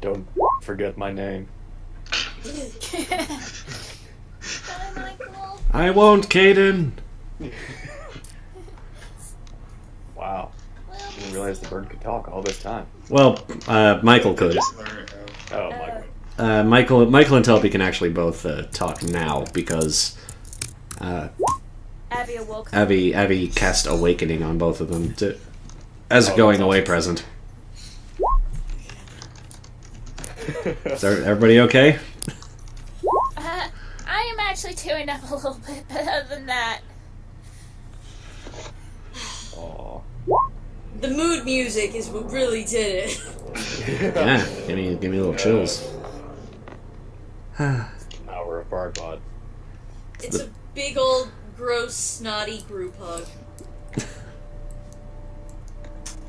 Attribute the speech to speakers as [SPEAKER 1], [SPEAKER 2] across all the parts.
[SPEAKER 1] Don't forget my name.
[SPEAKER 2] Bye, Michael.
[SPEAKER 3] I won't, Caden.
[SPEAKER 1] Wow.
[SPEAKER 2] Well,
[SPEAKER 1] Didn't realize the bird could talk all this time.
[SPEAKER 3] Well, Michael
[SPEAKER 4] I
[SPEAKER 3] could.
[SPEAKER 4] just learned how.
[SPEAKER 1] Oh, Michael.
[SPEAKER 3] Michael and Telby can actually both talk now because
[SPEAKER 2] Abby awoke.
[SPEAKER 3] Abby cast Awakening on both of them as a going away present. Is everybody okay?
[SPEAKER 2] I am actually tearing up a little bit, but other than that,
[SPEAKER 1] Aw.
[SPEAKER 5] The mood music is what really did it.
[SPEAKER 3] Yeah, give me a little chills.
[SPEAKER 1] Hour of Bardbot.
[SPEAKER 5] It's a big old, gross, snotty group hug.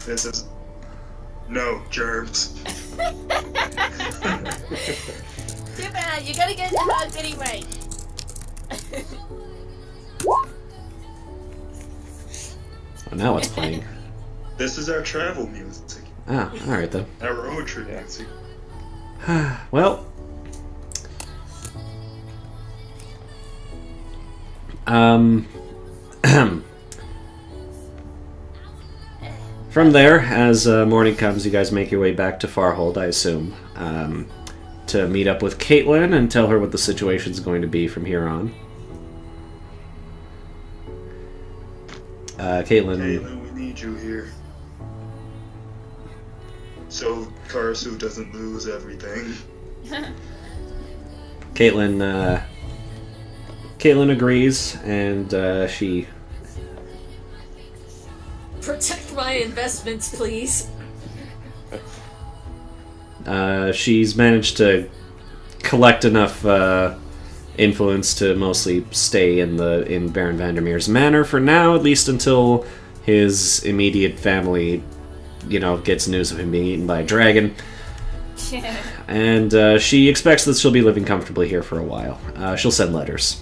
[SPEAKER 4] This is no germs.
[SPEAKER 2] too bad. You gotta get the hugs anyway.
[SPEAKER 3] Oh, now it's playing.
[SPEAKER 4] This is our travel music.
[SPEAKER 3] Ah, all right then.
[SPEAKER 4] Our road trip music.
[SPEAKER 3] Well, from there, as morning comes, you guys make your way back to Farhold, I assume, to meet up with Caitlin and tell her what the situation's going to be from here on. Caitlin.
[SPEAKER 4] Caitlin, we need you here. So Karasu doesn't lose everything.
[SPEAKER 3] Caitlin agrees, and she
[SPEAKER 5] Protect my investments, please.
[SPEAKER 3] she's managed to collect enough influence to mostly stay in Baron Vandermeer's manor for now, at least until his immediate family, gets news of him being eaten by a dragon. And she expects that she'll be living comfortably here for a while. She'll send letters.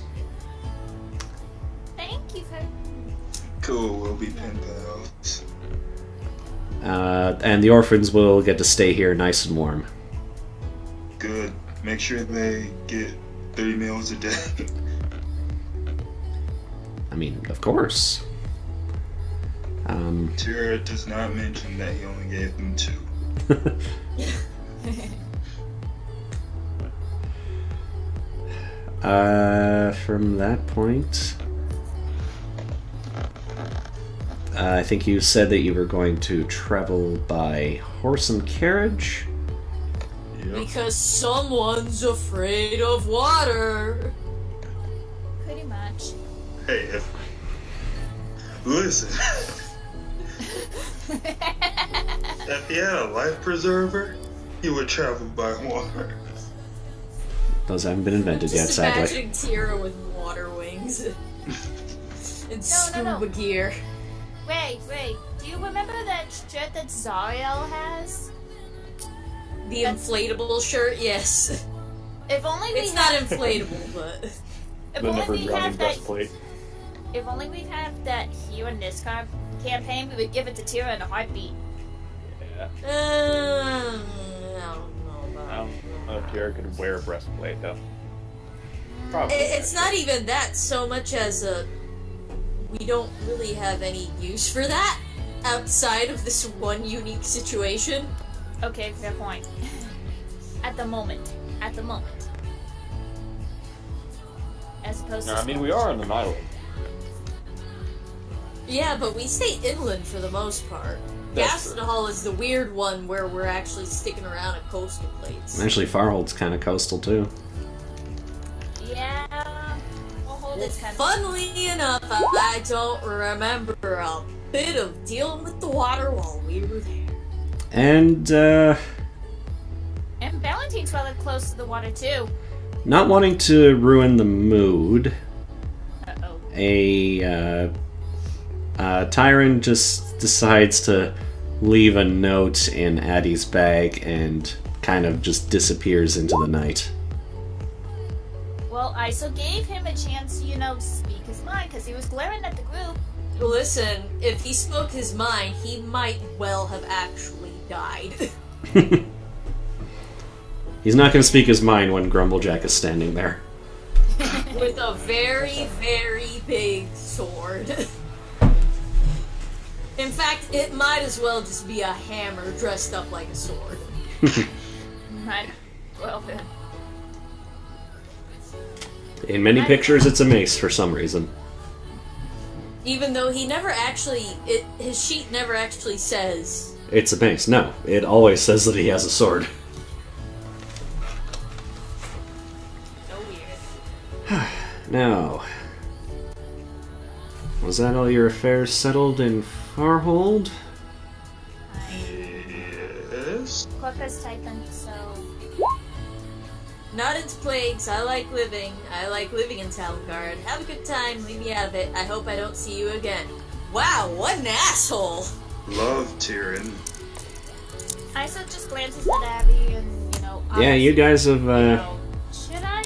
[SPEAKER 2] Thank you for.
[SPEAKER 4] Cool, we'll be pen pals.
[SPEAKER 3] And the orphans will get to stay here nice and warm.
[SPEAKER 4] Good. Make sure they get 3 meals a day.
[SPEAKER 3] I mean, of course.
[SPEAKER 4] Tira does not mention that he only gave them 2.
[SPEAKER 3] From that point, I think you said that you were going to travel by horse and carriage.
[SPEAKER 4] Yep.
[SPEAKER 5] Because someone's afraid of water.
[SPEAKER 2] Pretty much.
[SPEAKER 4] Hey, listen. If he had a life preserver, he would travel by water.
[SPEAKER 3] Those haven't been invented yet,
[SPEAKER 5] Just
[SPEAKER 3] sadly.
[SPEAKER 5] imagining Tira with water wings. And scuba
[SPEAKER 2] no.
[SPEAKER 5] gear.
[SPEAKER 2] Wait. Do you remember that shirt that Zariel has?
[SPEAKER 5] The inflatable shirt, yes.
[SPEAKER 2] If only we
[SPEAKER 5] It's not
[SPEAKER 2] had,
[SPEAKER 5] inflatable, but...
[SPEAKER 2] If
[SPEAKER 1] The
[SPEAKER 2] only
[SPEAKER 1] never
[SPEAKER 2] we
[SPEAKER 1] drowning
[SPEAKER 2] have that.
[SPEAKER 1] breastplate.
[SPEAKER 2] If only we have that here in this campaign, we would give it to Tira in a heartbeat.
[SPEAKER 1] Yeah.
[SPEAKER 5] I don't know about
[SPEAKER 1] I don't know if Jared could wear a breastplate, though. Probably.
[SPEAKER 5] It's not even that so much as we don't really have any use for that outside of this one unique situation.
[SPEAKER 2] Okay, fair point. At the moment. As opposed
[SPEAKER 1] No,
[SPEAKER 2] to.
[SPEAKER 1] I mean, we are on an island.
[SPEAKER 5] Yeah, but we stay inland for the most part.
[SPEAKER 1] That's true.
[SPEAKER 5] Gastenhall is the weird one where we're actually sticking around at coastal plates.
[SPEAKER 3] Actually, Farhold's kind of coastal, too.
[SPEAKER 2] Yeah. We'll hold this kind of.
[SPEAKER 5] Funnily enough, I don't remember a bit of dealing with the water while we were there.
[SPEAKER 3] And,
[SPEAKER 2] And Valentine's rather close to the water too.
[SPEAKER 3] not wanting to ruin the mood,
[SPEAKER 2] Uh-oh.
[SPEAKER 3] Tyron just decides to leave a note in Addie's bag and kind of just disappears into the night.
[SPEAKER 2] Well, I so gave him a chance to, speak his mind, because he was glaring at the group.
[SPEAKER 5] Listen, if he spoke his mind, he might well have actually died.
[SPEAKER 3] He's not going to speak his mind when Grumblejack is standing there.
[SPEAKER 5] With a very, very big sword. In fact, it might as well just be a hammer dressed up like a sword.
[SPEAKER 2] Right. Well then.
[SPEAKER 3] In many pictures, it's a mace for some reason.
[SPEAKER 5] Even though he never actually... his sheet never actually says...
[SPEAKER 3] It's a mace. No, it always says that he has a sword.
[SPEAKER 5] So weird.
[SPEAKER 3] Now, was that all your affairs settled in Farhold?
[SPEAKER 4] Yes.
[SPEAKER 2] Quokka's typing, so...
[SPEAKER 5] Not into plagues. I like living. I like living in Talgard. Have a good time. Leave me out of it. I hope I don't see you again. Wow, what an asshole!
[SPEAKER 4] Love Tyrion.
[SPEAKER 2] Isa just glances at Abby and, you know...
[SPEAKER 3] Yeah, you guys have,
[SPEAKER 2] You know, should I...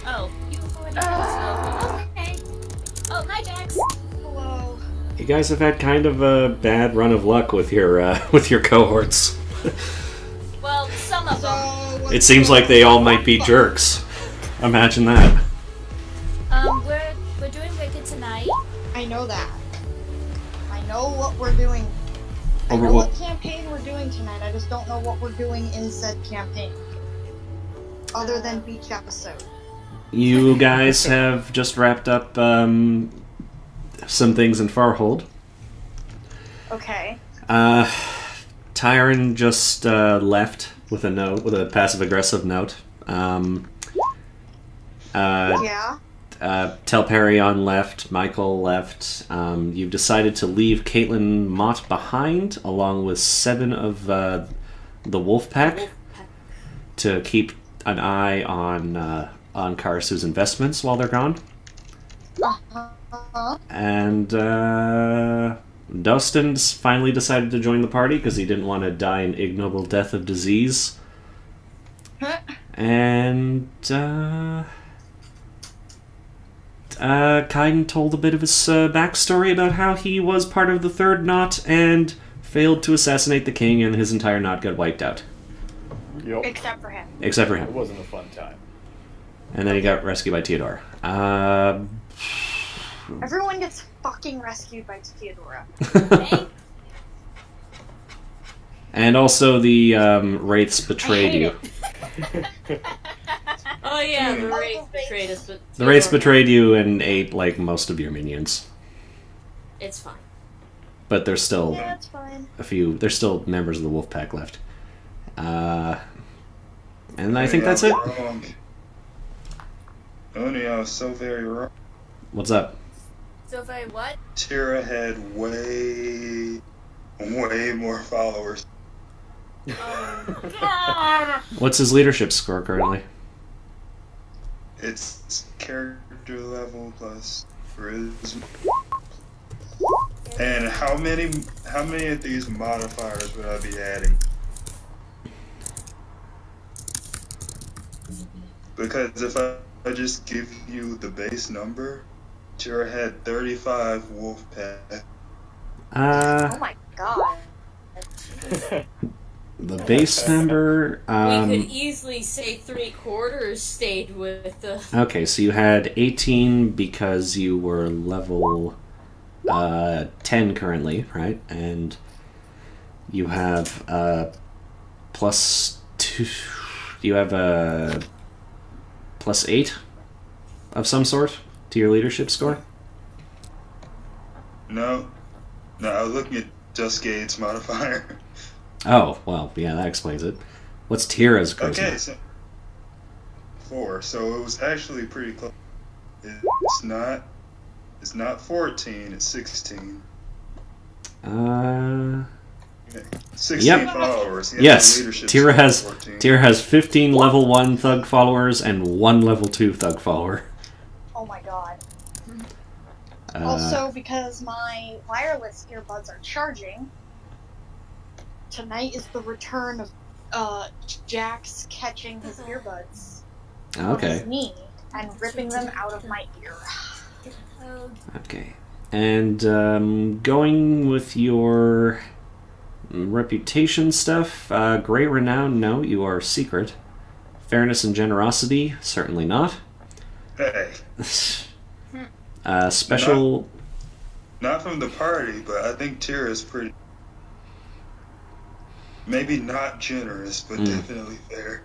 [SPEAKER 2] Oh, you already know. Okay. Oh, hi, Jax. Hello.
[SPEAKER 3] you guys have had kind of a bad run of luck with your cohorts.
[SPEAKER 2] Well, some of them.
[SPEAKER 3] It seems like they all might be jerks. Imagine that.
[SPEAKER 2] We're doing Wicked tonight.
[SPEAKER 6] I know that. I know what we're doing. I know what campaign we're doing tonight. I just don't know what we're doing in said campaign. Other than beach episode.
[SPEAKER 3] You guys have just wrapped up some things in Farhold.
[SPEAKER 6] Okay.
[SPEAKER 3] Tyron just left with a note, with a passive-aggressive note.
[SPEAKER 6] Yeah.
[SPEAKER 3] Telperion left, Michael left. You've decided to leave Caitlin Mott behind, along with 7 of the Wolf Pack, to keep an eye on Karasu's investments while they're gone.
[SPEAKER 6] Uh-huh.
[SPEAKER 3] And Dustin's finally decided to join the party because he didn't want to die an ignoble death of disease. And Kaiden told a bit of his backstory about how he was part of the Third Knot and failed to assassinate the king, and his entire knot got wiped out.
[SPEAKER 1] Yup.
[SPEAKER 6] Except for him.
[SPEAKER 3] Except for
[SPEAKER 1] It
[SPEAKER 3] him.
[SPEAKER 1] wasn't a fun time.
[SPEAKER 3] And then he got rescued by Theodora.
[SPEAKER 6] Everyone gets fucking rescued by Theodora.
[SPEAKER 2] Hey?
[SPEAKER 3] And also the Wraiths betrayed
[SPEAKER 6] hate
[SPEAKER 3] you.
[SPEAKER 5] Oh yeah, the Wraith betrayed us, but...
[SPEAKER 3] The Wraiths betrayed you and ate, like, most of your minions.
[SPEAKER 5] It's fine.
[SPEAKER 3] But there's still
[SPEAKER 6] Yeah, that's fine.
[SPEAKER 3] a few... There's still members of the wolf pack left. And I think that's it.
[SPEAKER 4] Wrong. Oni, I was so very wrong.
[SPEAKER 3] What's up?
[SPEAKER 2] So if I what?
[SPEAKER 4] Tira had way more followers.
[SPEAKER 3] What's his leadership score currently?
[SPEAKER 4] It's character level plus charisma. And how many of these modifiers would I be adding? Because if I just give you the base number, Tira had 35 wolf pack.
[SPEAKER 6] Oh my god.
[SPEAKER 3] The base number...
[SPEAKER 5] we could easily say 3/4 stayed with the...
[SPEAKER 3] Okay, so you had 18 because you were level 10 currently, right? And you have plus 2... You have a plus 8 of some sort to your leadership score?
[SPEAKER 4] No, I was looking at just Gates modifier.
[SPEAKER 3] Oh, well, yeah, that explains it. What's Tira's charisma?
[SPEAKER 4] Okay, so 4. So it was actually pretty close. It's not 14. It's 16. 16
[SPEAKER 3] Yep.
[SPEAKER 4] followers. He has a
[SPEAKER 3] Yes,
[SPEAKER 4] leadership
[SPEAKER 3] Tira
[SPEAKER 4] score of
[SPEAKER 3] has
[SPEAKER 4] 14.
[SPEAKER 3] Tira has 15 level 1 thug followers and 1 level 2 thug follower.
[SPEAKER 6] Oh my god.
[SPEAKER 3] Uh,
[SPEAKER 6] Also, because my wireless earbuds are charging, tonight is the return of Jax catching his earbuds on
[SPEAKER 3] okay.
[SPEAKER 6] his knee and ripping them out of my ear.
[SPEAKER 3] Okay. And going with your reputation stuff, Great Renown, no, you are secret. Fairness and generosity, certainly not.
[SPEAKER 4] Hey,
[SPEAKER 3] Special...
[SPEAKER 4] not from the party, but I think Tira's pretty. Maybe not generous, but definitely fair.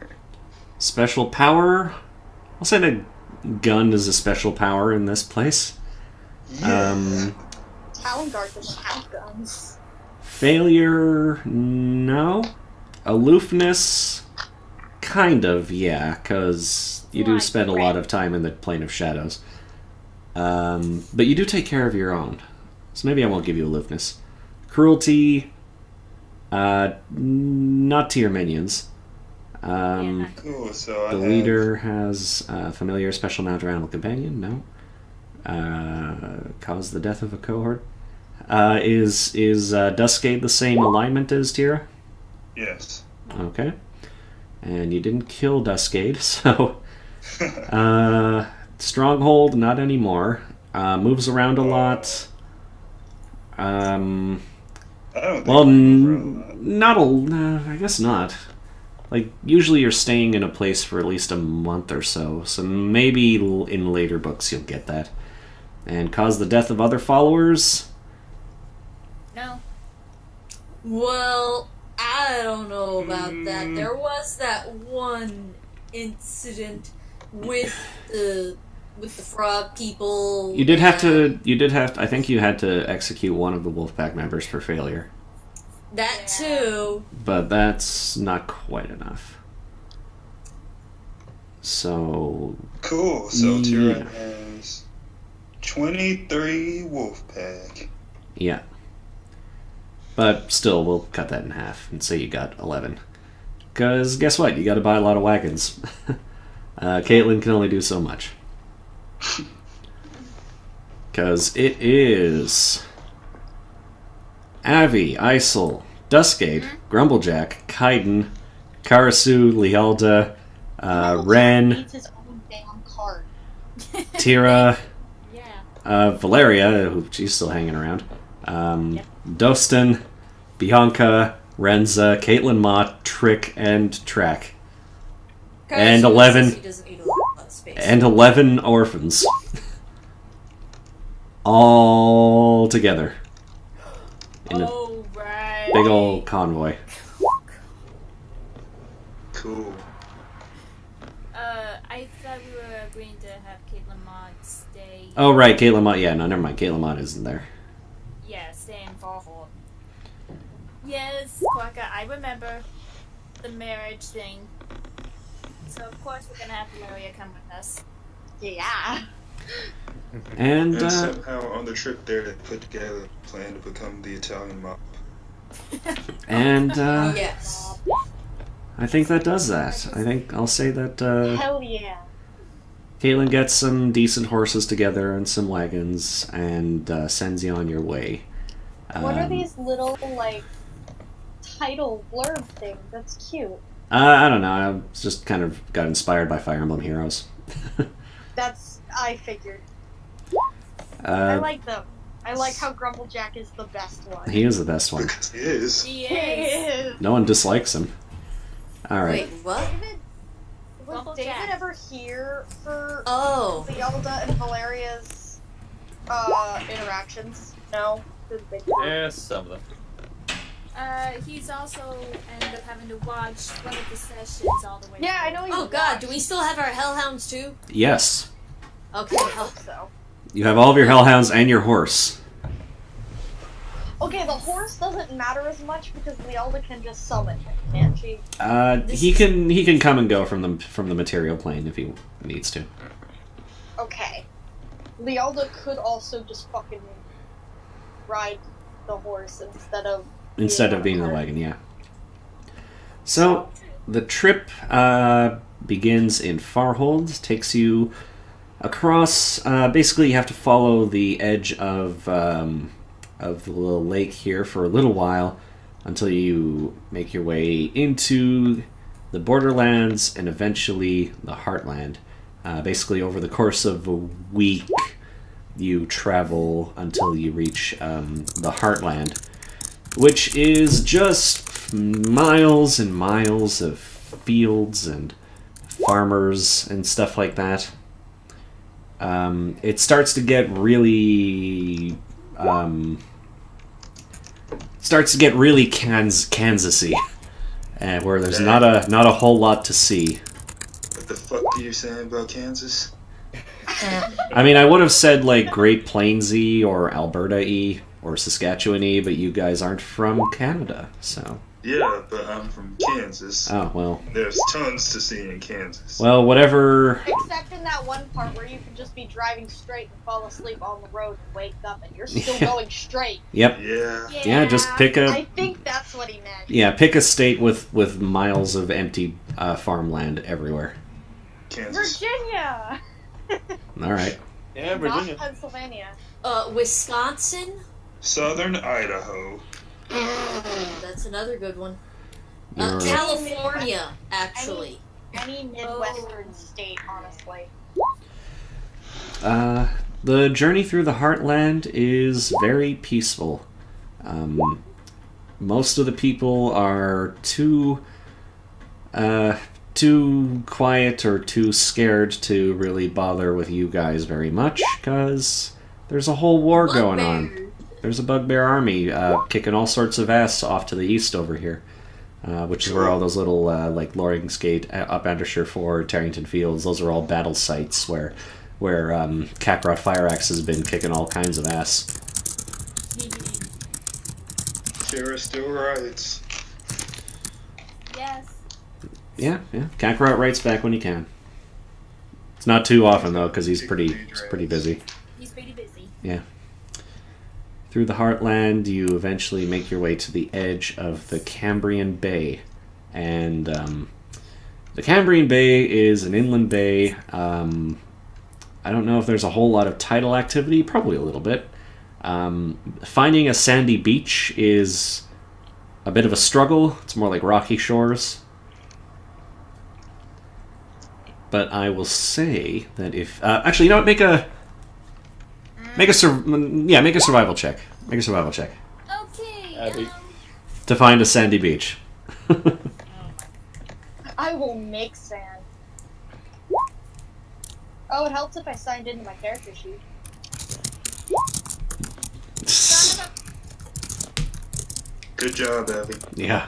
[SPEAKER 3] Special power? I'll say that gun is a special power in this place.
[SPEAKER 4] Yeah.
[SPEAKER 6] Talon Guard doesn't have guns.
[SPEAKER 3] Failure? No. Aloofness? Kind of, yeah, because you do spend a lot of time in the Plane of Shadows. But you do take care of your own. So maybe I won't give you aloofness. Cruelty? Not to your minions.
[SPEAKER 4] Cool. So I
[SPEAKER 3] The
[SPEAKER 4] have
[SPEAKER 3] leader has familiar special mount or animal companion. No. Cause the death of a cohort. Is Duskade the same alignment as Tira?
[SPEAKER 4] Yes.
[SPEAKER 3] Okay. And you didn't kill Duskade, so Stronghold, not anymore. Moves around a lot.
[SPEAKER 4] I don't think
[SPEAKER 3] Well,
[SPEAKER 4] we move around a lot.
[SPEAKER 3] I guess not. Like, usually you're staying in a place for at least a month or so, so maybe in later books you'll get that. And cause the death of other followers?
[SPEAKER 2] No.
[SPEAKER 5] Well, I don't know about that. There was that one incident with the frog people.
[SPEAKER 3] You did have to, I think you had to execute one of the Wolfpack members for failure.
[SPEAKER 5] That too.
[SPEAKER 3] But that's not quite enough. So...
[SPEAKER 4] Cool. So Tira
[SPEAKER 3] Yeah.
[SPEAKER 4] has 23 Wolfpack.
[SPEAKER 3] Yeah. But still, we'll cut that in half and say you got 11. Because guess what? You gotta buy a lot of wagons. Caitlin can only do so much. Because it is... Avi, Isel, Duskade, Grumblejack, Kaiden, Karasu, Lialda, Ren,
[SPEAKER 6] Needs his own damn card.
[SPEAKER 3] Tira,
[SPEAKER 2] Yeah.
[SPEAKER 3] Valeria, who she's still hanging around, Dostin, Bianca, Renza, Caitlin Mott, Trick, and Track. And 11
[SPEAKER 5] He doesn't need a lot of space.
[SPEAKER 3] And 11 orphans. All together. In a
[SPEAKER 2] Oh, right.
[SPEAKER 3] big old convoy.
[SPEAKER 4] Cool.
[SPEAKER 2] I thought we were agreeing to have Caitlin Mod stay.
[SPEAKER 3] Oh, right, Caitlin Mott. Yeah, no, never mind. Caitlin Mott isn't there.
[SPEAKER 2] Yeah, stay in Farhold. Yes, Quokka, I remember the marriage thing. So of course we're gonna have Valeria come with us.
[SPEAKER 6] Yeah.
[SPEAKER 3] And,
[SPEAKER 4] And somehow on the trip there, they put together a plan to become the Italian mob.
[SPEAKER 3] and
[SPEAKER 5] Yes.
[SPEAKER 3] I think that does that. I think I'll say that
[SPEAKER 6] Hell yeah.
[SPEAKER 3] Caitlin gets some decent horses together and some wagons and sends you on your way.
[SPEAKER 6] What are these little, like, title blurb things? That's cute.
[SPEAKER 3] I don't know. I just kind of got inspired by Fire Emblem Heroes.
[SPEAKER 6] I figured. I
[SPEAKER 3] Uh,
[SPEAKER 6] like them. I like how Grumblejack is the best one.
[SPEAKER 3] he is the best one.
[SPEAKER 4] Because he is.
[SPEAKER 2] She
[SPEAKER 6] He
[SPEAKER 2] is.
[SPEAKER 6] is.
[SPEAKER 3] No one dislikes him. Alright.
[SPEAKER 5] Wait, what?
[SPEAKER 6] David, was
[SPEAKER 2] Grumblejack.
[SPEAKER 6] David ever here for
[SPEAKER 5] Oh.
[SPEAKER 6] Leelda and Valeria's interactions? No? Did they-
[SPEAKER 1] Yeah, some of them.
[SPEAKER 2] He's also ended up having to watch one of the sessions all the way.
[SPEAKER 6] Yeah, I know
[SPEAKER 2] through.
[SPEAKER 6] he's
[SPEAKER 5] Oh god, do we still have our hellhounds too?
[SPEAKER 3] Yes.
[SPEAKER 5] Okay,
[SPEAKER 6] I hope so.
[SPEAKER 3] You have all of your hellhounds and your horse.
[SPEAKER 6] Okay, the horse doesn't matter as much because Leelda can just summon him, can't she?
[SPEAKER 3] He can come and go from the material plane if he needs to.
[SPEAKER 6] Okay. Leelda could also just fucking ride the horse instead of
[SPEAKER 3] being the
[SPEAKER 6] on a cart.
[SPEAKER 3] wagon, yeah. So the trip begins in Farhold, takes you across. Basically, you have to follow the edge of the little lake here for a little while until you make your way into the Borderlands and eventually the Heartland. Basically, over the course of a week, you travel until you reach the Heartland, which is just miles and miles of fields and farmers and stuff like that. It starts to get really Kansasy, where there's not a whole lot to see.
[SPEAKER 4] What the fuck are you saying about Kansas?
[SPEAKER 3] I mean, I would have said like Great Plainsy or Alberta-y or Saskatchewan-y, but you guys aren't from Canada, so.
[SPEAKER 4] Yeah, but I'm from Kansas.
[SPEAKER 3] Oh, well.
[SPEAKER 4] There's tons to see in Kansas.
[SPEAKER 3] Well, whatever.
[SPEAKER 6] Except in that one part where you can just be driving straight and fall asleep on the road and wake up and you're still going straight.
[SPEAKER 3] Yep.
[SPEAKER 4] Yeah.
[SPEAKER 3] Yeah, just pick a.
[SPEAKER 6] I think that's what he meant.
[SPEAKER 3] Yeah, pick a state with miles of empty farmland everywhere.
[SPEAKER 4] Kansas.
[SPEAKER 6] Virginia!
[SPEAKER 3] All right.
[SPEAKER 1] Yeah,
[SPEAKER 6] Not
[SPEAKER 1] Virginia.
[SPEAKER 6] Pennsylvania.
[SPEAKER 5] Wisconsin?
[SPEAKER 4] Southern Idaho.
[SPEAKER 5] That's another good one.
[SPEAKER 3] You're-
[SPEAKER 5] California, actually.
[SPEAKER 6] Any Midwestern state, honestly.
[SPEAKER 3] The journey through the Heartland is very peaceful. Most of the people are too quiet or too scared to really bother with you guys very much, because there's a whole war going on. There's a bugbear army kicking all sorts of ass off to the east over here, which is where all those little, like Loringskate, Up Ayrshire Ford, Tarrington Fields, those are all battle sites where Kakarot Fire Axe has been kicking all kinds of ass.
[SPEAKER 4] Tara still writes.
[SPEAKER 2] Yes.
[SPEAKER 3] Yeah. Kakarot writes back when he can. It's not too often, though, because he's pretty busy.
[SPEAKER 2] He's pretty busy.
[SPEAKER 3] Yeah. Through the Heartland, you eventually make your way to the edge of the Cambrian Bay. And the Cambrian Bay is an inland bay. I don't know if there's a whole lot of tidal activity, probably a little bit. Finding a sandy beach is a bit of a struggle. It's more like rocky shores. But I will say that if... actually, you know what? Make a survival check. Make a survival check.
[SPEAKER 2] Okay.
[SPEAKER 1] Abby.
[SPEAKER 3] To find a sandy beach.
[SPEAKER 6] I will make sand. Oh, it helps if I signed into my character sheet.
[SPEAKER 4] Good job, Abby.
[SPEAKER 3] Yeah.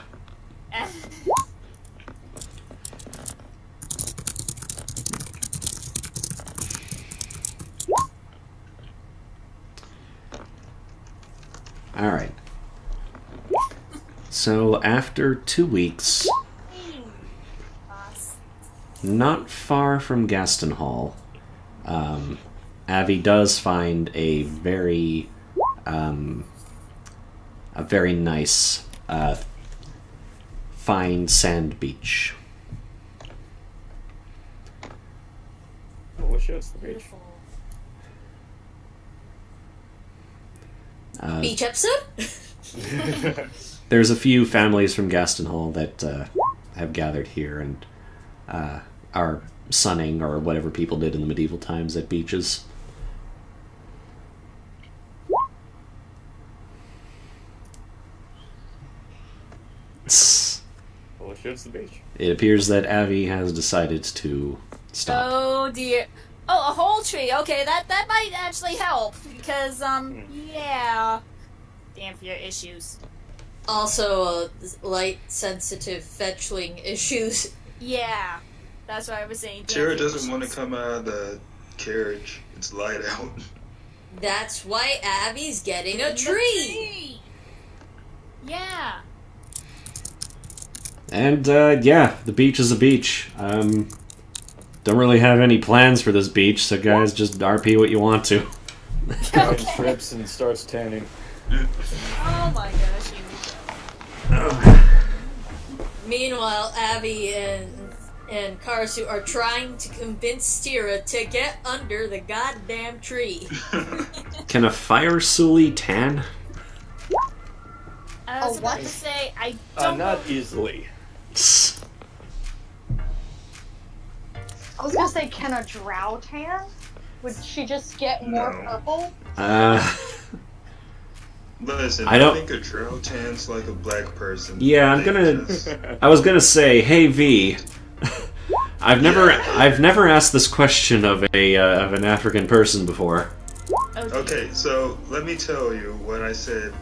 [SPEAKER 3] Alright. So, after 2 weeks, not far from Gaston Hall, Avi does find a very nice, fine sand beach.
[SPEAKER 1] We'll show us the beach.
[SPEAKER 5] Beach episode?
[SPEAKER 3] There's a few families from Gaston Hall that have gathered here and are sunning or whatever people did in the medieval times at beaches.
[SPEAKER 1] We'll show us the beach.
[SPEAKER 3] It appears that Avi has decided to stop.
[SPEAKER 2] Oh dear. Oh, a whole tree. Okay, that might actually help because yeah. Damn for your issues.
[SPEAKER 5] Also, light sensitive fetchling issues.
[SPEAKER 2] Yeah, that's what I was saying. damn
[SPEAKER 4] Tara
[SPEAKER 2] for your
[SPEAKER 4] doesn't want to
[SPEAKER 2] issues.
[SPEAKER 4] come out of the carriage. It's light out.
[SPEAKER 5] That's why Abby's getting a tree.
[SPEAKER 2] Yeah.
[SPEAKER 3] And, yeah, the beach is a beach. Don't really have any plans for this beach, so guys, just RP what you want to.
[SPEAKER 1] Dog trips and starts tanning.
[SPEAKER 2] Oh my gosh. Here we go.
[SPEAKER 5] Meanwhile, Abby and Karasu are trying to convince Tira to get under the goddamn tree.
[SPEAKER 3] Can a fire sully tan?
[SPEAKER 2] I was
[SPEAKER 6] Oh,
[SPEAKER 2] about
[SPEAKER 6] what?
[SPEAKER 2] to say I don't
[SPEAKER 1] Not
[SPEAKER 2] know.
[SPEAKER 1] easily.
[SPEAKER 6] I was gonna say, can a drow tan? Would she just get more
[SPEAKER 4] No.
[SPEAKER 6] purple?
[SPEAKER 4] Listen,
[SPEAKER 3] I
[SPEAKER 4] I
[SPEAKER 3] don't-
[SPEAKER 4] think a drow tan's like a black person.
[SPEAKER 3] Yeah, I'm
[SPEAKER 4] They
[SPEAKER 3] gonna-
[SPEAKER 4] just-
[SPEAKER 3] I was gonna say, hey V, I've never asked this question of an African person before.
[SPEAKER 4] Okay, so let me tell you when I said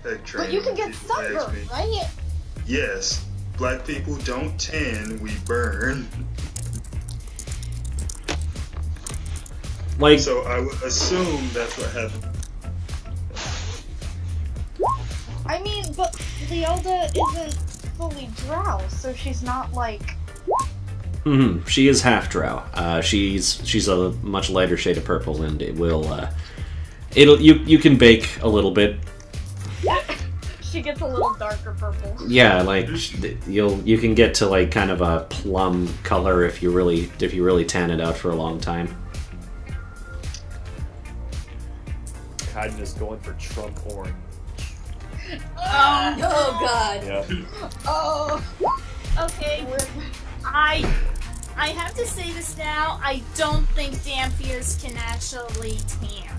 [SPEAKER 4] peg train.
[SPEAKER 6] But you can get
[SPEAKER 4] people ask
[SPEAKER 6] sunburned,
[SPEAKER 4] me,
[SPEAKER 6] right?
[SPEAKER 4] Yes, black people don't tan, we burn.
[SPEAKER 3] Like,
[SPEAKER 4] So I would assume that's what happened.
[SPEAKER 6] I mean, but Leelda isn't fully drow, so she's not like.
[SPEAKER 3] she is half drow. She's a much lighter shade of purple, and it will. You can bake a little bit.
[SPEAKER 6] She gets a little darker purple.
[SPEAKER 3] Yeah, like you can get to like kind of a plum color if you really tan it out for a long time.
[SPEAKER 1] I'm just going for Trump orange.
[SPEAKER 5] Oh god.
[SPEAKER 1] Yeah.
[SPEAKER 6] Oh.
[SPEAKER 2] Okay, I have to say this now. I don't think Damphiers can actually tan.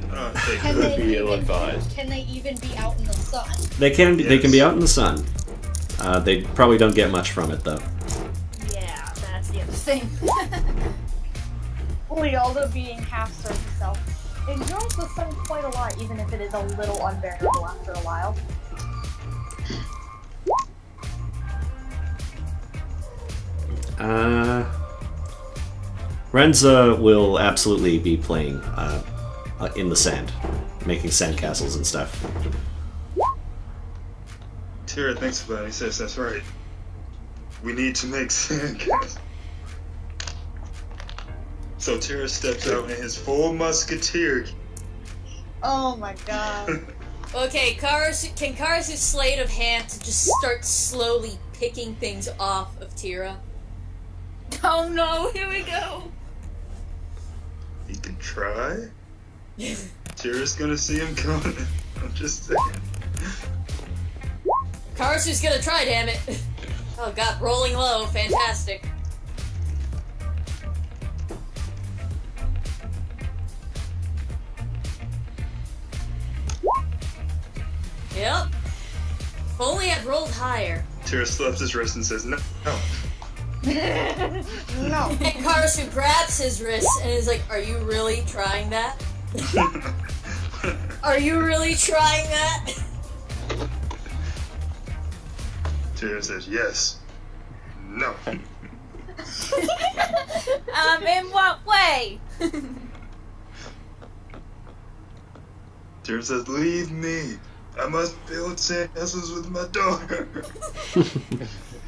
[SPEAKER 4] Thank
[SPEAKER 6] Can
[SPEAKER 4] you.
[SPEAKER 6] they,
[SPEAKER 1] Be
[SPEAKER 6] even,
[SPEAKER 1] ill-advised.
[SPEAKER 6] can they even be out in the sun?
[SPEAKER 3] They can
[SPEAKER 4] Yes.
[SPEAKER 3] be out in the sun. They probably don't get much from it though.
[SPEAKER 2] Yeah, that's the other thing.
[SPEAKER 6] Leelda being half surface elf enjoys the sun quite a lot, even if it is a little unbearable after a while.
[SPEAKER 3] Renza will absolutely be playing in the sand, making sandcastles and stuff.
[SPEAKER 4] Tira thinks about it. He says, "That's right. We need to make sandcastles." So Tira steps out in his full musketeer.
[SPEAKER 6] Oh my god.
[SPEAKER 5] Okay, can Kara's sleight of hand just start slowly picking things off of Tira?
[SPEAKER 2] Oh no, here we go.
[SPEAKER 4] He can try. Tira's gonna see him coming. I'm just saying.
[SPEAKER 5] Kara's gonna try, damn it. Oh god, rolling low, fantastic. Yep. If only I'd rolled higher.
[SPEAKER 4] Tira slaps his wrist and says, "No, no."
[SPEAKER 6] No.
[SPEAKER 5] And Karasu grabs his wrist and is like, "Are you really trying that? Are you really trying that?"
[SPEAKER 4] Tira says, "Yes, no."
[SPEAKER 2] In what way?
[SPEAKER 4] Tira says, "Leave me. I must build sandcastles with my daughter."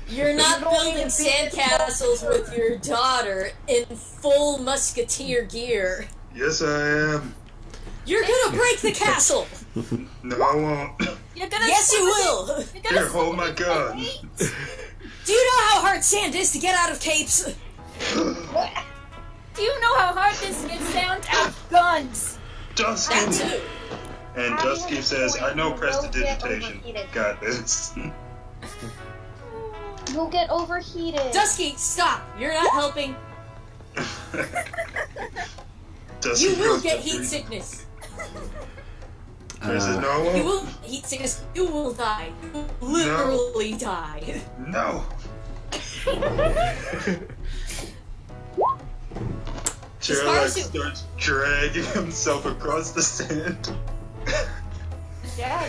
[SPEAKER 5] You're not building sandcastles with your daughter in full musketeer gear.
[SPEAKER 4] Yes, I am.
[SPEAKER 5] You're gonna break the castle!
[SPEAKER 4] No, I won't.
[SPEAKER 2] You're gonna
[SPEAKER 5] Yes, you will!
[SPEAKER 2] You're gonna
[SPEAKER 4] Here, hold my gun.
[SPEAKER 5] Do you know how hard sand is to get out of capes?
[SPEAKER 2] Do you know how hard this gets sound out of guns?
[SPEAKER 4] Dusky.
[SPEAKER 5] That too.
[SPEAKER 4] And Dusky says, "I know prestidigitation. Got this."
[SPEAKER 6] You'll get overheated.
[SPEAKER 5] Dusky, stop! You're not helping.
[SPEAKER 4] Dusky
[SPEAKER 5] You will
[SPEAKER 4] goes
[SPEAKER 5] get
[SPEAKER 4] to
[SPEAKER 5] heat
[SPEAKER 4] breathe.
[SPEAKER 5] sickness.
[SPEAKER 4] Tira says, "No, I
[SPEAKER 5] You
[SPEAKER 4] won't."
[SPEAKER 5] will heat sickness. You will die. You will literally die.
[SPEAKER 4] No. Tira
[SPEAKER 5] far
[SPEAKER 4] like
[SPEAKER 5] as you-
[SPEAKER 4] starts dragging himself across the sand.
[SPEAKER 6] Yeah.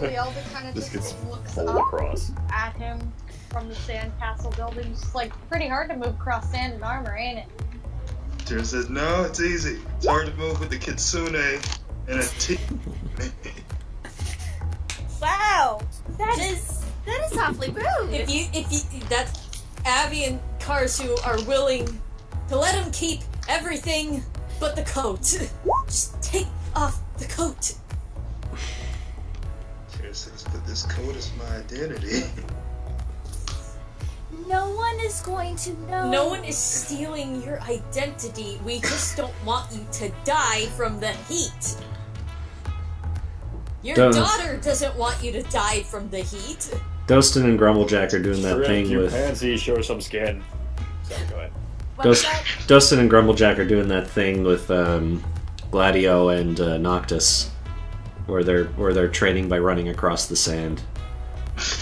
[SPEAKER 6] Leelda kind of
[SPEAKER 1] This
[SPEAKER 6] just
[SPEAKER 1] gets
[SPEAKER 6] looks
[SPEAKER 1] pulled
[SPEAKER 6] up
[SPEAKER 1] across.
[SPEAKER 6] at him from the sandcastle building. It's like pretty hard to move across sand and armor, ain't it?
[SPEAKER 4] Tira says, "No, it's easy. It's hard to move with the kitsune and a team."
[SPEAKER 2] Wow, that is awfully rude.
[SPEAKER 5] If you that Abby and Karasu are willing to let him keep everything but the coat. Just take off the coat.
[SPEAKER 4] Tira says, "But this coat is my identity."
[SPEAKER 2] No one is going to know.
[SPEAKER 5] No one is stealing your identity. We just don't want you to die from the heat. Your
[SPEAKER 3] Don't.
[SPEAKER 5] daughter doesn't want you to die from the heat.
[SPEAKER 3] Dostin and Grumblejack are doing that
[SPEAKER 1] Trick,
[SPEAKER 3] thing
[SPEAKER 1] you
[SPEAKER 3] with
[SPEAKER 1] pansy, show some skin. Sorry, go ahead.
[SPEAKER 2] What's that?
[SPEAKER 3] Dostin and Grumblejack are doing that thing with Gladio and Noctis, where they're training by running across the sand.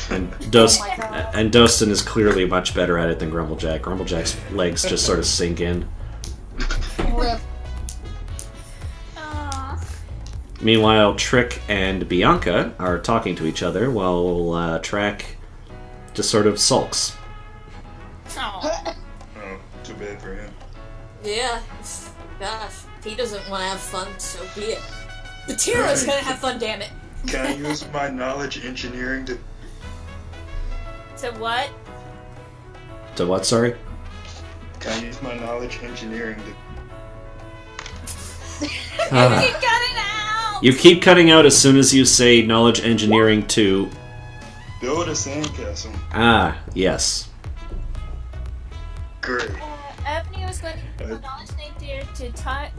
[SPEAKER 3] And
[SPEAKER 6] my God.
[SPEAKER 3] and Dostin is clearly much better at it than Grumblejack. Grumblejack's legs just sort of sink in.
[SPEAKER 6] Rip.
[SPEAKER 2] Aw.
[SPEAKER 3] Meanwhile, Trick and Bianca are talking to each other while Track just sort of sulks.
[SPEAKER 2] Aw.
[SPEAKER 4] Oh, too bad for him.
[SPEAKER 5] Yeah. Gosh, if he doesn't want to have fun, so be it. But Tira's gonna have fun, damn it.
[SPEAKER 4] Can I use my knowledge engineering to...
[SPEAKER 2] So what?
[SPEAKER 3] To what, sorry?
[SPEAKER 4] Can I use my knowledge engineering to...
[SPEAKER 2] Keep cutting out!
[SPEAKER 3] You keep cutting out as soon as you say knowledge engineering to...
[SPEAKER 4] build a sandcastle?
[SPEAKER 3] Ah, yes.
[SPEAKER 4] Great.
[SPEAKER 2] Ebony was going to use knowledge nature to talk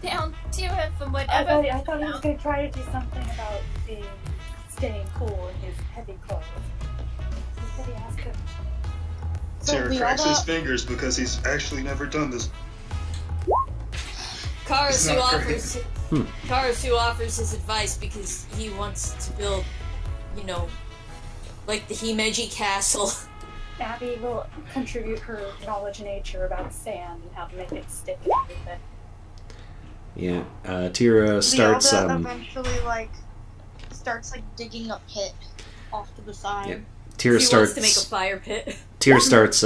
[SPEAKER 2] down Tira from whatever.
[SPEAKER 7] I thought he was going to try to do something about staying cool in his heavy clothes. He said he asked him.
[SPEAKER 4] Tira
[SPEAKER 6] the
[SPEAKER 4] cracks
[SPEAKER 6] other-
[SPEAKER 4] his fingers because he's actually never done this. It's
[SPEAKER 5] Karasu
[SPEAKER 4] not
[SPEAKER 5] offers Karasu offers his advice because he wants to build, you know, like the Himeji castle.
[SPEAKER 7] Abby will contribute her knowledge nature about sand and how to make it stick and everything.
[SPEAKER 3] Yeah, Tira starts...
[SPEAKER 6] Lealda eventually, starts, digging a pit off to the side.
[SPEAKER 3] Yeah. Tira
[SPEAKER 5] He
[SPEAKER 3] starts...
[SPEAKER 5] wants to make a fire pit.
[SPEAKER 3] Tira starts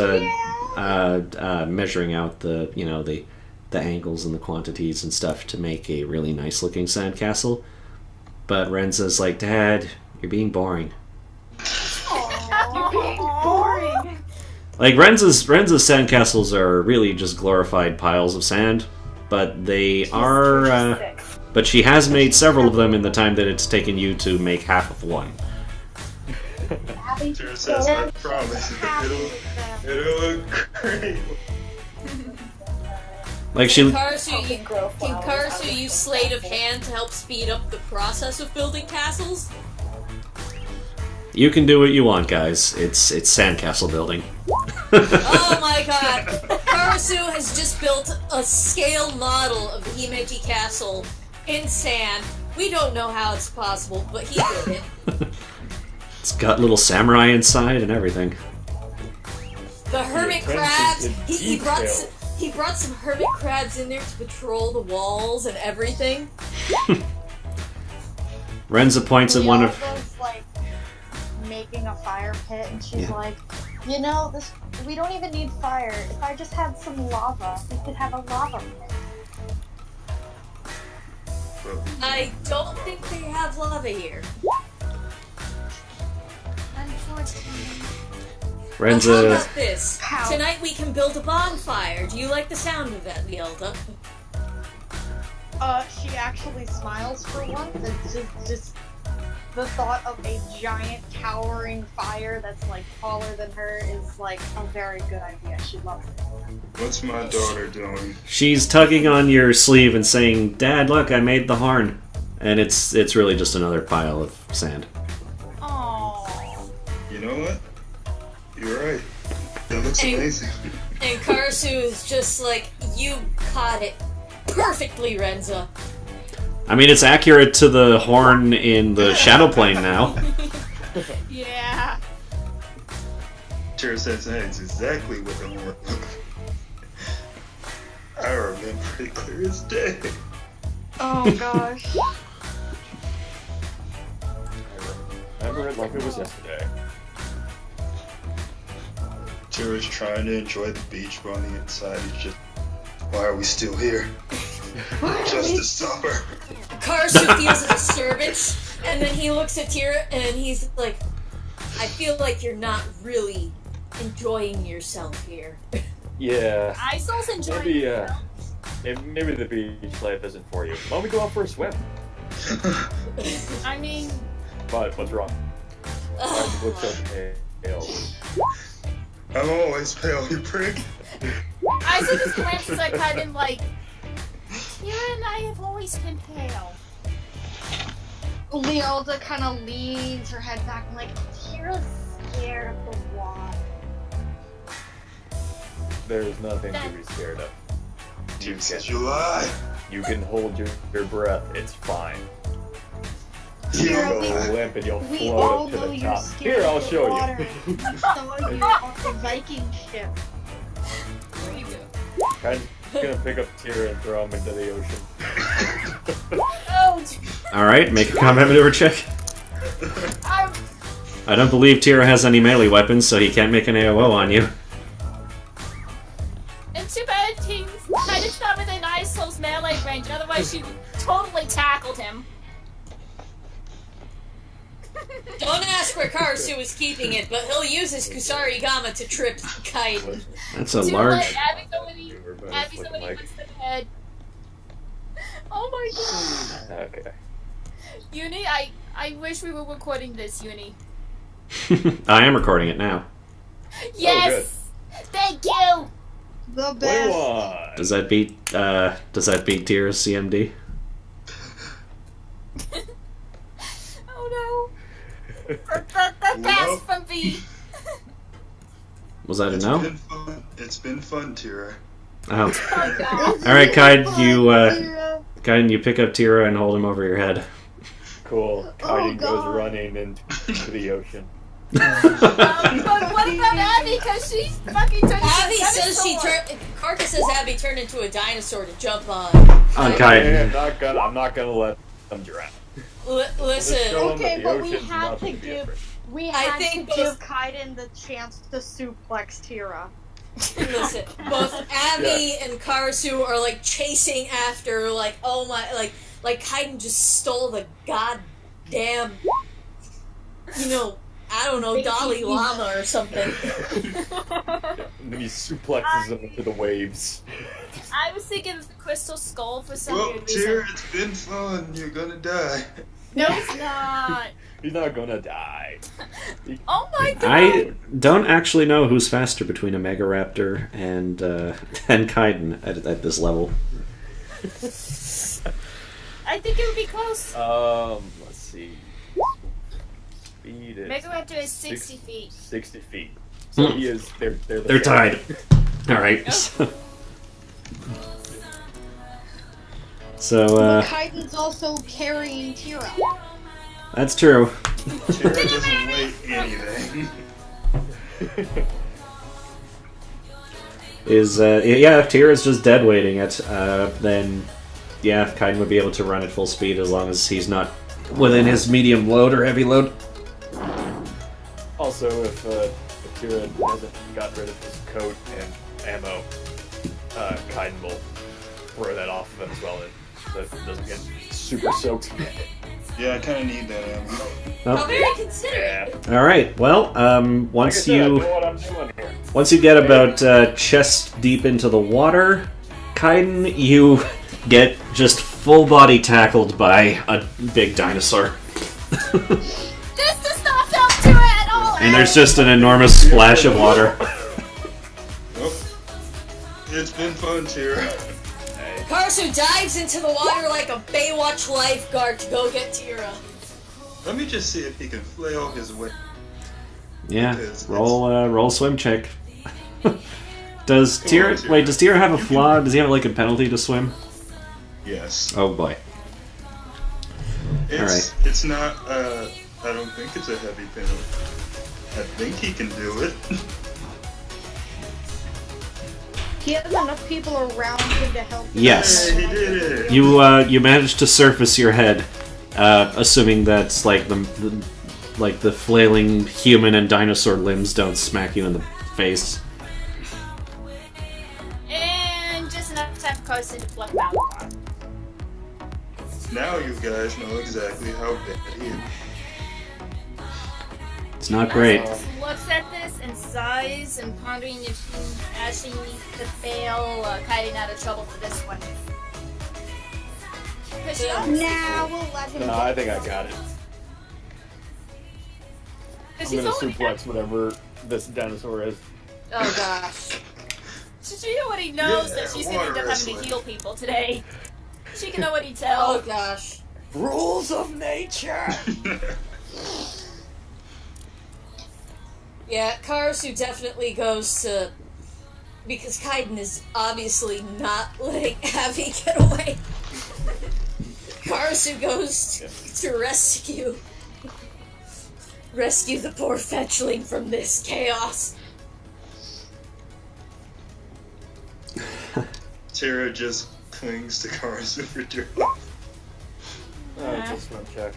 [SPEAKER 3] measuring out the angles and the quantities and stuff to make a really nice looking sandcastle. But Renza's like, Dad, you're being boring.
[SPEAKER 7] Boring!
[SPEAKER 3] Like Renza's sandcastles are really just glorified piles of sand, but they are.
[SPEAKER 7] Sick.
[SPEAKER 3] But she has made several of them in the time that it's taken you to make half of one.
[SPEAKER 7] Abby,
[SPEAKER 4] Tira says, I promise, it'll look great.
[SPEAKER 3] Like she,
[SPEAKER 7] Helping grow
[SPEAKER 5] Can
[SPEAKER 7] flowers.
[SPEAKER 5] Karasu use sleight of hand to help speed up the process of building castles?
[SPEAKER 3] you can do what you want, guys. It's sandcastle building.
[SPEAKER 5] Oh my god! Karasu has just built a scale model of the Himeji castle in sand. We don't know how it's possible, but he did it.
[SPEAKER 3] It's got little samurai inside and everything.
[SPEAKER 5] The hermit
[SPEAKER 1] attention
[SPEAKER 5] crabs.
[SPEAKER 1] to
[SPEAKER 5] He brought
[SPEAKER 1] detail.
[SPEAKER 5] he brought some hermit crabs in there to patrol the walls and everything.
[SPEAKER 3] Renza points at one of.
[SPEAKER 6] Lealda's, making a fire pit, and she's
[SPEAKER 3] Yeah.
[SPEAKER 6] like, we don't even need fire. If I just had some lava, we could have a lava pit.
[SPEAKER 5] I don't think they have lava here.
[SPEAKER 2] Unfortunately.
[SPEAKER 5] How
[SPEAKER 3] Renza.
[SPEAKER 5] about this?
[SPEAKER 6] How?
[SPEAKER 5] Tonight we can build a bonfire. Do you like the sound of that, Lealda?
[SPEAKER 6] She actually smiles for once. It's just the thought of a giant towering fire that's taller than her is a very good idea. She loves it.
[SPEAKER 4] What's my daughter doing?
[SPEAKER 3] She's tugging on your sleeve and saying, "Dad, look, I made the horn." And it's really just another pile of sand.
[SPEAKER 2] Aww.
[SPEAKER 4] You know what? You're right. That looks
[SPEAKER 5] Hey.
[SPEAKER 4] amazing.
[SPEAKER 5] And Karasu is just like, you caught it perfectly, Renza.
[SPEAKER 3] I mean, it's accurate to the horn in the Shadow Plane now.
[SPEAKER 2] Yeah.
[SPEAKER 4] Tira says, hey, it's exactly what the horn I remember it clear as day.
[SPEAKER 6] Oh gosh.
[SPEAKER 1] I remember it like it was yesterday.
[SPEAKER 4] Tira's trying to enjoy the beach, but on the inside, he's just, why are we still here? Just to stop her.
[SPEAKER 5] Karasu feels a disturbance, and then he looks at Tira and he's like, I feel like you're not really enjoying yourself here.
[SPEAKER 1] Yeah.
[SPEAKER 2] Isol's enjoying
[SPEAKER 1] Maybe,
[SPEAKER 2] it.
[SPEAKER 1] maybe the beach life isn't for you. Why don't we go out for a swim?
[SPEAKER 2] I mean,
[SPEAKER 1] But what's wrong? Why do you look so pale?
[SPEAKER 4] I'm always pale, you prick.
[SPEAKER 2] Isol just glances at Kaiden like, Tira and I have always been pale.
[SPEAKER 6] Lealda kind of leans her head back and Tira's scared of the water.
[SPEAKER 1] There's nothing to be scared of.
[SPEAKER 4] Tira says, you lie.
[SPEAKER 1] You can hold your breath. It's fine.
[SPEAKER 6] Tira,
[SPEAKER 1] You'll go limp and you'll
[SPEAKER 6] we
[SPEAKER 1] float
[SPEAKER 6] all
[SPEAKER 1] up to
[SPEAKER 6] know
[SPEAKER 1] the
[SPEAKER 6] you're
[SPEAKER 1] top.
[SPEAKER 6] scared
[SPEAKER 1] Here, I'll
[SPEAKER 6] of the
[SPEAKER 1] show
[SPEAKER 6] water.
[SPEAKER 1] you.
[SPEAKER 6] We saw you on the Viking ship.
[SPEAKER 1] I'm gonna pick up Tira and throw him into the ocean.
[SPEAKER 2] Oh,
[SPEAKER 3] Alright, make a combat maneuver check.
[SPEAKER 2] I'm
[SPEAKER 3] I don't believe Tira has any melee weapons, so he can't make an AOO on you.
[SPEAKER 2] and too bad he kind of stopped within Isol's melee range. Otherwise, she totally tackled him.
[SPEAKER 5] Don't ask where Karasu is keeping it, but he'll use his Kusarigama to trip Kaiden.
[SPEAKER 3] That's a
[SPEAKER 2] Too
[SPEAKER 3] large...
[SPEAKER 2] late. Abby's already
[SPEAKER 1] looking like-
[SPEAKER 2] puts the head. Oh my god.
[SPEAKER 1] Okay.
[SPEAKER 2] Uni, I wish we were recording this, Uni.
[SPEAKER 3] I am recording it now.
[SPEAKER 2] Yes! Thank you!
[SPEAKER 6] The best.
[SPEAKER 1] 21.
[SPEAKER 3] Does that beat Tira's CMD?
[SPEAKER 2] Oh no. The best from V.
[SPEAKER 3] Was that a
[SPEAKER 4] It's
[SPEAKER 3] no?
[SPEAKER 4] been fun. It's been fun, Tira.
[SPEAKER 3] Oh.
[SPEAKER 2] Oh god.
[SPEAKER 3] Alright, Kaiden,
[SPEAKER 6] Tira.
[SPEAKER 3] Kaiden, you pick up Tira and hold him over your head.
[SPEAKER 1] Cool. Kaiden goes
[SPEAKER 6] God.
[SPEAKER 1] running into the ocean.
[SPEAKER 2] But what about Abby? Because she's fucking turned into
[SPEAKER 5] Abby
[SPEAKER 2] a
[SPEAKER 5] says she
[SPEAKER 2] dinosaur.
[SPEAKER 5] turned. Karka says Abby turned into a dinosaur to jump on.
[SPEAKER 3] On
[SPEAKER 1] Hey,
[SPEAKER 3] Kaiden.
[SPEAKER 1] I'm not gonna let them drown.
[SPEAKER 5] Listen,
[SPEAKER 1] Show 'em
[SPEAKER 6] Okay,
[SPEAKER 1] that the
[SPEAKER 6] but we
[SPEAKER 1] ocean's
[SPEAKER 6] had
[SPEAKER 1] nothing
[SPEAKER 6] to
[SPEAKER 1] be
[SPEAKER 6] give-
[SPEAKER 1] afraid.
[SPEAKER 6] We
[SPEAKER 5] I
[SPEAKER 6] had
[SPEAKER 5] think
[SPEAKER 6] to
[SPEAKER 5] both-
[SPEAKER 6] give Kaiden the chance to suplex Tira.
[SPEAKER 5] listen. Both Abby and Karasu are like chasing after, like, oh my, like Kaiden just stole the goddamn, I don't know, Dalai Lama or something.
[SPEAKER 1] And then he suplexes him into the waves.
[SPEAKER 2] I was thinking of the crystal skull for some
[SPEAKER 4] Well,
[SPEAKER 2] weird reason.
[SPEAKER 4] Tira, it's been fun. You're gonna die.
[SPEAKER 2] No, it's not.
[SPEAKER 1] He's not gonna die.
[SPEAKER 2] Oh my god.
[SPEAKER 3] I don't actually know who's faster between a Megaraptor and Kaiden at this level.
[SPEAKER 2] I think it would be close.
[SPEAKER 1] Let's see. Speed is
[SPEAKER 2] Megaraptor is 60 feet.
[SPEAKER 1] 60 feet. So he is. They're
[SPEAKER 3] They're tied. Alright. So,
[SPEAKER 6] Kaiden's also carrying Tira.
[SPEAKER 3] that's true.
[SPEAKER 4] Tira doesn't weigh anything.
[SPEAKER 3] If Tira's just dead weighting it, then yeah, Kaiden would be able to run at full speed as long as he's not within his medium load or heavy load.
[SPEAKER 1] Also, if Tira hasn't got rid of his coat and ammo, Kaiden will throw that off of him as well, so it doesn't get super soaked.
[SPEAKER 4] Yeah, I kind of need that ammo.
[SPEAKER 5] How
[SPEAKER 3] Oh.
[SPEAKER 5] very considerate.
[SPEAKER 1] Yeah.
[SPEAKER 3] All right. Well,
[SPEAKER 1] Like I
[SPEAKER 3] once
[SPEAKER 1] said, I
[SPEAKER 3] you
[SPEAKER 1] know what I'm doing here.
[SPEAKER 3] once you get about chest deep into the water, Kaiden, you get just full body tackled by a big dinosaur,
[SPEAKER 2] This does not help to it at all.
[SPEAKER 3] and there's just an enormous splash of water.
[SPEAKER 4] Oh, it's been fun, Tira.
[SPEAKER 5] Karasu dives into the water like a Baywatch lifeguard to go get Tira.
[SPEAKER 4] Let me just see if he can flail his way.
[SPEAKER 3] Yeah,
[SPEAKER 4] Because
[SPEAKER 3] roll swim check. Does Tira does Tira have a flaw? Does he have like a penalty to swim?
[SPEAKER 4] Yes.
[SPEAKER 3] Oh boy.
[SPEAKER 4] It's not, I don't think it's a heavy penalty. I think he can do it.
[SPEAKER 6] He has enough people around him to help him.
[SPEAKER 3] Yes.
[SPEAKER 4] Hey, he did it.
[SPEAKER 3] You managed to surface your head, assuming that's like the flailing human and dinosaur limbs don't smack you in the face.
[SPEAKER 2] And just enough time for Carson to pluck him out of the water.
[SPEAKER 4] Now you guys know exactly how bad he is.
[SPEAKER 3] It's not great.
[SPEAKER 2] Looks at this and sighs and pondering if he actually needs to fail Kaiden out of trouble for this one. Because she obviously-
[SPEAKER 6] Nah, we'll let him.
[SPEAKER 1] No, I think I got it.
[SPEAKER 2] 'cause
[SPEAKER 1] I'm gonna
[SPEAKER 2] she's only-
[SPEAKER 1] suplex whatever this dinosaur is.
[SPEAKER 5] Oh gosh.
[SPEAKER 2] She already knows
[SPEAKER 4] Yeah,
[SPEAKER 2] that she's gonna end up
[SPEAKER 4] water
[SPEAKER 2] having to
[SPEAKER 4] wrestling.
[SPEAKER 2] heal people today. She can already
[SPEAKER 5] Oh
[SPEAKER 2] tell.
[SPEAKER 5] gosh.
[SPEAKER 1] Rules of nature!
[SPEAKER 5] Yeah, Karasu definitely goes to... Because Kaiden is obviously not letting Abby get away. Karasu goes to rescue the poor fetchling from this chaos.
[SPEAKER 4] Tira just clings to Karasu for dear life.
[SPEAKER 1] It's a swim check.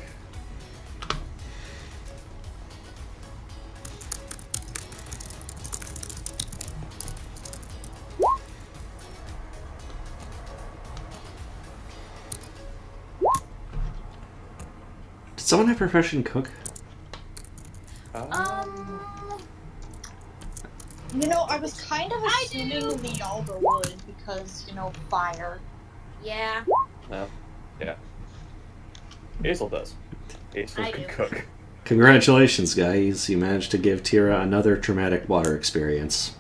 [SPEAKER 3] Did someone have profession cook?
[SPEAKER 6] You know, I was kind of assuming Lealda would because, you know, fire.
[SPEAKER 2] Yeah.
[SPEAKER 1] No. Yeah. Hazel does. Hazel
[SPEAKER 2] I
[SPEAKER 1] can
[SPEAKER 2] do.
[SPEAKER 1] cook.
[SPEAKER 3] Congratulations, guys. You managed to give Tira another traumatic water experience.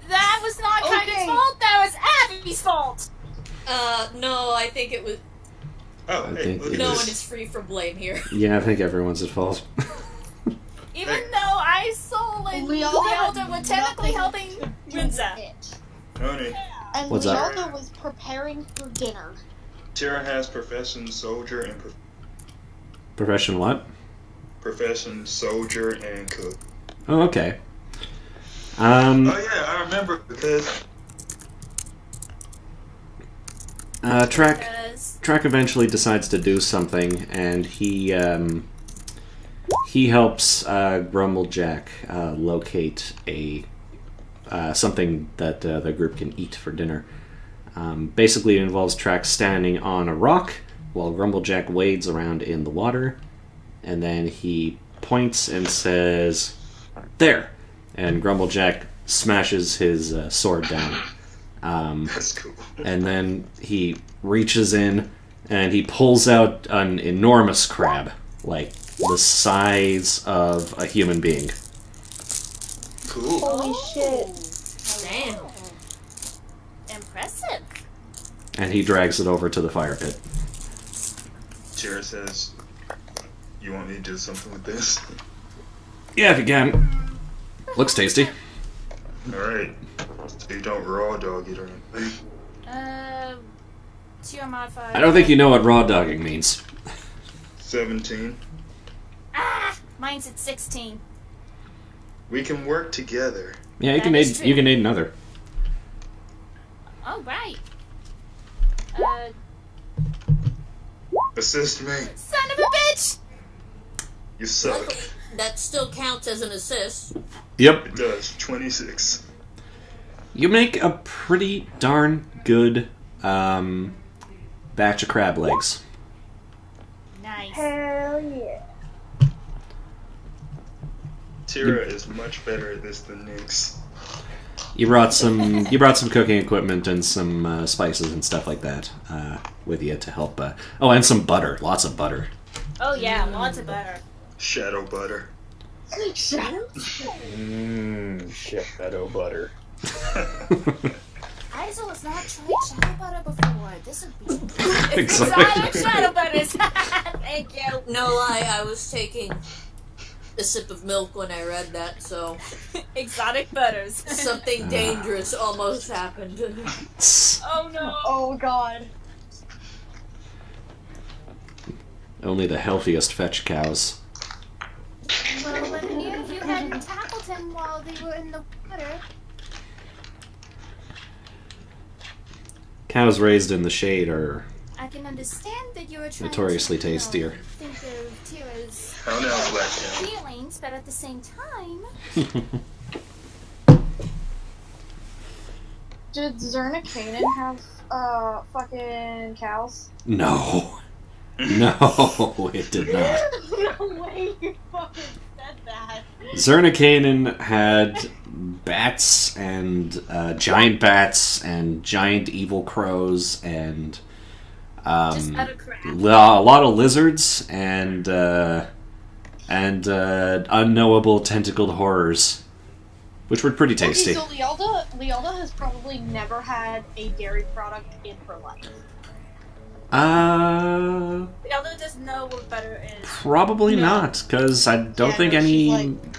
[SPEAKER 2] That was not
[SPEAKER 6] Okay.
[SPEAKER 2] Kaiden's fault. That was Abby's fault.
[SPEAKER 5] No, I think it was.
[SPEAKER 4] Oh,
[SPEAKER 3] I
[SPEAKER 4] hey,
[SPEAKER 3] think
[SPEAKER 4] look
[SPEAKER 3] it
[SPEAKER 4] at
[SPEAKER 5] No
[SPEAKER 3] is-
[SPEAKER 5] one
[SPEAKER 4] this.
[SPEAKER 5] is free from blame here.
[SPEAKER 3] Yeah, I think everyone's at fault.
[SPEAKER 2] Even
[SPEAKER 4] Hey.
[SPEAKER 2] though I saw like Lealda were technically helping Rinza.
[SPEAKER 4] Noni,
[SPEAKER 6] And
[SPEAKER 3] What's up?
[SPEAKER 6] Lealda was preparing for dinner.
[SPEAKER 4] Tira has profession soldier and
[SPEAKER 3] Profession what?
[SPEAKER 4] profession soldier and cook.
[SPEAKER 3] Oh, okay.
[SPEAKER 4] Oh yeah, I remember because
[SPEAKER 3] Trek
[SPEAKER 2] Because
[SPEAKER 3] eventually decides to do something, and he helps Grumblejack locate a something that the group can eat for dinner. Basically, it involves Trek standing on a rock while Grumblejack wades around in the water, and then he points and says, "There!" And Grumblejack smashes his sword down.
[SPEAKER 4] that's cool.
[SPEAKER 3] And then he reaches in and he pulls out an enormous crab, like the size of a human being.
[SPEAKER 4] Cool.
[SPEAKER 6] Holy shit.
[SPEAKER 5] Damn.
[SPEAKER 2] Impressive.
[SPEAKER 3] And he drags it over to the fire pit.
[SPEAKER 4] Tira says, "You want me to do something with this?"
[SPEAKER 3] Yeah, if you can. Looks tasty.
[SPEAKER 4] Alright. So you don't raw dog it or anything.
[SPEAKER 2] To your modifier.
[SPEAKER 3] I don't think you know what raw dogging means.
[SPEAKER 4] 17.
[SPEAKER 2] Ah, mine's at 16.
[SPEAKER 4] We can work together.
[SPEAKER 3] Yeah, you
[SPEAKER 2] That
[SPEAKER 3] can
[SPEAKER 2] is
[SPEAKER 3] aid.
[SPEAKER 2] true.
[SPEAKER 3] You can aid another.
[SPEAKER 2] Oh right.
[SPEAKER 4] Assist me.
[SPEAKER 2] Son of a bitch.
[SPEAKER 4] You suck.
[SPEAKER 5] Luckily, that still counts as an assist.
[SPEAKER 3] Yep.
[SPEAKER 4] It does. 26.
[SPEAKER 3] You make a pretty darn good batch of crab legs.
[SPEAKER 2] Nice.
[SPEAKER 7] Hell yeah.
[SPEAKER 4] Tira is much better at this than Nyx.
[SPEAKER 3] You brought some cooking equipment and some spices and stuff like that with you to help. Oh, and some butter. Lots of butter.
[SPEAKER 2] Oh yeah, lots of butter.
[SPEAKER 4] Shadow butter.
[SPEAKER 1] Shit, meadow butter.
[SPEAKER 2] Hazel has not tried shadow butter before. This would be
[SPEAKER 3] Exactly.
[SPEAKER 2] exotic shadow butters. Thank you.
[SPEAKER 5] No lie, I was taking a sip of milk when I read that, so
[SPEAKER 2] Exotic butters.
[SPEAKER 5] something dangerous almost happened.
[SPEAKER 2] Oh no.
[SPEAKER 6] Oh god.
[SPEAKER 3] Only the healthiest fetch cows.
[SPEAKER 2] Well, but if you hadn't tackled him while they were in the water.
[SPEAKER 3] Cows raised in the shade are
[SPEAKER 2] I can understand that you were trying
[SPEAKER 3] notoriously
[SPEAKER 2] to, you know,
[SPEAKER 3] tastier.
[SPEAKER 2] think of Tira's
[SPEAKER 4] How now, Black Cat?
[SPEAKER 2] feelings, but at the same time,
[SPEAKER 6] Did Zerna Kanan have fucking cows?
[SPEAKER 3] No. No, it did not.
[SPEAKER 6] No way you fucking said that.
[SPEAKER 3] Zernikanen had bats and giant bats and giant evil crows and
[SPEAKER 2] just utter crap.
[SPEAKER 3] a lot of lizards and unknowable tentacled horrors, which were pretty tasty.
[SPEAKER 6] Okay, so Lealda has probably never had a dairy product in her life.
[SPEAKER 2] The other doesn't know what butter is.
[SPEAKER 3] Probably
[SPEAKER 6] No.
[SPEAKER 3] not, because I don't
[SPEAKER 6] Yeah,
[SPEAKER 3] think
[SPEAKER 6] no,
[SPEAKER 3] any.
[SPEAKER 6] she's like-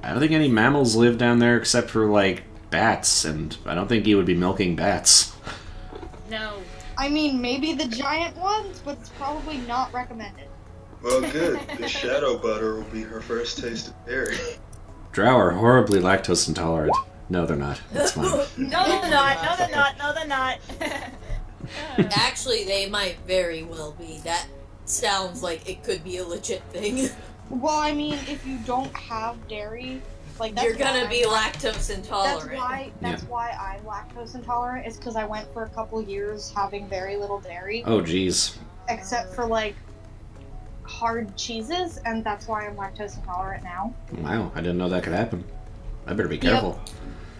[SPEAKER 3] I don't think any mammals live down there except for like bats, and I don't think he would be milking bats.
[SPEAKER 2] No.
[SPEAKER 6] I mean, maybe the giant ones, but it's probably not recommended.
[SPEAKER 4] Well, good. The shadow butter will be her first taste of dairy.
[SPEAKER 3] Drow are horribly lactose intolerant. No, they're not. It's fine.
[SPEAKER 2] No, they're not. No, they're not. No, they're not.
[SPEAKER 5] Actually, they might very well be. That sounds like it could be a legit thing.
[SPEAKER 6] Well, I mean, if you don't have dairy, like that's
[SPEAKER 5] You're gonna
[SPEAKER 6] why
[SPEAKER 5] be lactose intolerant.
[SPEAKER 6] That's why I'm lactose intolerant. Is because I went for a couple years having very little dairy,
[SPEAKER 3] Oh, jeez.
[SPEAKER 6] except for like hard cheeses, and that's why I'm lactose intolerant now.
[SPEAKER 3] Wow, I didn't know that could happen. I better be careful.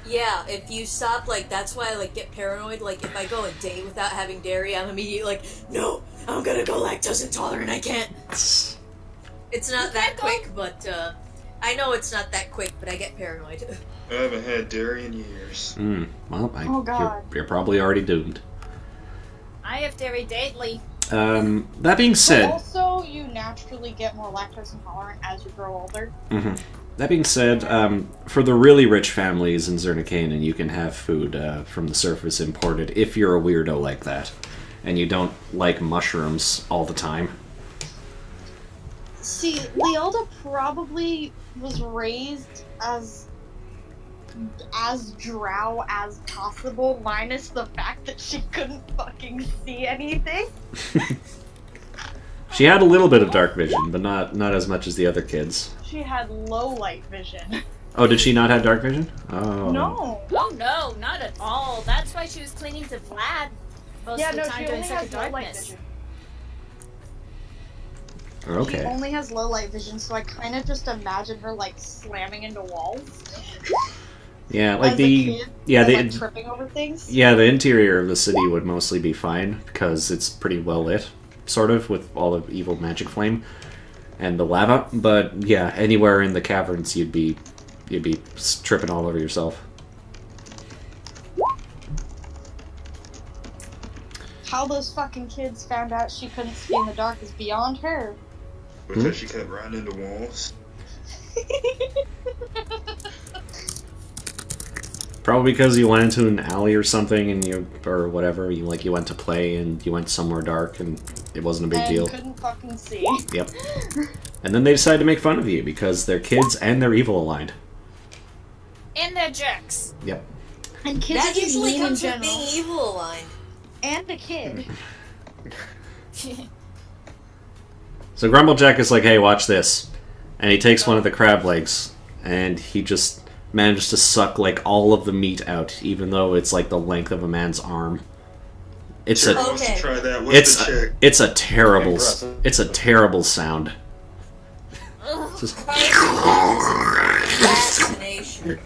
[SPEAKER 5] Yeah, if you stop, like, that's why I, like, get paranoid. Like, if I go a day without having dairy, I'm immediately like, no, I'm gonna go lactose intolerant, I can't. It's not that quick, but, I know it's not that quick, but I get paranoid.
[SPEAKER 4] I haven't had dairy in years.
[SPEAKER 3] Well,
[SPEAKER 6] Oh, God.
[SPEAKER 3] You're probably already doomed.
[SPEAKER 2] I have dairy daily.
[SPEAKER 3] That being
[SPEAKER 6] But
[SPEAKER 3] said,
[SPEAKER 6] also, you naturally get more lactose intolerant as you grow older.
[SPEAKER 3] that being said, for the really rich families in Zernikanen, you can have food from the surface imported if you're a weirdo like that, and you don't like mushrooms all the time.
[SPEAKER 6] See, Leelda probably was raised as drow as possible, minus the fact that she couldn't fucking see anything.
[SPEAKER 3] She had a little bit of dark vision, but not as much as the other kids.
[SPEAKER 6] She had low light vision.
[SPEAKER 3] Oh, did she not have dark vision? Oh.
[SPEAKER 6] No.
[SPEAKER 2] Oh no, not at all. That's why she was clinging to Vlad most of the time
[SPEAKER 6] she
[SPEAKER 2] during
[SPEAKER 6] only
[SPEAKER 2] Second
[SPEAKER 6] has low light
[SPEAKER 2] Darkness.
[SPEAKER 6] vision. She
[SPEAKER 3] Okay.
[SPEAKER 6] only has low light vision, so I kind of just imagine her like slamming into walls.
[SPEAKER 3] Yeah, like
[SPEAKER 6] as a
[SPEAKER 3] the
[SPEAKER 6] kid,
[SPEAKER 3] yeah
[SPEAKER 6] and,
[SPEAKER 3] the
[SPEAKER 6] like, tripping over things.
[SPEAKER 3] yeah the interior of the city would mostly be fine because it's pretty well lit, sort of, with all the evil magic flame and the lava. But yeah, anywhere in the caverns, you'd be tripping all over yourself.
[SPEAKER 6] How those fucking kids found out she couldn't see in the dark is beyond her.
[SPEAKER 4] Because she kept running into walls.
[SPEAKER 3] Probably because you went into an alley or something, and you went to play and you went somewhere dark and it wasn't a big
[SPEAKER 6] and
[SPEAKER 3] deal.
[SPEAKER 6] couldn't fucking see.
[SPEAKER 3] Yep. And then they decided to make fun of you because they're kids and they're evil aligned.
[SPEAKER 2] And they're jerks.
[SPEAKER 3] Yep.
[SPEAKER 6] And kids
[SPEAKER 5] That
[SPEAKER 6] are just
[SPEAKER 5] usually
[SPEAKER 6] mean in
[SPEAKER 5] comes with
[SPEAKER 6] general.
[SPEAKER 5] being evil aligned.
[SPEAKER 6] And a kid.
[SPEAKER 3] So Grumblejack is like, hey, watch this. And he takes one of the crab legs, and he just manages to suck, like, all of the meat out, even though it's, like, the length of a man's arm. It's
[SPEAKER 4] Sure
[SPEAKER 3] a
[SPEAKER 4] wants to
[SPEAKER 5] Okay.
[SPEAKER 4] try that with
[SPEAKER 3] it's
[SPEAKER 4] the chick.
[SPEAKER 3] it's a terrible
[SPEAKER 1] Impressive.
[SPEAKER 3] it's a terrible sound. Just,
[SPEAKER 5] Fascination.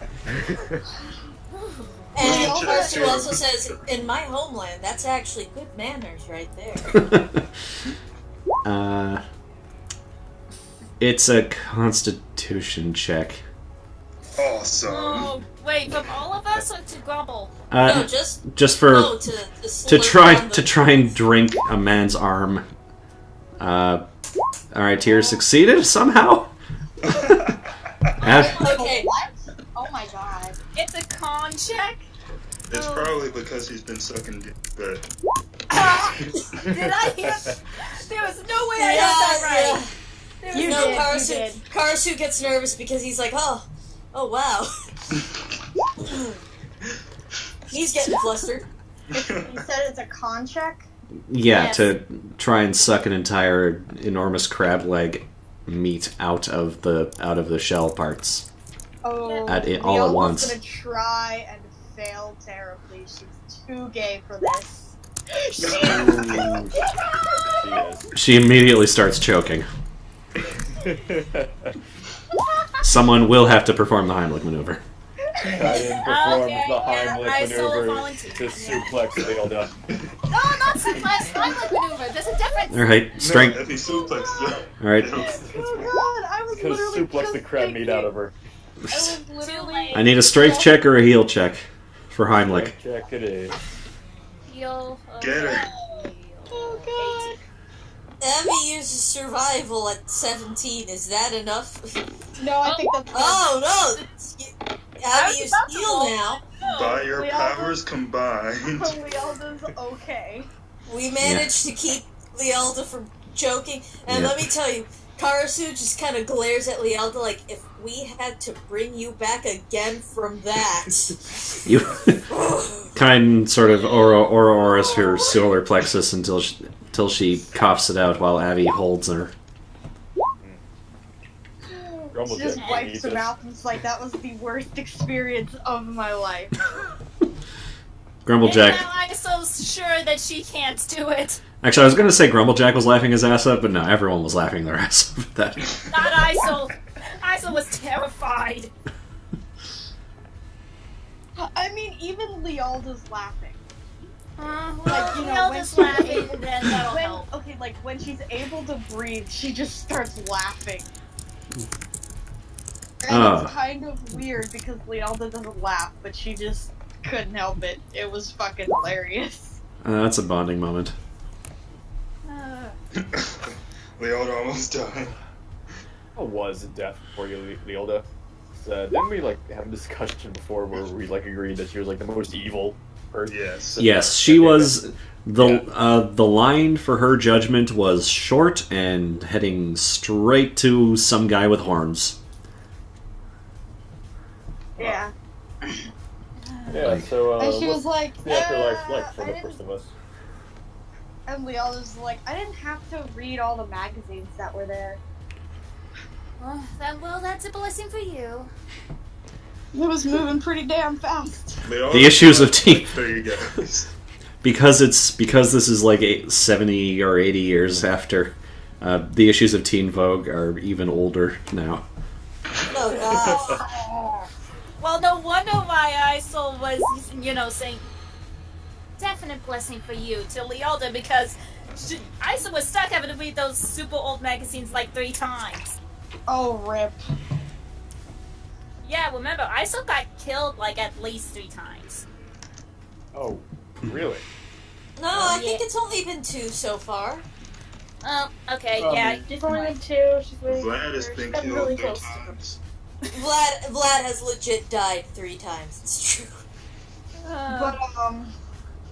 [SPEAKER 5] And
[SPEAKER 6] Well,
[SPEAKER 5] Karsu also says, in my homeland, that's actually good manners right there.
[SPEAKER 3] it's a constitution check.
[SPEAKER 4] Awesome.
[SPEAKER 2] Oh, wait, from all of us or to Grumble?
[SPEAKER 5] No, just
[SPEAKER 3] Just for
[SPEAKER 5] no, to
[SPEAKER 3] to
[SPEAKER 5] slurp on the-
[SPEAKER 3] try and drink a man's arm. Alright, Tyr succeeded somehow.
[SPEAKER 5] Okay.
[SPEAKER 6] What? Oh my god.
[SPEAKER 2] It's a con check?
[SPEAKER 4] It's probably because he's been sucking dick, but
[SPEAKER 2] Did I hear? There was no way I got that right. There was
[SPEAKER 5] You
[SPEAKER 2] no
[SPEAKER 5] know,
[SPEAKER 2] way.
[SPEAKER 5] Karsu gets nervous because he's like, oh wow. He's getting flustered.
[SPEAKER 6] You said it's a con check?
[SPEAKER 3] Yeah,
[SPEAKER 2] Yes.
[SPEAKER 3] to try and suck an entire enormous crab leg meat out of the shell parts.
[SPEAKER 6] Oh,
[SPEAKER 3] all at
[SPEAKER 6] Leona's
[SPEAKER 3] once.
[SPEAKER 6] gonna try and fail terribly. She's too gay for this.
[SPEAKER 1] Ooh, she is.
[SPEAKER 3] She immediately starts choking. Someone will have to perform the Heimlich maneuver.
[SPEAKER 1] I didn't perform
[SPEAKER 2] Okay,
[SPEAKER 1] the
[SPEAKER 2] yeah,
[SPEAKER 1] Heimlich
[SPEAKER 2] I solo
[SPEAKER 1] maneuver
[SPEAKER 2] volunteer.
[SPEAKER 1] to suplex Leelda.
[SPEAKER 2] No, not suplex. Heimlich maneuver. There's a difference.
[SPEAKER 3] Alright, strength.
[SPEAKER 4] No, if he suplexes her.
[SPEAKER 3] Alright.
[SPEAKER 6] Oh god, I was
[SPEAKER 1] Could have
[SPEAKER 6] literally
[SPEAKER 1] suplexed
[SPEAKER 6] just
[SPEAKER 1] the crab meat out of her.
[SPEAKER 6] I was literally.
[SPEAKER 3] I need a strength check or a heal check for Heimlich.
[SPEAKER 1] Check it is.
[SPEAKER 2] Heal.
[SPEAKER 4] Get her.
[SPEAKER 6] Oh god.
[SPEAKER 5] Abby uses survival at 17. Is that enough?
[SPEAKER 6] No, I think that's.
[SPEAKER 5] Oh no! Abby is heal now.
[SPEAKER 4] By your
[SPEAKER 6] Leelda's-
[SPEAKER 4] powers combined.
[SPEAKER 6] Leelda's okay.
[SPEAKER 5] We managed to keep Lealda from choking, and
[SPEAKER 3] Yeah.
[SPEAKER 5] let me tell you, Karasu just kind of glares at Lealda like, if we had to bring you back again from that.
[SPEAKER 3] You kind sort of auras her solar plexus until she coughs it out while Abby holds her.
[SPEAKER 6] She just wipes her mouth and it's like, that was the worst experience of my life.
[SPEAKER 3] Grumblejack.
[SPEAKER 2] And now I'm so sure that she can't do it.
[SPEAKER 3] Actually, I was going to say Grumblejack was laughing his ass up, but no, everyone was laughing their ass off at that.
[SPEAKER 2] Not Isol. Isol was terrified.
[SPEAKER 6] I mean, even Lealda's laughing.
[SPEAKER 2] Well,
[SPEAKER 6] Like, you know,
[SPEAKER 2] Lealda's
[SPEAKER 6] when she's
[SPEAKER 2] laughing,
[SPEAKER 6] able-
[SPEAKER 2] then that'll help.
[SPEAKER 6] Okay, like, when she's able to breathe, she just starts laughing. And it's kind of weird because Lealda doesn't laugh, but she just couldn't help it. It was fucking hilarious.
[SPEAKER 3] That's a bonding moment.
[SPEAKER 4] Lealda almost died.
[SPEAKER 1] What was a death for you, Lealda? Didn't we like have a discussion before where we like agreed that she was like the most evil person?
[SPEAKER 4] Yes.
[SPEAKER 3] Yes, she was. The line for her judgment was short and heading straight to some guy with horns.
[SPEAKER 6] Yeah.
[SPEAKER 1] Yeah. So
[SPEAKER 6] And she
[SPEAKER 1] what's
[SPEAKER 6] was like,
[SPEAKER 1] the afterlife like for
[SPEAKER 6] I
[SPEAKER 1] the
[SPEAKER 6] didn't-
[SPEAKER 1] first of us?
[SPEAKER 6] And Lealda's like, I didn't have to read all the magazines that were there.
[SPEAKER 2] Well, that's a blessing for you.
[SPEAKER 6] It was moving pretty damn fast.
[SPEAKER 4] Lealda
[SPEAKER 3] The issues of
[SPEAKER 4] died
[SPEAKER 3] teen-
[SPEAKER 4] like 30 guys.
[SPEAKER 3] Because this is like 70 or 80 years after. The issues of Teen Vogue are even older now.
[SPEAKER 5] Oh god.
[SPEAKER 2] Well, no wonder why Isol was, saying definite blessing for you to Lealda because Isol was stuck having to read those super old magazines like 3 times.
[SPEAKER 6] Oh, rip.
[SPEAKER 2] Yeah, remember, Isol got killed like at least 3 times.
[SPEAKER 1] Oh, really?
[SPEAKER 5] No, I think it's only been 2 so far.
[SPEAKER 2] Oh, okay,
[SPEAKER 4] Um,
[SPEAKER 2] yeah.
[SPEAKER 7] She's only been 2. She's really
[SPEAKER 4] Vlad has been
[SPEAKER 7] gotten
[SPEAKER 4] killed
[SPEAKER 7] really
[SPEAKER 4] 3
[SPEAKER 7] close to her.
[SPEAKER 4] times.
[SPEAKER 5] Vlad has legit died 3 times. It's true.
[SPEAKER 6] But,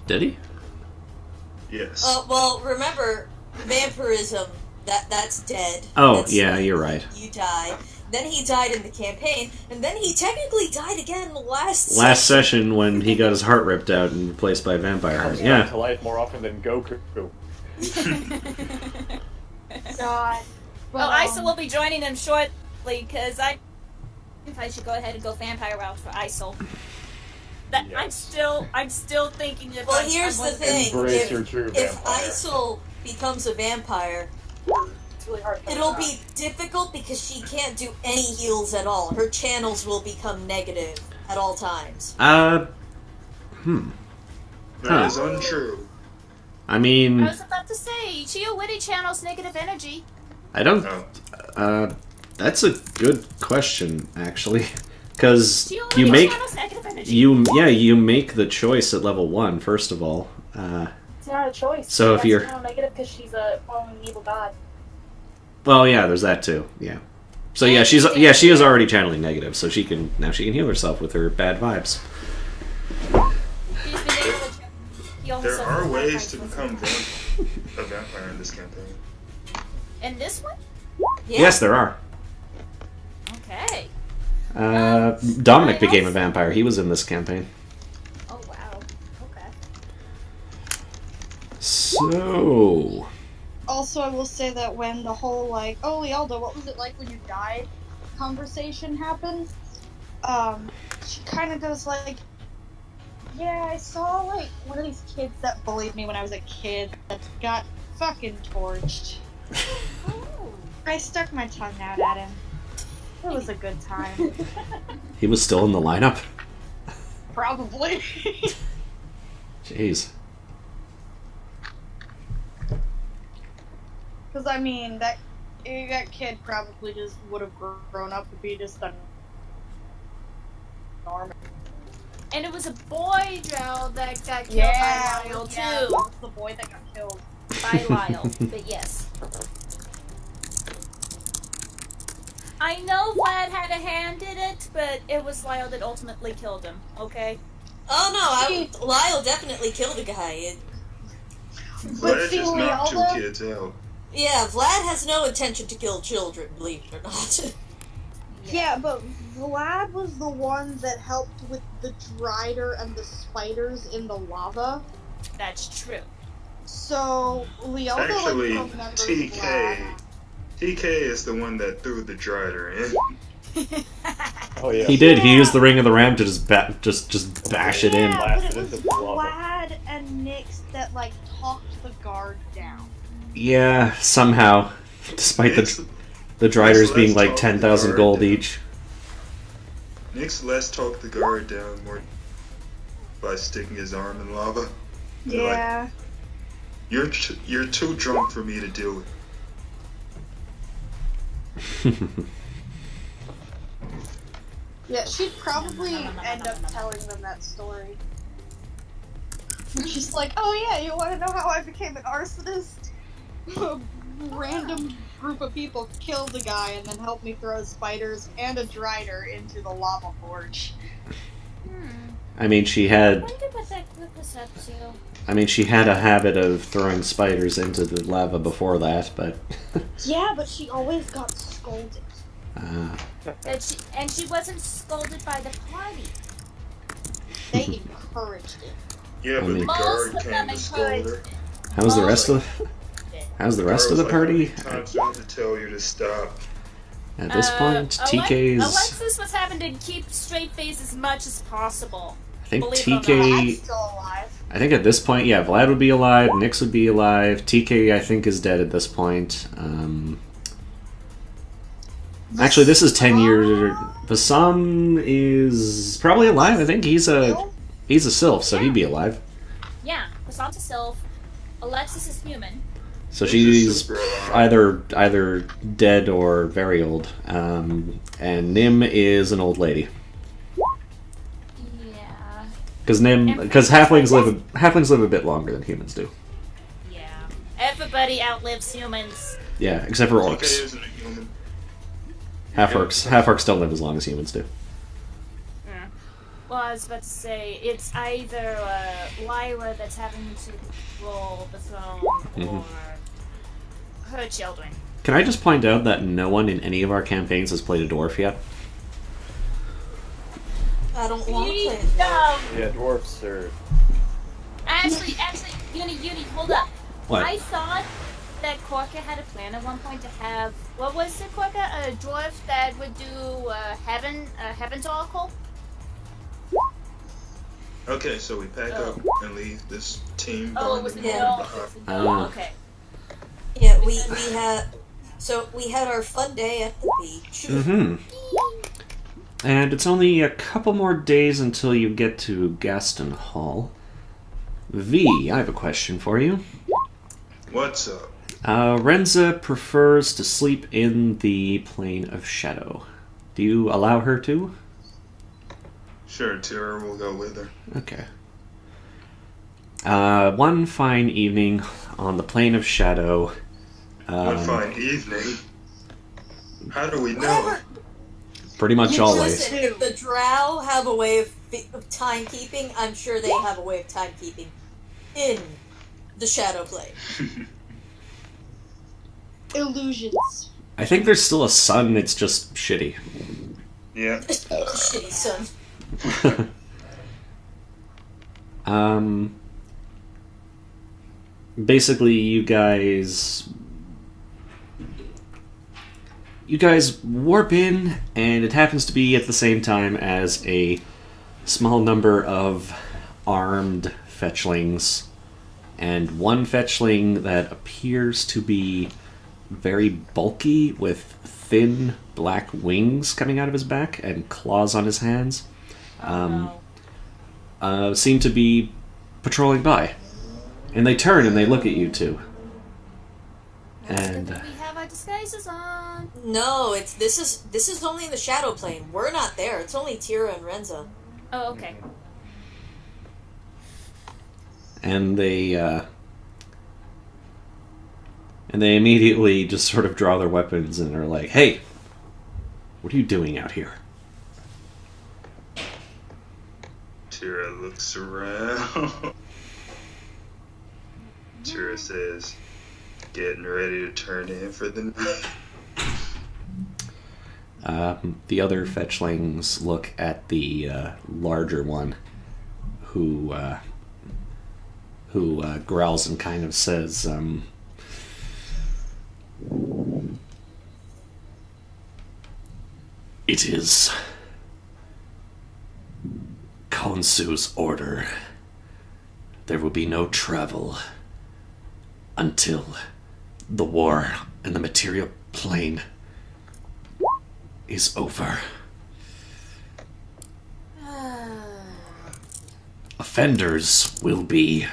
[SPEAKER 3] Did he?
[SPEAKER 4] Yes.
[SPEAKER 5] Well, remember, vampirism, that's dead.
[SPEAKER 3] Oh,
[SPEAKER 5] That's
[SPEAKER 3] yeah, you're right.
[SPEAKER 5] You die. Then he died in the campaign, and then he technically died again last
[SPEAKER 3] Last session when he got his heart ripped out and replaced by a vampire heart.
[SPEAKER 1] Comes back
[SPEAKER 3] Yeah.
[SPEAKER 1] to life more often than Goku.
[SPEAKER 6] God.
[SPEAKER 2] Well,
[SPEAKER 6] But,
[SPEAKER 2] Isol will be joining him shortly because if I should go ahead and go vampire route for Isol. That
[SPEAKER 1] Yes.
[SPEAKER 2] I'm still thinking that.
[SPEAKER 5] Well, here's the thing.
[SPEAKER 1] Embrace your true
[SPEAKER 5] If
[SPEAKER 1] vampire.
[SPEAKER 5] Isol becomes a vampire,
[SPEAKER 7] It's really hard.
[SPEAKER 5] it'll be difficult because she can't do any heals at all. Her channels will become negative at all times.
[SPEAKER 4] That is untrue.
[SPEAKER 3] I mean,
[SPEAKER 2] I was about to say, Chia Witty channels negative energy.
[SPEAKER 3] I don't.
[SPEAKER 4] Oh.
[SPEAKER 3] That's a good question, actually, because
[SPEAKER 2] Chia
[SPEAKER 3] you
[SPEAKER 2] Witty
[SPEAKER 3] make
[SPEAKER 2] channels negative energy.
[SPEAKER 3] you make the choice at level 1 first of all.
[SPEAKER 7] It's not a choice.
[SPEAKER 3] So if
[SPEAKER 7] She has
[SPEAKER 3] you're-
[SPEAKER 7] to channel negative because she's following an evil god.
[SPEAKER 3] Well, yeah, there's that too. Yeah. So yeah, she is already channeling negative, so she can heal herself with her bad vibes.
[SPEAKER 2] She's been able to heal
[SPEAKER 4] There
[SPEAKER 2] herself
[SPEAKER 4] are
[SPEAKER 2] with
[SPEAKER 4] ways to
[SPEAKER 2] vampires.
[SPEAKER 4] become a vampire in this campaign.
[SPEAKER 2] In this one?
[SPEAKER 5] Yeah.
[SPEAKER 3] Yes, there are.
[SPEAKER 2] Okay.
[SPEAKER 3] Dominic became a vampire. He was in this campaign.
[SPEAKER 2] Oh wow. Okay.
[SPEAKER 3] So
[SPEAKER 6] also, I will say that when the whole, like, oh, Lealda, what was it like when you died conversation happened, she kind of goes like, yeah, I saw, like, one of these kids that bullied me when I was a kid that got fucking torched. I stuck my tongue out at him. It was a good time.
[SPEAKER 3] he was still in the lineup.
[SPEAKER 6] Probably.
[SPEAKER 3] Jeez.
[SPEAKER 6] Because, I mean, that kid probably just would have grown up to be just a normal.
[SPEAKER 2] And it was a boy, Joe, that got killed
[SPEAKER 6] Yeah,
[SPEAKER 2] by Lyle
[SPEAKER 6] yeah,
[SPEAKER 2] too.
[SPEAKER 6] that's the boy that got killed.
[SPEAKER 2] By Lyle, but yes. I know Vlad had a hand in it, but it was Lyle that ultimately killed him. Okay.
[SPEAKER 5] Oh no, Lyle definitely killed a guy.
[SPEAKER 4] Vlad
[SPEAKER 6] see,
[SPEAKER 4] just knocked 2
[SPEAKER 6] Lealda-
[SPEAKER 4] kids out.
[SPEAKER 5] Yeah, Vlad has no intention to kill children, believe it or not.
[SPEAKER 6] Yeah, but Vlad was the one that helped with the Drider and the spiders in the lava.
[SPEAKER 2] That's true.
[SPEAKER 6] So Lealda
[SPEAKER 4] Actually,
[SPEAKER 6] remembers
[SPEAKER 4] TK
[SPEAKER 6] Vlad.
[SPEAKER 4] TK is the one that threw the Drider in.
[SPEAKER 1] Oh yeah.
[SPEAKER 3] He did. He used the Ring of the Ram to just bash it in.
[SPEAKER 6] Yeah, but it
[SPEAKER 1] Blasted
[SPEAKER 6] was
[SPEAKER 1] into the lava.
[SPEAKER 6] Vlad and Nyx that talked the guard down.
[SPEAKER 3] Yeah, somehow, despite
[SPEAKER 4] Nyx-
[SPEAKER 3] the Driders
[SPEAKER 4] Nyx
[SPEAKER 3] being
[SPEAKER 4] less
[SPEAKER 3] like
[SPEAKER 4] talked
[SPEAKER 3] 10,000
[SPEAKER 4] the
[SPEAKER 3] gold
[SPEAKER 4] guard down.
[SPEAKER 3] each.
[SPEAKER 4] Nyx less talked the guard down more by sticking his arm in lava. They're like,
[SPEAKER 6] Yeah.
[SPEAKER 4] You're too drunk for me to deal with.
[SPEAKER 6] Yeah, she'd probably end up telling them that story. She's like, oh yeah, you want to know how I became an arsonist? A random group of people killed a guy and then helped me throw spiders and a Drider into the lava forge.
[SPEAKER 3] I mean, she
[SPEAKER 2] I
[SPEAKER 3] had.
[SPEAKER 2] wonder what that group was up to.
[SPEAKER 3] I mean, she had a habit of throwing spiders into the lava before that, but.
[SPEAKER 6] Yeah, but she always got scolded.
[SPEAKER 2] And she wasn't scolded by the party.
[SPEAKER 6] They encouraged it.
[SPEAKER 4] Yeah, but
[SPEAKER 3] mean-
[SPEAKER 4] the
[SPEAKER 2] Most
[SPEAKER 4] guard
[SPEAKER 2] of
[SPEAKER 4] came
[SPEAKER 2] them
[SPEAKER 4] to scold her.
[SPEAKER 2] encouraged
[SPEAKER 3] How's the rest of? How's the rest of the party?
[SPEAKER 4] How many times do I have to tell you to stop?
[SPEAKER 3] At this point, TK's.
[SPEAKER 2] Alexis was having to keep straight face as much as possible.
[SPEAKER 3] I think
[SPEAKER 2] believe it or not,
[SPEAKER 3] TK.
[SPEAKER 6] Vlad's still alive.
[SPEAKER 3] I think at this point, yeah, Vlad would be alive, Nyx would be alive, TK I think is dead at this point. Actually, this is 10 years. Vasam is probably alive. I think he's a sylph, so he'd be alive.
[SPEAKER 2] Yeah, Cassandra Sylph. Alexis is human.
[SPEAKER 3] So
[SPEAKER 4] He's
[SPEAKER 3] she's
[SPEAKER 4] super alive.
[SPEAKER 3] either dead or very old. And Nim is an old lady.
[SPEAKER 2] Yeah.
[SPEAKER 3] Because halflings live a bit longer than humans do.
[SPEAKER 2] Yeah. Everybody outlives humans.
[SPEAKER 3] Yeah, except for
[SPEAKER 4] TK
[SPEAKER 3] orcs.
[SPEAKER 4] isn't a human.
[SPEAKER 3] Half-orcs don't live as long as humans do.
[SPEAKER 2] Yeah. Well, I was about to say, it's either Lyra that's having to control the throne or her children.
[SPEAKER 3] Can I just point out that no one in any of our campaigns has played a dwarf yet?
[SPEAKER 5] I don't want to play it.
[SPEAKER 2] No.
[SPEAKER 1] Yeah, dwarfs are.
[SPEAKER 2] Actually, Uni, hold up.
[SPEAKER 3] What?
[SPEAKER 2] I thought that Korka had a plan at one point to have, what was it, Korka? A dwarf that would do Heaven's Oracle?
[SPEAKER 4] Okay, so we pack up and leave this team.
[SPEAKER 2] Oh, it was
[SPEAKER 4] bonding
[SPEAKER 5] Yeah.
[SPEAKER 4] behind.
[SPEAKER 3] Ah.
[SPEAKER 2] Okay.
[SPEAKER 5] Yeah, we had our fun day at the beach.
[SPEAKER 3] Mm-hmm. And it's only a couple more days until you get to Gaston Hall. V, I have a question for you.
[SPEAKER 4] What's up?
[SPEAKER 3] Renza prefers to sleep in the plane of shadow. Do you allow her to?
[SPEAKER 4] Sure, Tira will go with her.
[SPEAKER 3] Okay. One fine evening on the plane of shadow.
[SPEAKER 4] One fine evening. How do we know?
[SPEAKER 3] Pretty much always.
[SPEAKER 5] Listen, if the Drow have a way of timekeeping, I'm sure they have a way of timekeeping in the shadow plane.
[SPEAKER 6] Illusions.
[SPEAKER 3] I think there's still a sun, it's just shitty.
[SPEAKER 4] Yeah.
[SPEAKER 5] Shitty son.
[SPEAKER 3] Basically, you guys warp in, and it happens to be at the same time as a small number of armed fetchlings, and one fetchling that appears to be very bulky with thin black wings coming out of his back and claws on his hands. Seem to be patrolling by. And they turn and they look at you two. And
[SPEAKER 2] We have our disguises on.
[SPEAKER 5] No, this is only in the shadow plane. We're not there. It's only Tira and Renza.
[SPEAKER 2] Oh, okay.
[SPEAKER 3] and they immediately just sort of draw their weapons and are like, "Hey, what are you doing out here?"
[SPEAKER 4] Tira looks around. Tira says, getting ready to turn in for the night.
[SPEAKER 3] The other fetchlings look at the larger one, who growls and kind of says, "It is Konsu's order. There will be no travel until the war in the material plane is over. Offenders will be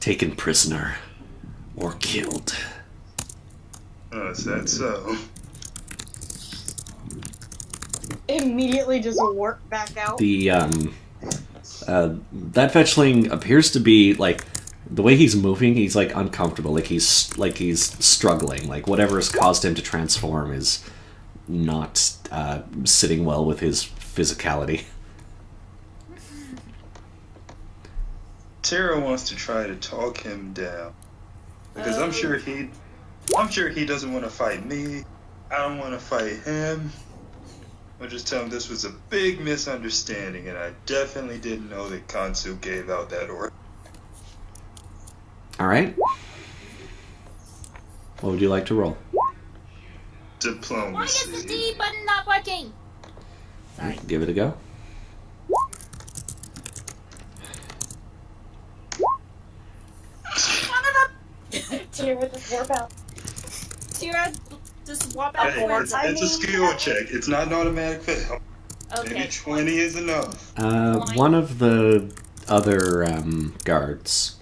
[SPEAKER 3] taken prisoner or killed."
[SPEAKER 4] Oh, is that so?
[SPEAKER 6] Immediately just work back out.
[SPEAKER 3] The that fetchling appears to be like, the way he's moving, he's like uncomfortable, like he's struggling, like whatever has caused him to transform is not sitting well with his physicality.
[SPEAKER 4] Tira wants to try to talk him down because I'm sure he doesn't want to fight me. I don't want to fight him. I'll just tell him this was a big misunderstanding, and I definitely didn't know that Kansu gave out that order.
[SPEAKER 3] All right. What would you like to roll?
[SPEAKER 2] Why is the
[SPEAKER 4] Diplomacy.
[SPEAKER 2] D button not working? Sorry.
[SPEAKER 3] Give it a go.
[SPEAKER 7] Tira just warp out.
[SPEAKER 2] Tira, just walk out
[SPEAKER 4] Hey,
[SPEAKER 2] forward.
[SPEAKER 4] it's a skill check. It's not an automatic fail.
[SPEAKER 2] Okay.
[SPEAKER 4] Maybe 20 is enough.
[SPEAKER 3] One of the other guards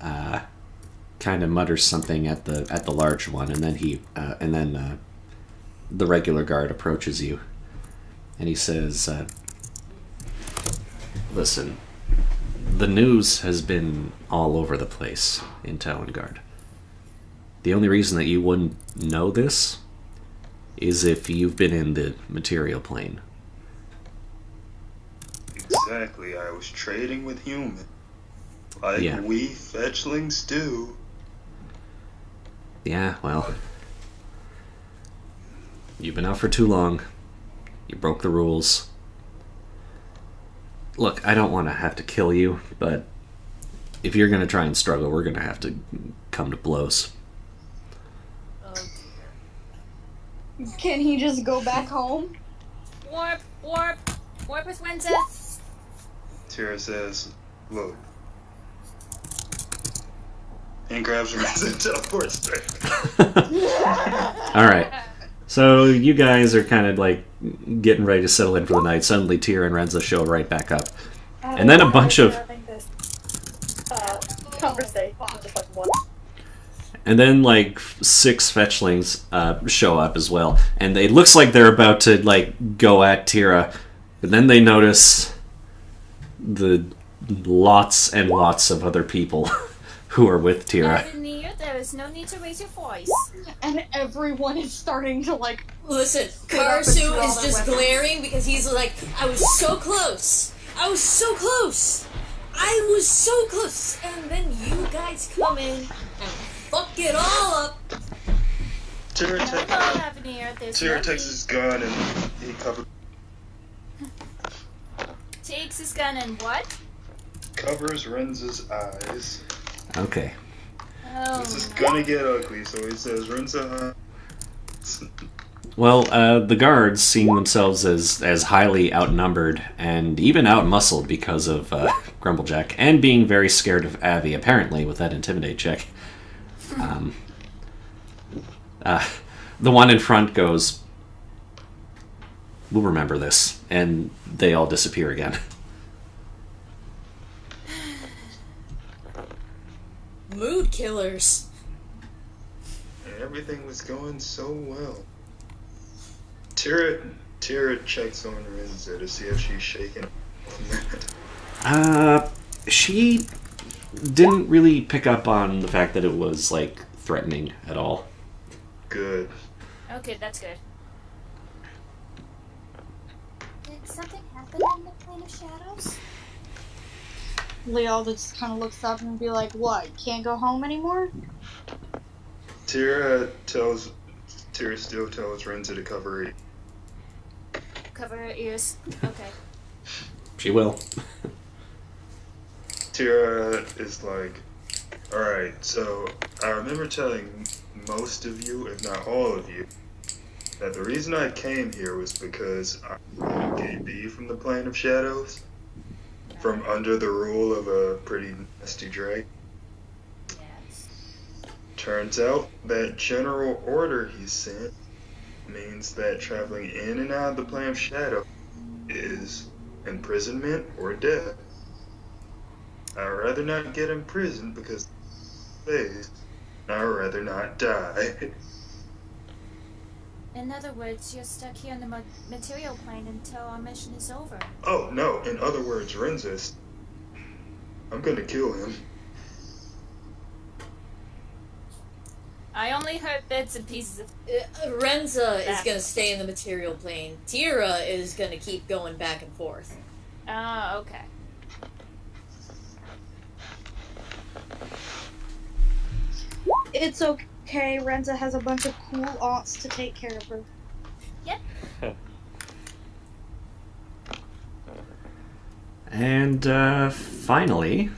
[SPEAKER 3] kind of mutters something at the large one, and then the regular guard approaches you, and he says, "Listen, the news has been all over the place in Talongard. The only reason that you wouldn't know this is if you've been in the material plane."
[SPEAKER 4] Exactly. I was trading with humans. Like
[SPEAKER 3] Yeah.
[SPEAKER 4] we fetchlings do.
[SPEAKER 3] Yeah, well, you've been out for too long. You broke the rules. Look, I don't want to have to kill you, but if you're going to try and struggle, we're going to have to come to blows.
[SPEAKER 6] Can he just go back home?
[SPEAKER 2] Warp with Wenza.
[SPEAKER 4] Tira says, look. And grabs her and teleports there.
[SPEAKER 3] Alright. So you guys are kind of like getting ready to settle in for the night. Suddenly Tyr and Renza show right back up. And then a bunch of...
[SPEAKER 7] Having this conversation, just like what?
[SPEAKER 3] And then like 6 fetchlings show up as well. And it looks like they're about to like go at Tira. But then they notice the lots and lots of other people who are with Tira.
[SPEAKER 2] Avenir, there is no need to raise your voice.
[SPEAKER 6] And everyone is starting to like.
[SPEAKER 5] Listen,
[SPEAKER 6] Get up and
[SPEAKER 5] Karasu
[SPEAKER 6] draw
[SPEAKER 5] is
[SPEAKER 6] their
[SPEAKER 5] just
[SPEAKER 6] weapons.
[SPEAKER 5] glaring because he's like, I was so close. I was so close. I was so close. And then you guys come in and fuck it all up.
[SPEAKER 4] Tira
[SPEAKER 2] Come on,
[SPEAKER 4] takes
[SPEAKER 2] Avenir, there's no need.
[SPEAKER 4] his gun and he
[SPEAKER 2] Takes his gun and what?
[SPEAKER 4] covers Renza's eyes.
[SPEAKER 3] Okay.
[SPEAKER 2] Oh,
[SPEAKER 4] This is gonna get ugly, so he says, Renza.
[SPEAKER 3] Well, the guards, seeing themselves as highly outnumbered and even outmuscled because of Grumblejack, and being very scared of Avi, apparently, with that intimidate check, the one in front goes, "We'll remember this," and they all disappear again.
[SPEAKER 5] Mood killers.
[SPEAKER 4] And everything was going so well. Tira checks on Renza to see if she's shaking.
[SPEAKER 3] She didn't really pick up on the fact that it was, like, threatening at all.
[SPEAKER 4] Good.
[SPEAKER 2] okay, that's good. Did something happen in the plane of shadows?
[SPEAKER 6] Lealda just kind of looks up and be like, "What? You can't go home anymore?"
[SPEAKER 4] Tira still tells Renza to cover it.
[SPEAKER 2] Cover her ears. Okay.
[SPEAKER 3] She will.
[SPEAKER 4] Tira is like, alright, so I remember telling most of you, if not all of you, that the reason I came here was because I KB from the Plane of Shadows, from under the rule of a pretty nasty dragon.
[SPEAKER 2] Yes.
[SPEAKER 4] Turns out that general order he sent means that traveling in and out of the Plane of Shadow is imprisonment or death. I'd rather not get imprisoned because days, I'd rather not die.
[SPEAKER 2] In other words, you're stuck here in the material plane until our mission is over.
[SPEAKER 4] Oh no, in other words, Renza, I'm gonna kill him.
[SPEAKER 2] I only heard bits and pieces of.
[SPEAKER 5] Renza is going to stay in the material plane. Tira is going to keep going back and forth.
[SPEAKER 2] Oh, okay.
[SPEAKER 6] It's okay. Renza has a bunch of cool aunts to take care of her.
[SPEAKER 2] Yep.
[SPEAKER 3] And finally,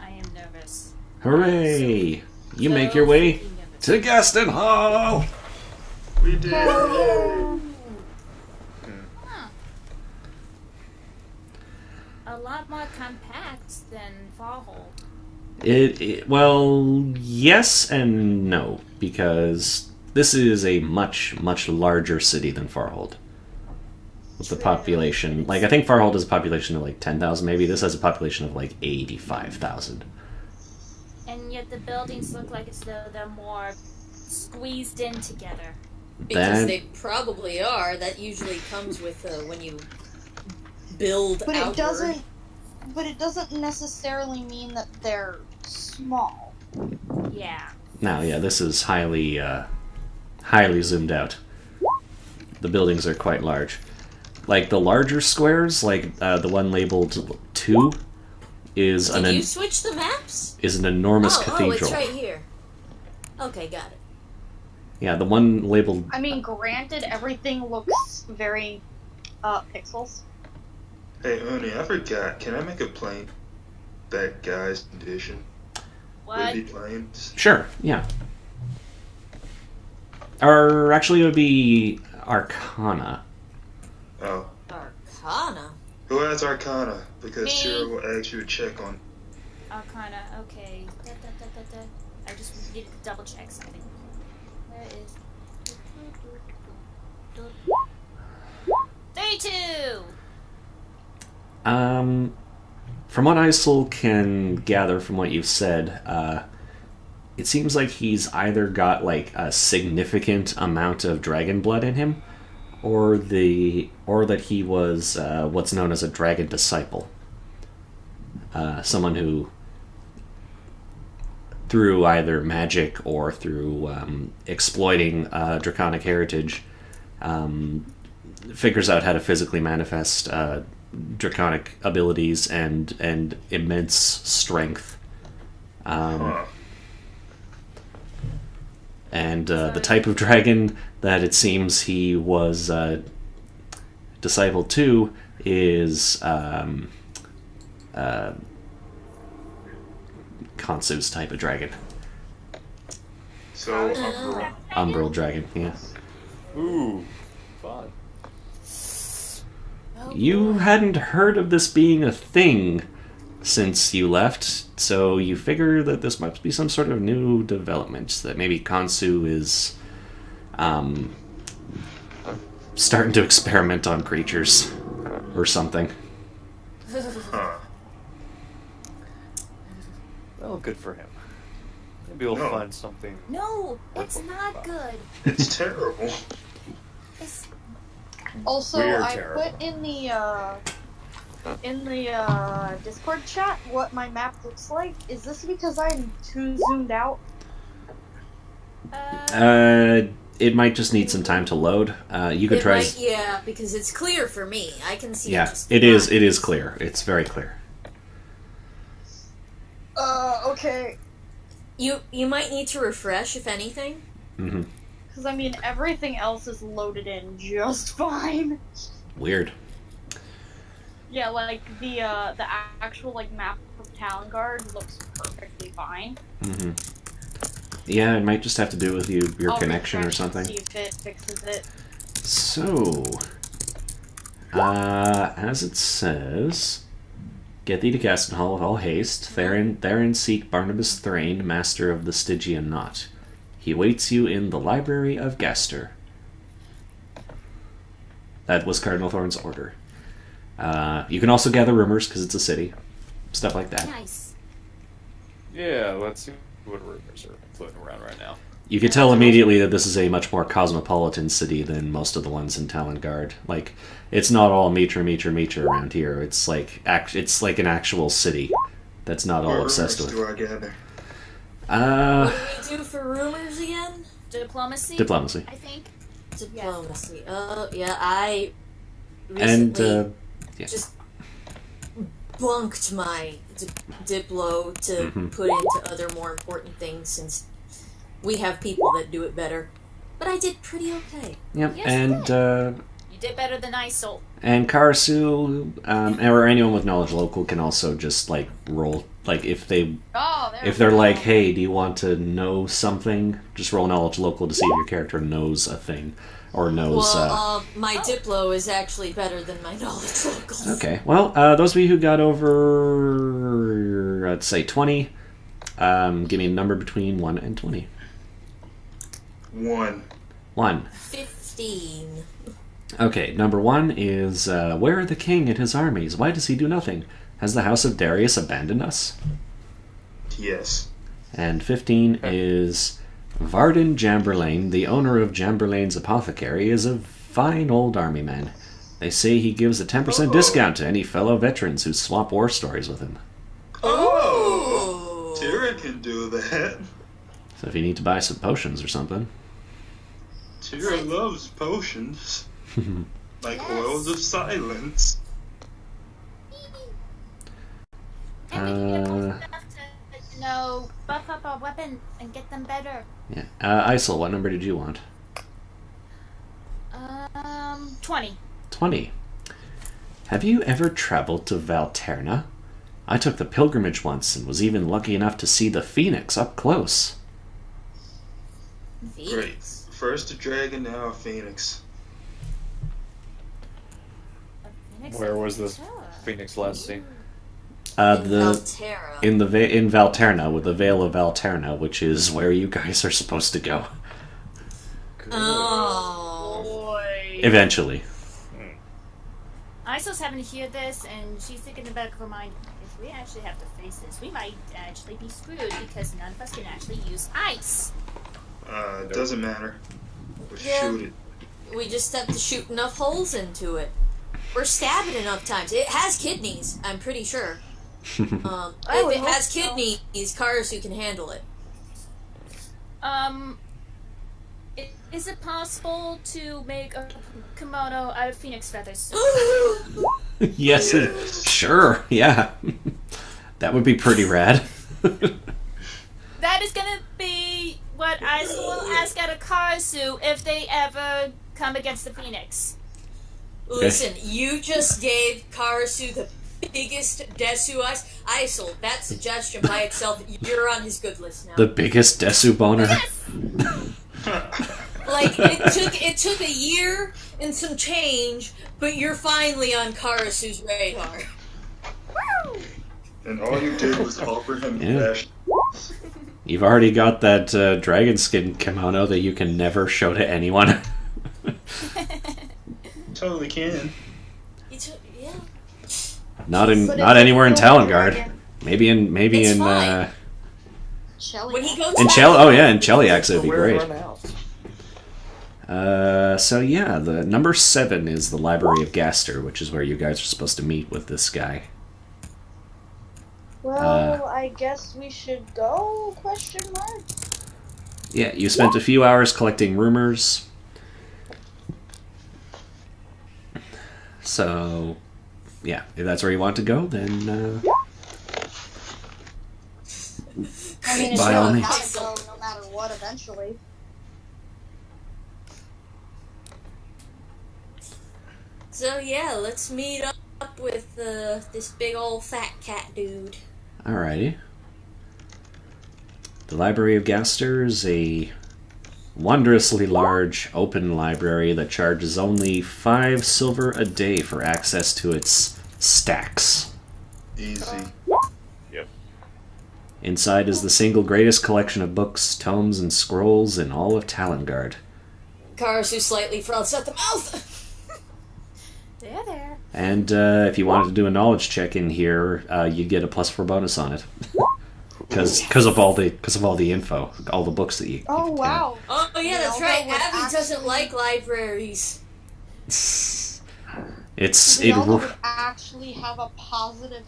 [SPEAKER 2] I am nervous.
[SPEAKER 3] hooray! You make your way to Gaston Hall!
[SPEAKER 4] We did.
[SPEAKER 2] A lot more compact than Farhold.
[SPEAKER 3] Well, yes and no, because this is a much, much larger city than Farhold. With the population, like, I think Farhold has a population of like 10,000 maybe. This has a population of like 85,000.
[SPEAKER 2] And yet the buildings look like as though they're more squeezed in together.
[SPEAKER 5] Because they probably are. That usually comes with when you build
[SPEAKER 6] But
[SPEAKER 5] outward.
[SPEAKER 6] it doesn't necessarily mean that they're small.
[SPEAKER 2] Yeah.
[SPEAKER 3] Now, yeah, this is highly, highly zoomed out. The buildings are quite large. Like, the larger squares, like the one labeled 2, is
[SPEAKER 5] Did you switch the maps?
[SPEAKER 3] is an enormous cathedral.
[SPEAKER 5] Oh, it's right here. Okay, got it.
[SPEAKER 3] Yeah, the one labeled...
[SPEAKER 6] I mean, granted, everything looks very, pixels.
[SPEAKER 4] Hey, Uni, I forgot. Can I make a plane? That guy's condition.
[SPEAKER 2] What?
[SPEAKER 4] Would be planes.
[SPEAKER 3] Sure, yeah. Or, actually, it would be Arcana.
[SPEAKER 4] Oh.
[SPEAKER 5] Arcana?
[SPEAKER 4] Who has Arcana? Because
[SPEAKER 2] Me.
[SPEAKER 4] Tira will ask you to check on.
[SPEAKER 2] Arcana, okay. I just need to double check something. Where is... 32!
[SPEAKER 3] From what Isel can gather from what you've said, it seems like he's either got like a significant amount of dragon blood in him, or that he was what's known as a dragon disciple. Someone who, through either magic or through exploiting draconic heritage, figures out how to physically manifest draconic abilities and immense strength. And the type of dragon that it seems he was disciple to is Kansu's type of dragon.
[SPEAKER 4] So,
[SPEAKER 3] Umbral dragon, yeah.
[SPEAKER 1] Ooh, fun.
[SPEAKER 3] You hadn't heard of this being a thing since you left, so you figure that this must be some sort of new development, that maybe Kansu is starting to experiment on creatures or something.
[SPEAKER 4] huh.
[SPEAKER 1] Well, good for him. Maybe we'll
[SPEAKER 4] No.
[SPEAKER 1] find something.
[SPEAKER 2] No, it's not good.
[SPEAKER 4] It's terrible.
[SPEAKER 2] It's...
[SPEAKER 6] Also,
[SPEAKER 1] We're
[SPEAKER 6] I
[SPEAKER 1] terrible.
[SPEAKER 6] put in the Discord chat what my map looks like. Is this because I'm too zoomed out?
[SPEAKER 3] it might just need some time to load. You could
[SPEAKER 5] It
[SPEAKER 3] try.
[SPEAKER 5] might, yeah, because it's clear for me. I can see.
[SPEAKER 3] Yeah,
[SPEAKER 5] it just
[SPEAKER 3] it is.
[SPEAKER 5] fine.
[SPEAKER 3] It is clear. It's very clear.
[SPEAKER 6] Okay.
[SPEAKER 5] You might need to refresh if anything.
[SPEAKER 3] Mm-hmm.
[SPEAKER 6] Because, I mean, everything else is loaded in just fine.
[SPEAKER 3] Weird.
[SPEAKER 6] Yeah, like, the actual, like, map of Talonguard looks perfectly fine.
[SPEAKER 3] Mm-hmm. Yeah, it might just have to do with your
[SPEAKER 6] I'll
[SPEAKER 3] connection or
[SPEAKER 6] refresh and
[SPEAKER 3] something.
[SPEAKER 6] see if it fixes it.
[SPEAKER 3] So, as it says, get thee to Gastonhall with all haste. Therein seek Barnabas Thrain, master of the Stygian knot. He waits you in the library of Gaster. That was Cardinal Thorn's order. You can also gather rumors because it's a city, stuff like that.
[SPEAKER 2] Nice.
[SPEAKER 1] Yeah, let's see what rumors are floating around right now.
[SPEAKER 3] You could tell immediately that this is a much more cosmopolitan city than most of the ones in Talonguard. Like, it's not all Mitra around here. It's like an actual city that's not all
[SPEAKER 4] What
[SPEAKER 3] obsessed
[SPEAKER 4] rumors
[SPEAKER 3] with.
[SPEAKER 4] do I gather?
[SPEAKER 5] What do we do for rumors again?
[SPEAKER 2] Diplomacy.
[SPEAKER 3] Diplomacy.
[SPEAKER 2] I think.
[SPEAKER 5] Diplomacy. Yeah, I
[SPEAKER 3] And
[SPEAKER 5] recently
[SPEAKER 3] yeah.
[SPEAKER 5] just bunked my Diplo to
[SPEAKER 3] Mhm.
[SPEAKER 5] put into other more important things since we have people that do it better. But I did pretty okay.
[SPEAKER 3] Yep.
[SPEAKER 2] Yes,
[SPEAKER 3] and
[SPEAKER 2] You did better than I sold.
[SPEAKER 3] and Karasu, or anyone with knowledge local can also just like roll. Like if
[SPEAKER 6] Oh, there
[SPEAKER 3] they're like, hey, do you want to know something? Just roll knowledge local to see if your character knows a thing or knows.
[SPEAKER 5] Well, my Diplo is actually better than my knowledge local.
[SPEAKER 3] Okay. Well, those of you who got over, I'd say 20, give me a number between 1 and 20.
[SPEAKER 4] 1.
[SPEAKER 3] 1.
[SPEAKER 5] 15.
[SPEAKER 3] Okay, number 1 is, where are the king and his armies? Why does he do nothing? Has the house of Darius abandoned us?
[SPEAKER 4] Yes.
[SPEAKER 3] And 15 is, Varden Jamberlain, the owner of Jamberlain's Apothecary, is a fine old army man. They say he gives a 10% discount to any fellow veterans who swap war stories with him.
[SPEAKER 4] Oh! Tira can do that.
[SPEAKER 3] So if you need to buy some potions or something.
[SPEAKER 4] Tira loves potions. Like
[SPEAKER 2] Yes.
[SPEAKER 4] Oils of Silence.
[SPEAKER 2] And we can get close enough to, buff up our weapon and get them better.
[SPEAKER 3] Yeah. Isel, what number did you want?
[SPEAKER 2] 20.
[SPEAKER 3] 20. Have you ever traveled to Valterna? I took the pilgrimage once and was even lucky enough to see the Phoenix up close.
[SPEAKER 4] Great. First a dragon, now a phoenix.
[SPEAKER 1] Where was this Phoenix last seen?
[SPEAKER 5] Valterra.
[SPEAKER 3] In Valterna, with the Vale of Valterna, which is where you guys are supposed to go
[SPEAKER 5] Oh.
[SPEAKER 6] Boy.
[SPEAKER 3] eventually.
[SPEAKER 2] Iso's having to hear this, and she's thinking in the back of her mind, if we actually have to face this, we might actually be screwed because none of us can actually use ice.
[SPEAKER 4] It doesn't matter. We'll
[SPEAKER 5] Yeah.
[SPEAKER 4] shoot it.
[SPEAKER 5] We just have to shoot enough holes into it. We're stabbing enough times. It has kidneys, I'm pretty sure.
[SPEAKER 6] I
[SPEAKER 5] If
[SPEAKER 6] would
[SPEAKER 5] it has
[SPEAKER 6] hope so.
[SPEAKER 5] kidneys, Karasu can handle it.
[SPEAKER 2] Is it possible to make a kimono out of phoenix feathers?
[SPEAKER 3] Yes,
[SPEAKER 4] Yes.
[SPEAKER 3] sure, yeah. That would be pretty rad.
[SPEAKER 2] That is gonna be what Iso will ask out of Karasu if they ever come against the phoenix.
[SPEAKER 5] Listen, you just gave Karasu the biggest Desu eyes. Isol, that suggestion by itself, you're on his good list now.
[SPEAKER 3] The biggest Desu boner.
[SPEAKER 5] Like, it took a year and some change, but you're finally on Karasu's radar.
[SPEAKER 4] And all you did was offer him
[SPEAKER 3] Yeah.
[SPEAKER 4] fashion.
[SPEAKER 3] You've already got that dragon skin kimono that you can never show to anyone.
[SPEAKER 4] Totally can.
[SPEAKER 5] Yeah.
[SPEAKER 3] Not
[SPEAKER 6] But if
[SPEAKER 3] anywhere in
[SPEAKER 6] it's still a
[SPEAKER 3] Talonguard.
[SPEAKER 6] dragon,
[SPEAKER 3] Maybe
[SPEAKER 5] It's
[SPEAKER 3] in
[SPEAKER 5] fine.
[SPEAKER 6] Shelly.
[SPEAKER 5] When he goes
[SPEAKER 3] in
[SPEAKER 5] back-
[SPEAKER 3] Oh yeah, in Cheliax it'd be
[SPEAKER 1] Where
[SPEAKER 3] great.
[SPEAKER 1] are my house?
[SPEAKER 3] So yeah, the number 7 is the Library of Gaster, which is where you guys are supposed to meet with this guy.
[SPEAKER 6] Well, I guess we should go? Question mark.
[SPEAKER 3] Yeah, you spent a few hours collecting rumors. So, yeah, if that's where you want to go, then
[SPEAKER 6] I mean, it's
[SPEAKER 3] by all
[SPEAKER 6] gonna
[SPEAKER 3] means.
[SPEAKER 6] go no matter what eventually.
[SPEAKER 5] So yeah, let's meet up with this big old fat cat dude.
[SPEAKER 3] Alrighty. The Library of Gaster is a wondrously large open library that charges only 5 silver a day for access to its stacks.
[SPEAKER 4] Easy.
[SPEAKER 1] Yep.
[SPEAKER 3] Inside is the single greatest collection of books, tomes, and scrolls in all of Talengard.
[SPEAKER 5] Karasu slightly froths at the mouth.
[SPEAKER 2] There.
[SPEAKER 3] And if you wanted to do a knowledge check in here, you'd get a +4 bonus on it. Because of all the info, all the books that you.
[SPEAKER 6] Oh wow!
[SPEAKER 5] Oh yeah, that's
[SPEAKER 6] Yeah,
[SPEAKER 5] right.
[SPEAKER 6] although
[SPEAKER 5] Abby
[SPEAKER 6] we're
[SPEAKER 5] doesn't
[SPEAKER 6] actually-
[SPEAKER 5] like libraries.
[SPEAKER 3] It
[SPEAKER 6] Zelda would actually have a positive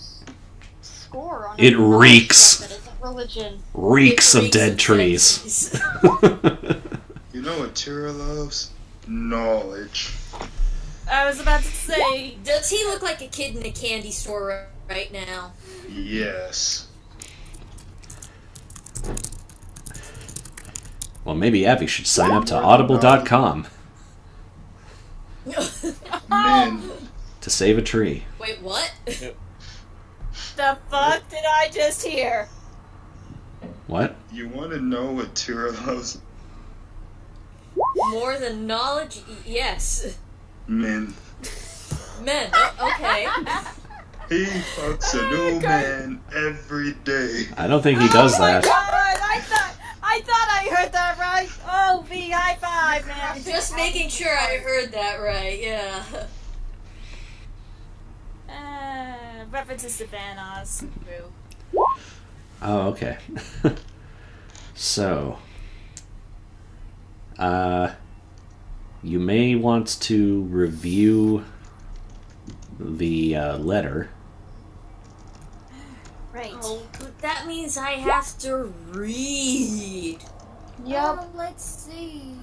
[SPEAKER 6] score on
[SPEAKER 3] It
[SPEAKER 6] a knowledge
[SPEAKER 3] reeks.
[SPEAKER 6] check that isn't religion.
[SPEAKER 3] reeks
[SPEAKER 5] It
[SPEAKER 3] of
[SPEAKER 5] reeks
[SPEAKER 3] dead
[SPEAKER 5] of
[SPEAKER 3] trees.
[SPEAKER 4] You know what Tira loves? Knowledge.
[SPEAKER 2] I was about to say.
[SPEAKER 5] Does he look like a kid in a candy store right now?
[SPEAKER 4] Yes.
[SPEAKER 3] Well, maybe Abby should sign up to audible.com
[SPEAKER 4] Man,
[SPEAKER 3] to save a tree.
[SPEAKER 5] Wait, what?
[SPEAKER 2] The fuck did I just hear?
[SPEAKER 3] What?
[SPEAKER 4] you want to know what Tira loves?
[SPEAKER 5] More than knowledge? Yes.
[SPEAKER 4] Men.
[SPEAKER 5] Men. Okay.
[SPEAKER 4] He fucks a new man every day.
[SPEAKER 3] I don't think he does
[SPEAKER 2] Oh my
[SPEAKER 3] that.
[SPEAKER 2] God! I thought I heard that right. Oh, V, high five, man.
[SPEAKER 5] Just making sure I heard that right. Yeah.
[SPEAKER 2] References to Van Oz.
[SPEAKER 3] Oh, okay. So, you may want to review the letter.
[SPEAKER 2] Right.
[SPEAKER 5] Oh, but that means I have to read.
[SPEAKER 6] Yep.
[SPEAKER 2] Let's see.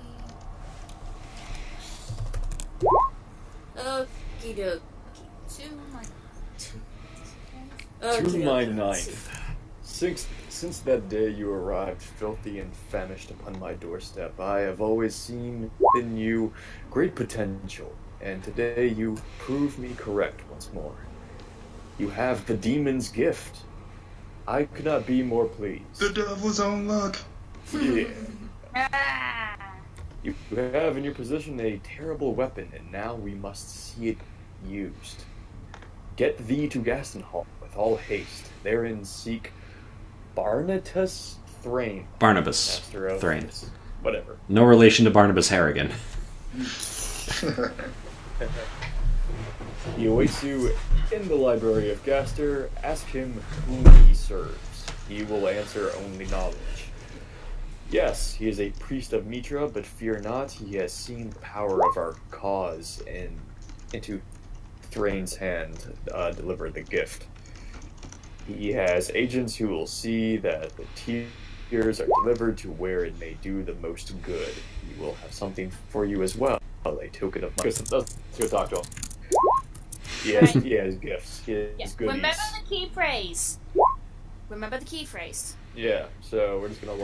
[SPEAKER 5] Okie doke.
[SPEAKER 2] To my.
[SPEAKER 1] To my ninth. Since that day you arrived, filthy and famished upon my doorstep, I have always seen in you great potential, and today you prove me correct once more. You have the demon's gift. I could not be more pleased.
[SPEAKER 4] The devil's own luck.
[SPEAKER 1] Yeah.
[SPEAKER 2] Ah.
[SPEAKER 1] You have in your possession a terrible weapon, and now we must see it used. Get thee to Gastonhall with all haste. Therein seek Barnatus Thrain.
[SPEAKER 3] Barnabas
[SPEAKER 1] Master of
[SPEAKER 3] Thrain.
[SPEAKER 1] Whatever.
[SPEAKER 3] No relation to Barnabas Harrigan.
[SPEAKER 1] He awaits you in the library of Gaster. Ask him whom he serves. He will answer only knowledge. Yes, he is a priest of Mitra, but fear not, he has seen the power of our cause and into Thrain's hand deliver the gift. He has agents who will see that the tears are delivered to where it may do the most good. He will have something for you as well, a token of my... Let's go talk to him. He has gifts. He has
[SPEAKER 2] Yeah.
[SPEAKER 1] goodies.
[SPEAKER 2] Remember the key phrase. Remember the key phrase.
[SPEAKER 1] Yeah, so we're just gonna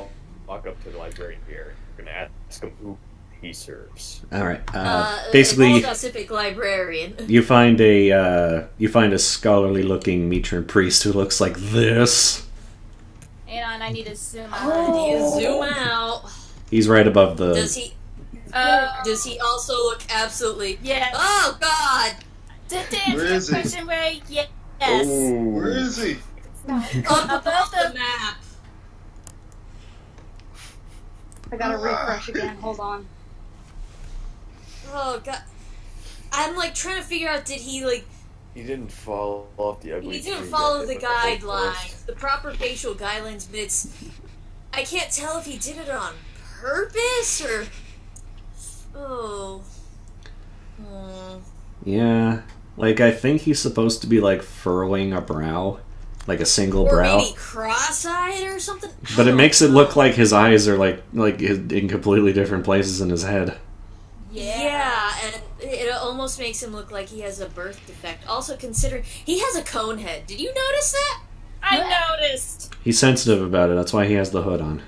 [SPEAKER 1] walk up to the librarian here. We're gonna ask him who he serves.
[SPEAKER 3] All right.
[SPEAKER 5] A
[SPEAKER 3] Basically,
[SPEAKER 5] Pacific librarian.
[SPEAKER 3] you find a scholarly-looking Mitran priest who looks like this.
[SPEAKER 2] Hang on, I need to zoom out.
[SPEAKER 5] You zoom out.
[SPEAKER 3] He's right above the.
[SPEAKER 5] Does he also look absolutely?
[SPEAKER 2] Yes.
[SPEAKER 5] Oh God!
[SPEAKER 2] To
[SPEAKER 4] Where
[SPEAKER 2] answer
[SPEAKER 4] is
[SPEAKER 2] your
[SPEAKER 4] he?
[SPEAKER 2] question, Ray, yes.
[SPEAKER 4] Where is he?
[SPEAKER 5] Up above the map.
[SPEAKER 6] I gotta refresh again. Hold on.
[SPEAKER 5] Oh God! I'm like trying to figure out. Did he like?
[SPEAKER 1] He didn't fall off the ugly
[SPEAKER 5] He didn't
[SPEAKER 1] tree
[SPEAKER 5] follow
[SPEAKER 1] yet
[SPEAKER 5] the
[SPEAKER 1] in whole forest.
[SPEAKER 5] guidelines, the proper facial guidelines, but it's. I can't tell if he did it on purpose or. Oh. Hmm.
[SPEAKER 3] Yeah, like I think he's supposed to be like furrowing a brow, like a single
[SPEAKER 5] Or
[SPEAKER 3] brow.
[SPEAKER 5] maybe cross-eyed or something.
[SPEAKER 3] But
[SPEAKER 5] I
[SPEAKER 3] it
[SPEAKER 5] don't
[SPEAKER 3] makes it
[SPEAKER 5] know.
[SPEAKER 3] look like his eyes are like in completely different places in his head.
[SPEAKER 5] Yeah, and it almost makes him look like he has a birth defect. Also, considering he has a cone head. Did you notice that?
[SPEAKER 2] I noticed.
[SPEAKER 3] He's sensitive about it. That's why he has the hood on.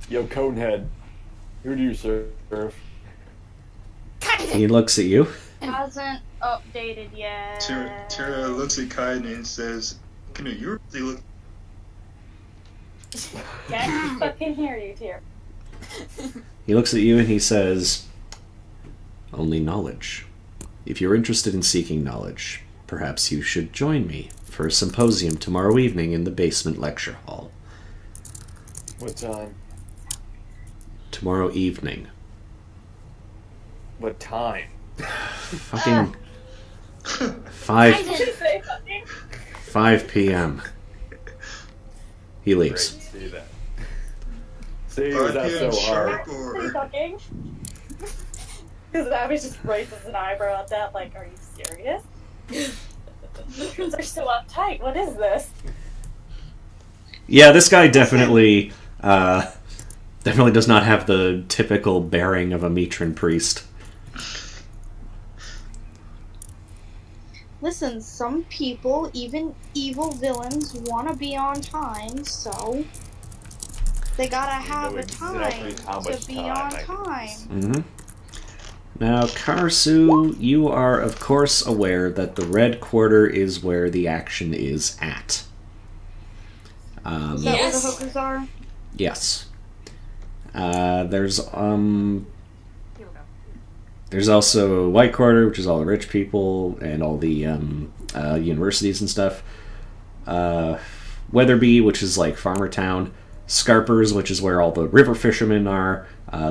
[SPEAKER 1] Yo, Conehead, who do you serve?
[SPEAKER 3] He looks at you.
[SPEAKER 6] Hasn't updated yet.
[SPEAKER 4] Tara looks at Kaiden and says, "Can you really look?"
[SPEAKER 7] Can't fucking hear you, Tyr.
[SPEAKER 3] He looks at you and he says, "Only knowledge. If you're interested in seeking knowledge, perhaps you should join me for a symposium tomorrow evening in the basement lecture hall."
[SPEAKER 1] What time?
[SPEAKER 3] Tomorrow evening.
[SPEAKER 1] What time?
[SPEAKER 3] Fucking
[SPEAKER 2] I
[SPEAKER 3] 5
[SPEAKER 2] didn't.
[SPEAKER 7] Say fucking.
[SPEAKER 3] 5 p.m. He
[SPEAKER 1] Great,
[SPEAKER 3] leaves.
[SPEAKER 1] see that. See, was that
[SPEAKER 4] 5 p.m.
[SPEAKER 1] so hard?
[SPEAKER 4] sharp
[SPEAKER 7] Say
[SPEAKER 4] or
[SPEAKER 7] fucking. Because Abby just raises an eyebrow at that, like, are you serious? Patrons are so uptight. What is this?
[SPEAKER 3] Yeah, this guy definitely does not have the typical bearing of a matron priest.
[SPEAKER 6] Listen, some people, even evil villains, want to be on time, so they gotta have
[SPEAKER 1] know
[SPEAKER 6] a
[SPEAKER 1] exactly
[SPEAKER 6] time
[SPEAKER 1] how much
[SPEAKER 6] to be
[SPEAKER 1] time
[SPEAKER 6] on
[SPEAKER 1] I can
[SPEAKER 6] time.
[SPEAKER 3] Mm-hmm. Now, Karasu, you are of course aware that the Red Quarter is where the action is at.
[SPEAKER 6] Is that where the
[SPEAKER 5] Yes.
[SPEAKER 6] hookers are?
[SPEAKER 3] Yes. There's
[SPEAKER 2] Here we go.
[SPEAKER 3] There's also White Quarter, which is all the rich people and all the universities and stuff. Weatherby, which is like Farmer Town. Scarpers, which is where all the river fishermen are.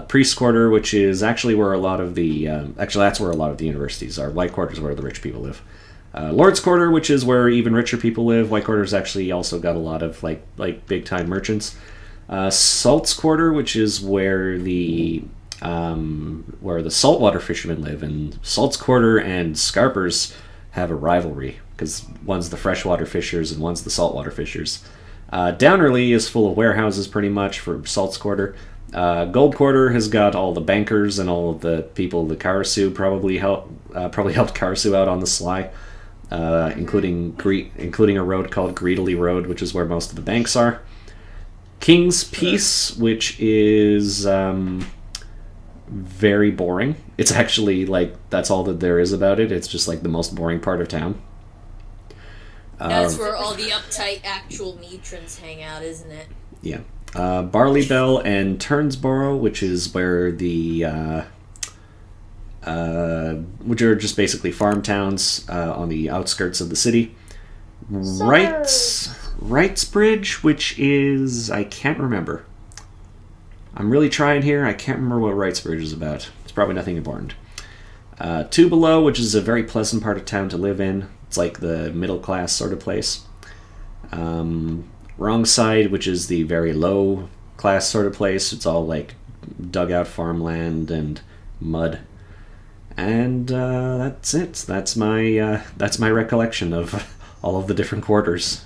[SPEAKER 3] Priest Quarter, which is actually where a lot of the that's where a lot of the universities are. White Quarter is where the rich people live. Lord's Quarter, which is where even richer people live. White Quarter's actually also got a lot of like big time merchants. Salt's Quarter, which is where the saltwater fishermen live, and Salt's Quarter and Scarpers have a rivalry because one's the freshwater fishers and one's the saltwater fishers. Downerly is full of warehouses pretty much for Salt's Quarter. Gold Quarter has got all the bankers and all of the people that Karasu probably helped Karasu out on the sly, including a road called Greedily Road, which is where most of the banks are. King's Peace, which is very boring. It's actually like that's all that there is about it. It's just like the most boring part of town.
[SPEAKER 5] That's where all the uptight actual matrons hang out, isn't it?
[SPEAKER 3] Yeah. Barley Bell and Turnsborough, which is where the which are just basically farm towns on the outskirts of the city. Wrightsbridge, which is I can't remember. I'm really trying here. I can't remember what Wrightsbridge is about. It's probably nothing important. Tupelo, which is a very pleasant part of town to live in. It's like the middle class sort of place. Wrong Side, which is the very low class sort of place. It's all like dugout farmland and mud. And that's it. That's my recollection of all of the different quarters.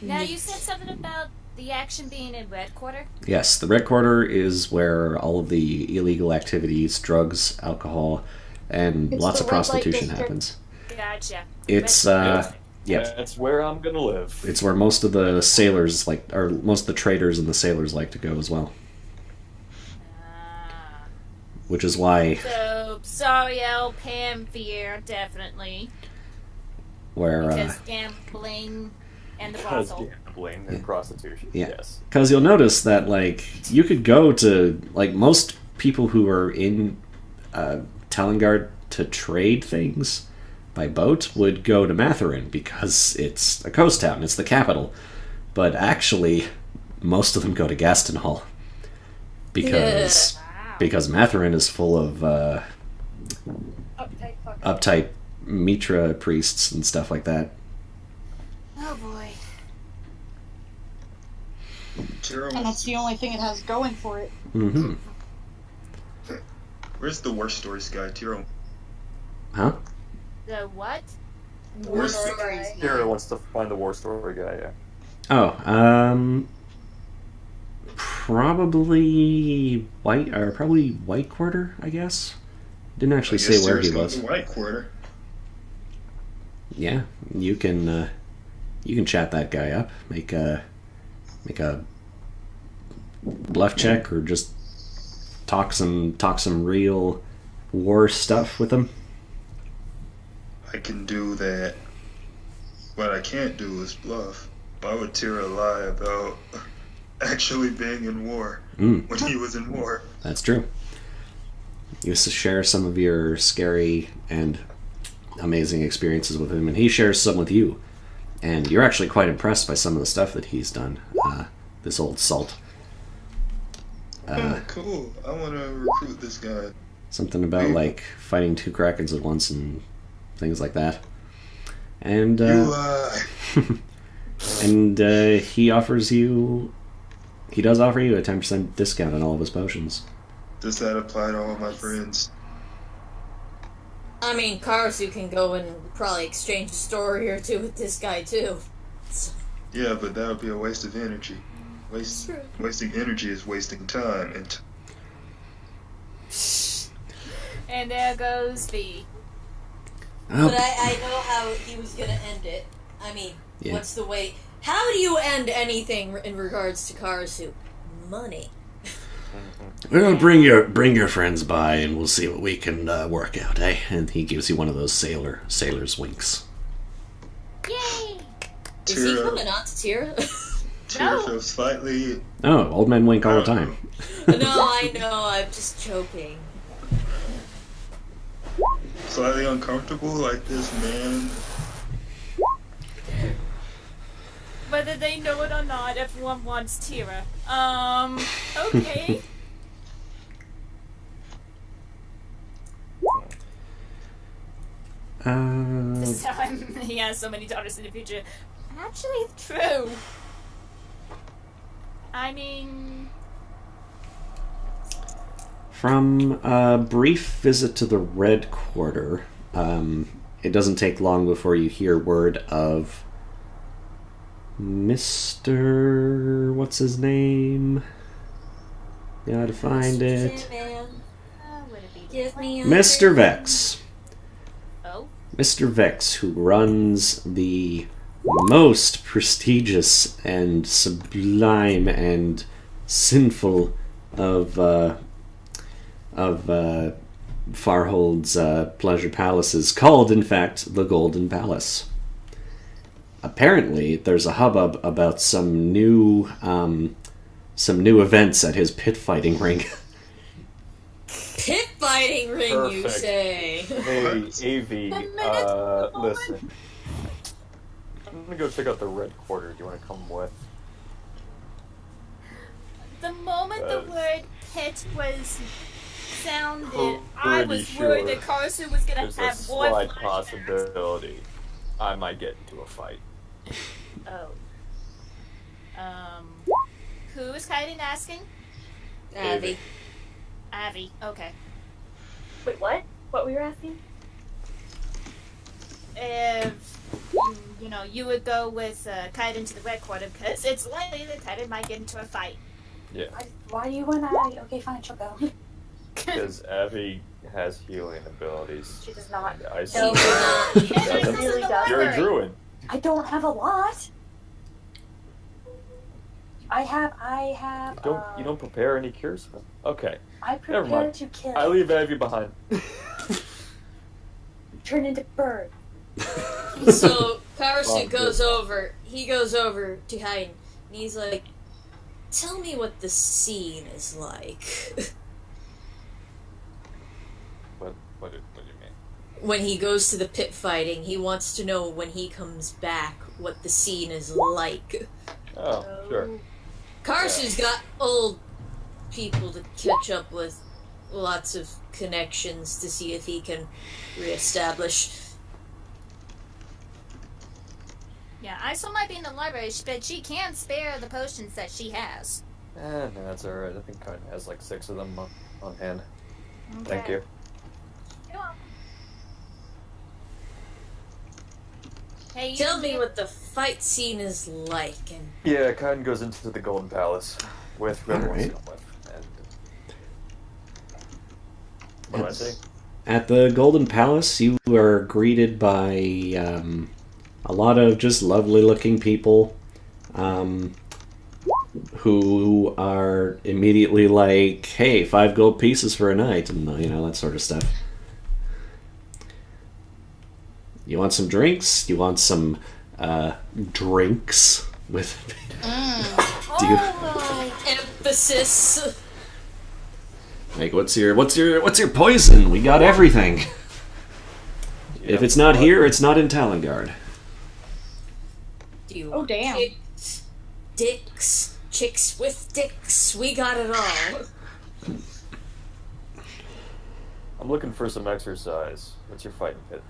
[SPEAKER 2] Now, you said something about the action being in Red Quarter?
[SPEAKER 3] Yes, the Red Quarter is where all of the illegal activities, drugs, alcohol, and
[SPEAKER 6] It's
[SPEAKER 3] lots
[SPEAKER 6] the
[SPEAKER 3] of
[SPEAKER 6] red light
[SPEAKER 3] prostitution
[SPEAKER 6] district.
[SPEAKER 3] happens.
[SPEAKER 2] Gotcha.
[SPEAKER 3] It's
[SPEAKER 1] Yes.
[SPEAKER 3] yep.
[SPEAKER 1] That's where I'm gonna live.
[SPEAKER 3] It's where most of the sailors most of the traders and the sailors like to go as well. Which is why
[SPEAKER 2] So, Sariel, Pamphir, definitely.
[SPEAKER 3] where
[SPEAKER 2] Because gambling and the
[SPEAKER 1] Because
[SPEAKER 2] brothel.
[SPEAKER 1] gambling and prostitution.
[SPEAKER 3] Yeah.
[SPEAKER 1] Yes.
[SPEAKER 3] because you'll notice that like you could go to like most people who are in Talengard to trade things by boat would go to Matherin because it's a coast town, it's the capital. But actually, most of them go to Gastonhall because Matherin is full of
[SPEAKER 7] Uptight fuck.
[SPEAKER 3] uptight Mitra priests and stuff like that.
[SPEAKER 2] Oh boy.
[SPEAKER 4] Tara
[SPEAKER 6] And that's the only thing it has going for it.
[SPEAKER 3] Mm-hmm.
[SPEAKER 4] Where's the war stories guy? Tiro.
[SPEAKER 3] Huh?
[SPEAKER 2] The what?
[SPEAKER 5] War
[SPEAKER 4] Stories.
[SPEAKER 5] stories.
[SPEAKER 1] Tira wants to find the war story guy, yeah.
[SPEAKER 3] Oh, probably White Quarter, I guess. Didn't actually say where he was.
[SPEAKER 4] The White Quarter.
[SPEAKER 3] Yeah, you can chat that guy up, make a bluff check, or just talk some real war stuff with him.
[SPEAKER 4] I can do that. What I can't do is bluff. Why would Tira lie about actually being in war when he was in war?
[SPEAKER 3] That's true. You share some of your scary and amazing experiences with him, and he shares some with you. And you're actually quite impressed by some of the stuff that he's done. This old salt.
[SPEAKER 4] Oh, cool. I want to recruit this guy.
[SPEAKER 3] Something about, like, fighting two krakens at once and things like that. And,
[SPEAKER 4] You lie.
[SPEAKER 3] and he does offer you a 10% discount on all of his potions.
[SPEAKER 4] Does that apply to all my friends?
[SPEAKER 5] I mean, Karasu can go and probably exchange a story or two with this guy, too.
[SPEAKER 4] Yeah, but that would be a waste of energy. Wasting energy is wasting time, and
[SPEAKER 2] And there goes V.
[SPEAKER 3] Oh,
[SPEAKER 5] But I know how he was gonna end it. I mean,
[SPEAKER 3] Yeah.
[SPEAKER 5] what's the way? How do you end anything in regards to Karasu? Money.
[SPEAKER 3] well, bring your friends by, and we'll see what we can work out, eh? And he gives you one of those sailor's winks.
[SPEAKER 2] Yay!
[SPEAKER 5] Is he
[SPEAKER 4] Tira,
[SPEAKER 5] coming on to Tira?
[SPEAKER 4] Tira
[SPEAKER 2] No.
[SPEAKER 4] feels slightly.
[SPEAKER 3] Oh, old men wink all the time.
[SPEAKER 5] No, I know, I'm just joking.
[SPEAKER 4] Slightly uncomfortable, like this man.
[SPEAKER 2] Whether they know it or not, everyone wants Tira. Okay. This is how he has so many daughters in the future. Actually, true. I mean,
[SPEAKER 3] From a brief visit to the Red Quarter, it doesn't take long before you hear word of Mr. What's his name? Gotta find it.
[SPEAKER 2] would it be
[SPEAKER 5] Give me a
[SPEAKER 3] Mr. Vex.
[SPEAKER 2] Oh,
[SPEAKER 3] Mr. Vex, who runs the most prestigious and sublime and sinful of Farhold's pleasure palaces, called, in fact, the Golden Palace. Apparently, there's a hubbub about some new events at his pit fighting ring.
[SPEAKER 5] Pit fighting ring, you
[SPEAKER 1] Perfect.
[SPEAKER 5] say?
[SPEAKER 1] Hey, AV, listen. I'm gonna go check out the Red Quarter. Do you want to come with?
[SPEAKER 2] the moment the
[SPEAKER 1] Uh,
[SPEAKER 2] word pit was sounded,
[SPEAKER 1] Pretty
[SPEAKER 2] I was worried
[SPEAKER 1] sure
[SPEAKER 2] that Karasu was gonna
[SPEAKER 1] There's a
[SPEAKER 2] have more
[SPEAKER 1] slight
[SPEAKER 2] flashbacks.
[SPEAKER 1] possibility I might get into a fight.
[SPEAKER 2] Oh. Who is Kaiden asking?
[SPEAKER 5] Abby.
[SPEAKER 2] Avi. Okay.
[SPEAKER 7] Wait, what? What were you asking?
[SPEAKER 2] If you would go with Kaiden to the Red Quarter because it's likely that Kaiden might get into a fight.
[SPEAKER 1] Yeah,
[SPEAKER 7] Why do you want to? Okay, fine, she'll go.
[SPEAKER 1] because Abby has healing abilities.
[SPEAKER 7] She does not.
[SPEAKER 1] And I
[SPEAKER 5] No,
[SPEAKER 1] see.
[SPEAKER 5] she
[SPEAKER 2] Henry,
[SPEAKER 1] doesn't.
[SPEAKER 2] this is the
[SPEAKER 1] You're a
[SPEAKER 2] library.
[SPEAKER 1] druid.
[SPEAKER 7] I don't have a lot. I have.
[SPEAKER 1] You don't prepare any cures. Okay,
[SPEAKER 7] I
[SPEAKER 1] never
[SPEAKER 7] prepare
[SPEAKER 1] mind.
[SPEAKER 7] to kill.
[SPEAKER 1] I leave Abby behind.
[SPEAKER 7] Turn into bird.
[SPEAKER 5] So Karasu
[SPEAKER 1] Oh,
[SPEAKER 5] goes
[SPEAKER 1] good.
[SPEAKER 5] over. He goes over to Haydn, and he's like, "Tell me what the scene is like."
[SPEAKER 1] What do you mean?
[SPEAKER 5] When he goes to the pit fighting, he wants to know when he comes back what the scene is like.
[SPEAKER 1] Oh, sure.
[SPEAKER 5] Karsu's got old people to catch up with, lots of connections to see if he can reestablish.
[SPEAKER 2] Yeah, Iso might be in the library, but she can spare the potions that she has.
[SPEAKER 1] No, that's alright. I think Kaiden has like 6 of them on hand. Thank
[SPEAKER 2] Okay.
[SPEAKER 1] you.
[SPEAKER 7] You're welcome.
[SPEAKER 2] Hey, you
[SPEAKER 5] Tell me what the fight scene is like, and
[SPEAKER 1] Yeah, Kaiden goes into the Golden Palace with whoever wants to
[SPEAKER 3] Alright.
[SPEAKER 1] come with. And what do I say?
[SPEAKER 3] At the Golden Palace, you are greeted by a lot of just lovely-looking people who are immediately like, "Hey, 5 gold pieces for a night," and that sort of stuff. You want some drinks? You want some drinks with? Do you
[SPEAKER 5] emphasis.
[SPEAKER 3] like what's your poison? We got everything. If it's not here, it's not in Talengard.
[SPEAKER 5] Do you
[SPEAKER 6] Oh,
[SPEAKER 5] want
[SPEAKER 6] damn.
[SPEAKER 5] chicks, dicks, chicks with dicks? We got it all.
[SPEAKER 1] I'm looking for some exercise. What's your fighting pit?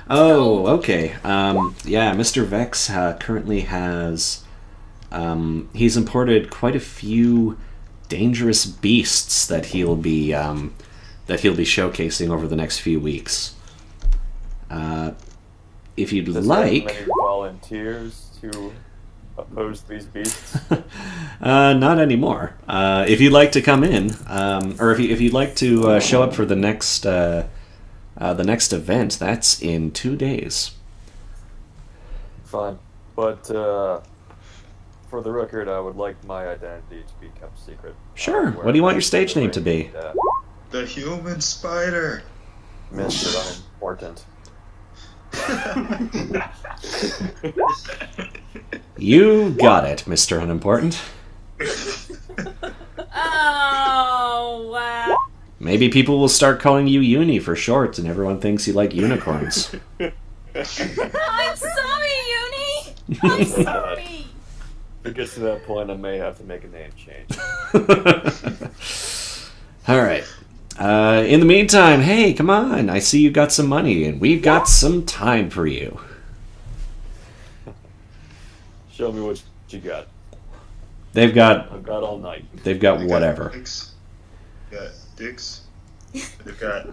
[SPEAKER 3] Oh, okay. Yeah, Mr. Vex currently has. He's imported quite a few dangerous beasts that he'll be showcasing over the next few weeks. If you'd
[SPEAKER 1] Does he have
[SPEAKER 3] like,
[SPEAKER 1] many volunteers to oppose these beasts?
[SPEAKER 3] not anymore. If you'd like to come in, or if you'd like to show up for the next event, that's in 2 days.
[SPEAKER 1] Fine, but for the record, I would like my identity to be kept secret.
[SPEAKER 3] Sure. What do you want your stage name to be?
[SPEAKER 4] The human spider.
[SPEAKER 1] Mr. Unimportant.
[SPEAKER 3] You got it, Mr. Unimportant.
[SPEAKER 2] Oh, wow.
[SPEAKER 3] Maybe people will start calling you Uni for short, and everyone thinks you like unicorns.
[SPEAKER 2] I'm sorry, Uni. I'm sorry.
[SPEAKER 1] If it gets to that point, I may have to make a name change.
[SPEAKER 3] Alright. In the meantime, hey, come on. I see you got some money, and we've got some time for you.
[SPEAKER 1] Show me what you got.
[SPEAKER 3] They've got
[SPEAKER 1] I've got all night.
[SPEAKER 3] they've got
[SPEAKER 4] They
[SPEAKER 3] whatever.
[SPEAKER 4] Dicks. Got dicks. They've got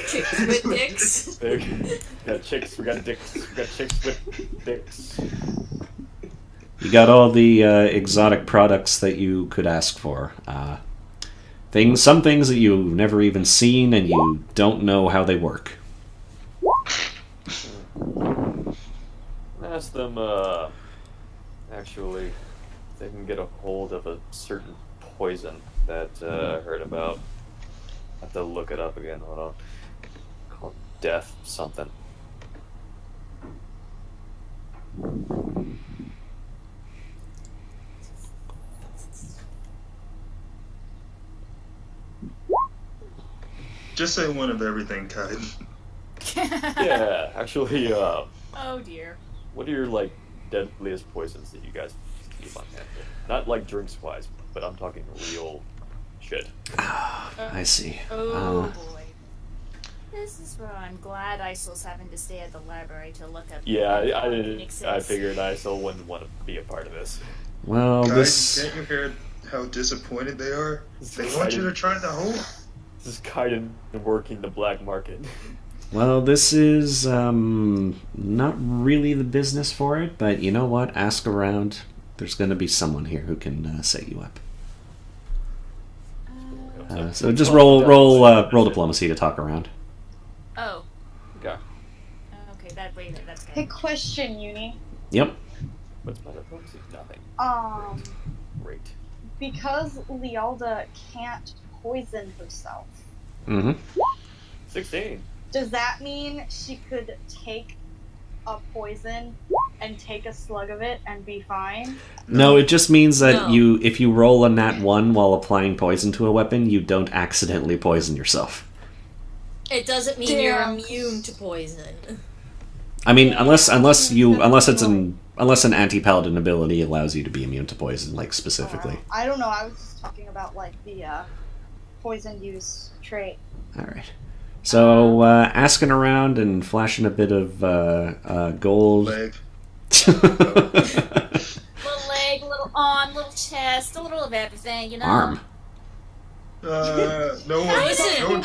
[SPEAKER 5] Chicks with dicks.
[SPEAKER 1] We got chicks, we got dicks, we got chicks with dicks.
[SPEAKER 3] You got all the exotic products that you could ask for. Some things that you've never even seen, and you don't know how they work.
[SPEAKER 1] Ask them, actually, if they can get a hold of a certain poison that I heard about. I have to look it up again, hold on. Called Death something.
[SPEAKER 4] just say one of everything, Kaiden.
[SPEAKER 1] Yeah, actually,
[SPEAKER 2] Oh, dear.
[SPEAKER 1] what are your, like, deadliest poisons that you guys keep on hand? Not, like, drinks-wise, but I'm talking real shit.
[SPEAKER 3] I see.
[SPEAKER 2] Oh, boy. This is where I'm glad Isol's having to stay at the library to look up.
[SPEAKER 1] Yeah, I
[SPEAKER 2] Phoenixes.
[SPEAKER 1] figured I still wouldn't want to be a part of this.
[SPEAKER 3] Well,
[SPEAKER 4] Kaiden,
[SPEAKER 3] this.
[SPEAKER 4] can't you hear how disappointed they are?
[SPEAKER 1] This
[SPEAKER 4] They
[SPEAKER 1] is
[SPEAKER 4] want you
[SPEAKER 1] Kaiden.
[SPEAKER 4] to try the whole.
[SPEAKER 1] This is Kaiden working the black market.
[SPEAKER 3] Well, this is not really the business for it, but you know what? Ask around. There's going to be someone here who can set you up. So just roll diplomacy to talk around.
[SPEAKER 2] Oh,
[SPEAKER 1] Okay.
[SPEAKER 2] okay. That's good.
[SPEAKER 6] Hey, question, Uni.
[SPEAKER 3] Yep.
[SPEAKER 1] What's my diplomacy? Nothing. Great.
[SPEAKER 6] Because Lealda can't poison herself,
[SPEAKER 3] Mm-hmm.
[SPEAKER 1] 16.
[SPEAKER 6] does that mean she could take a poison and take a slug of it and be fine?
[SPEAKER 3] No, it just means that
[SPEAKER 5] No.
[SPEAKER 3] if you roll a nat 1 while applying poison to a weapon, you don't accidentally poison yourself.
[SPEAKER 5] It doesn't mean you're
[SPEAKER 6] Damn.
[SPEAKER 5] immune to poison.
[SPEAKER 3] I mean, unless an anti-paladin ability allows you to be immune to poison, like specifically.
[SPEAKER 6] I don't know. I was just talking about like the poison use trait.
[SPEAKER 3] All right. So asking around and flashing a bit of gold.
[SPEAKER 4] Leg.
[SPEAKER 2] Little leg, little arm, little chest, a little of everything, you know.
[SPEAKER 3] Arm.
[SPEAKER 4] No one.
[SPEAKER 5] Listen,
[SPEAKER 4] No one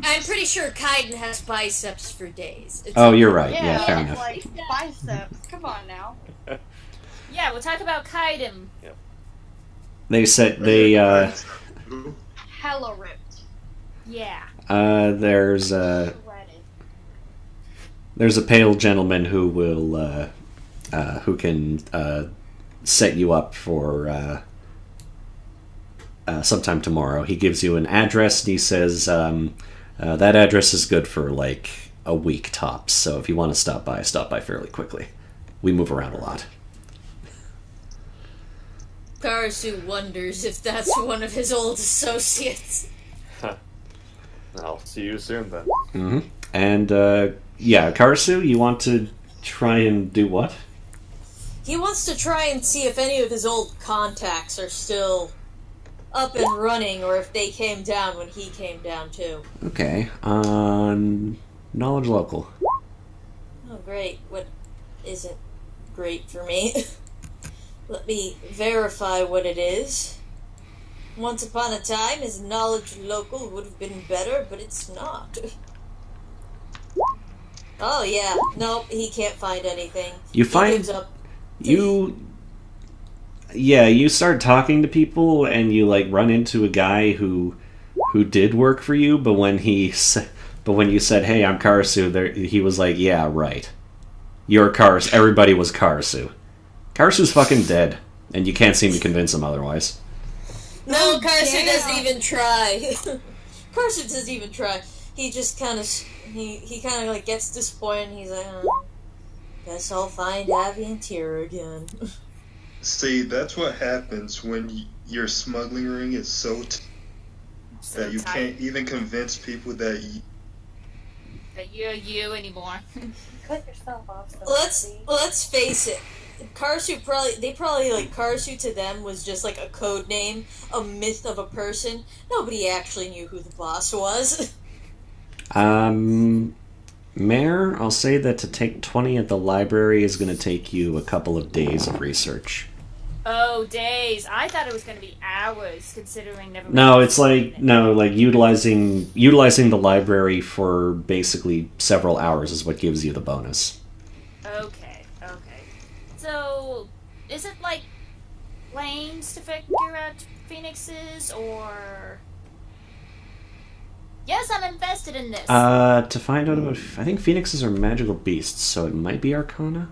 [SPEAKER 5] I'm pretty sure Kaiden has biceps for days. It's
[SPEAKER 3] Oh, you're right. Yeah, fair enough.
[SPEAKER 6] like biceps. Come on now.
[SPEAKER 2] Yeah, we'll talk about Kaiden.
[SPEAKER 3] They said they
[SPEAKER 6] Hella ripped.
[SPEAKER 2] Yeah.
[SPEAKER 3] there's
[SPEAKER 6] Shredded.
[SPEAKER 3] a pale gentleman who will who can set you up for sometime tomorrow. He gives you an address and he says that address is good for like a week tops. So if you want to stop by fairly quickly. We move around a lot.
[SPEAKER 5] Karasu wonders if that's one of his old associates.
[SPEAKER 1] I'll see you soon then.
[SPEAKER 3] Mm-hmm. And yeah, Karasu, you want to try and do what?
[SPEAKER 5] He wants to try and see if any of his old contacts are still up and running, or if they came down when he came down too.
[SPEAKER 3] Okay. Knowledge local.
[SPEAKER 5] Oh, great. What isn't great for me? Let me verify what it is. Once upon a time, his knowledge local would have been better, but it's not. Oh, yeah. Nope, he can't find anything.
[SPEAKER 3] You
[SPEAKER 5] He
[SPEAKER 3] find
[SPEAKER 5] gives up.
[SPEAKER 3] you start talking to people and you like run into a guy who did work for you, but when you said, "Hey, I'm Karasu," he was like, "Yeah, right. You're Karasu. Everybody was Karasu. Karasu's fucking dead, and you can't seem to convince him otherwise."
[SPEAKER 5] No, Karasu doesn't even try. Karasu doesn't even try. He just kind of he kind of like gets disappointed. And he's like, "Guess I'll find Abby and Tira again."
[SPEAKER 4] See, that's what happens when your smuggling ring is so that you can't even convince people that
[SPEAKER 2] That you're you anymore.
[SPEAKER 7] Cut yourself off. So
[SPEAKER 5] Let's face it. Karasu probably like Karasu to them was just like a code name, a myth of a person. Nobody actually knew who the boss was.
[SPEAKER 3] Mayor, I'll say that to take 20 at the library is going to take you a couple of days of research.
[SPEAKER 2] Oh, days. I thought it was going to be hours, considering never.
[SPEAKER 3] No, it's like utilizing the library for basically several hours is what gives you the bonus.
[SPEAKER 2] Okay. So, is it like lanes to figure out Phoenixes, or? Yes, I'm invested in this.
[SPEAKER 3] To find out about, I think phoenixes are magical beasts, so it might be Arcana.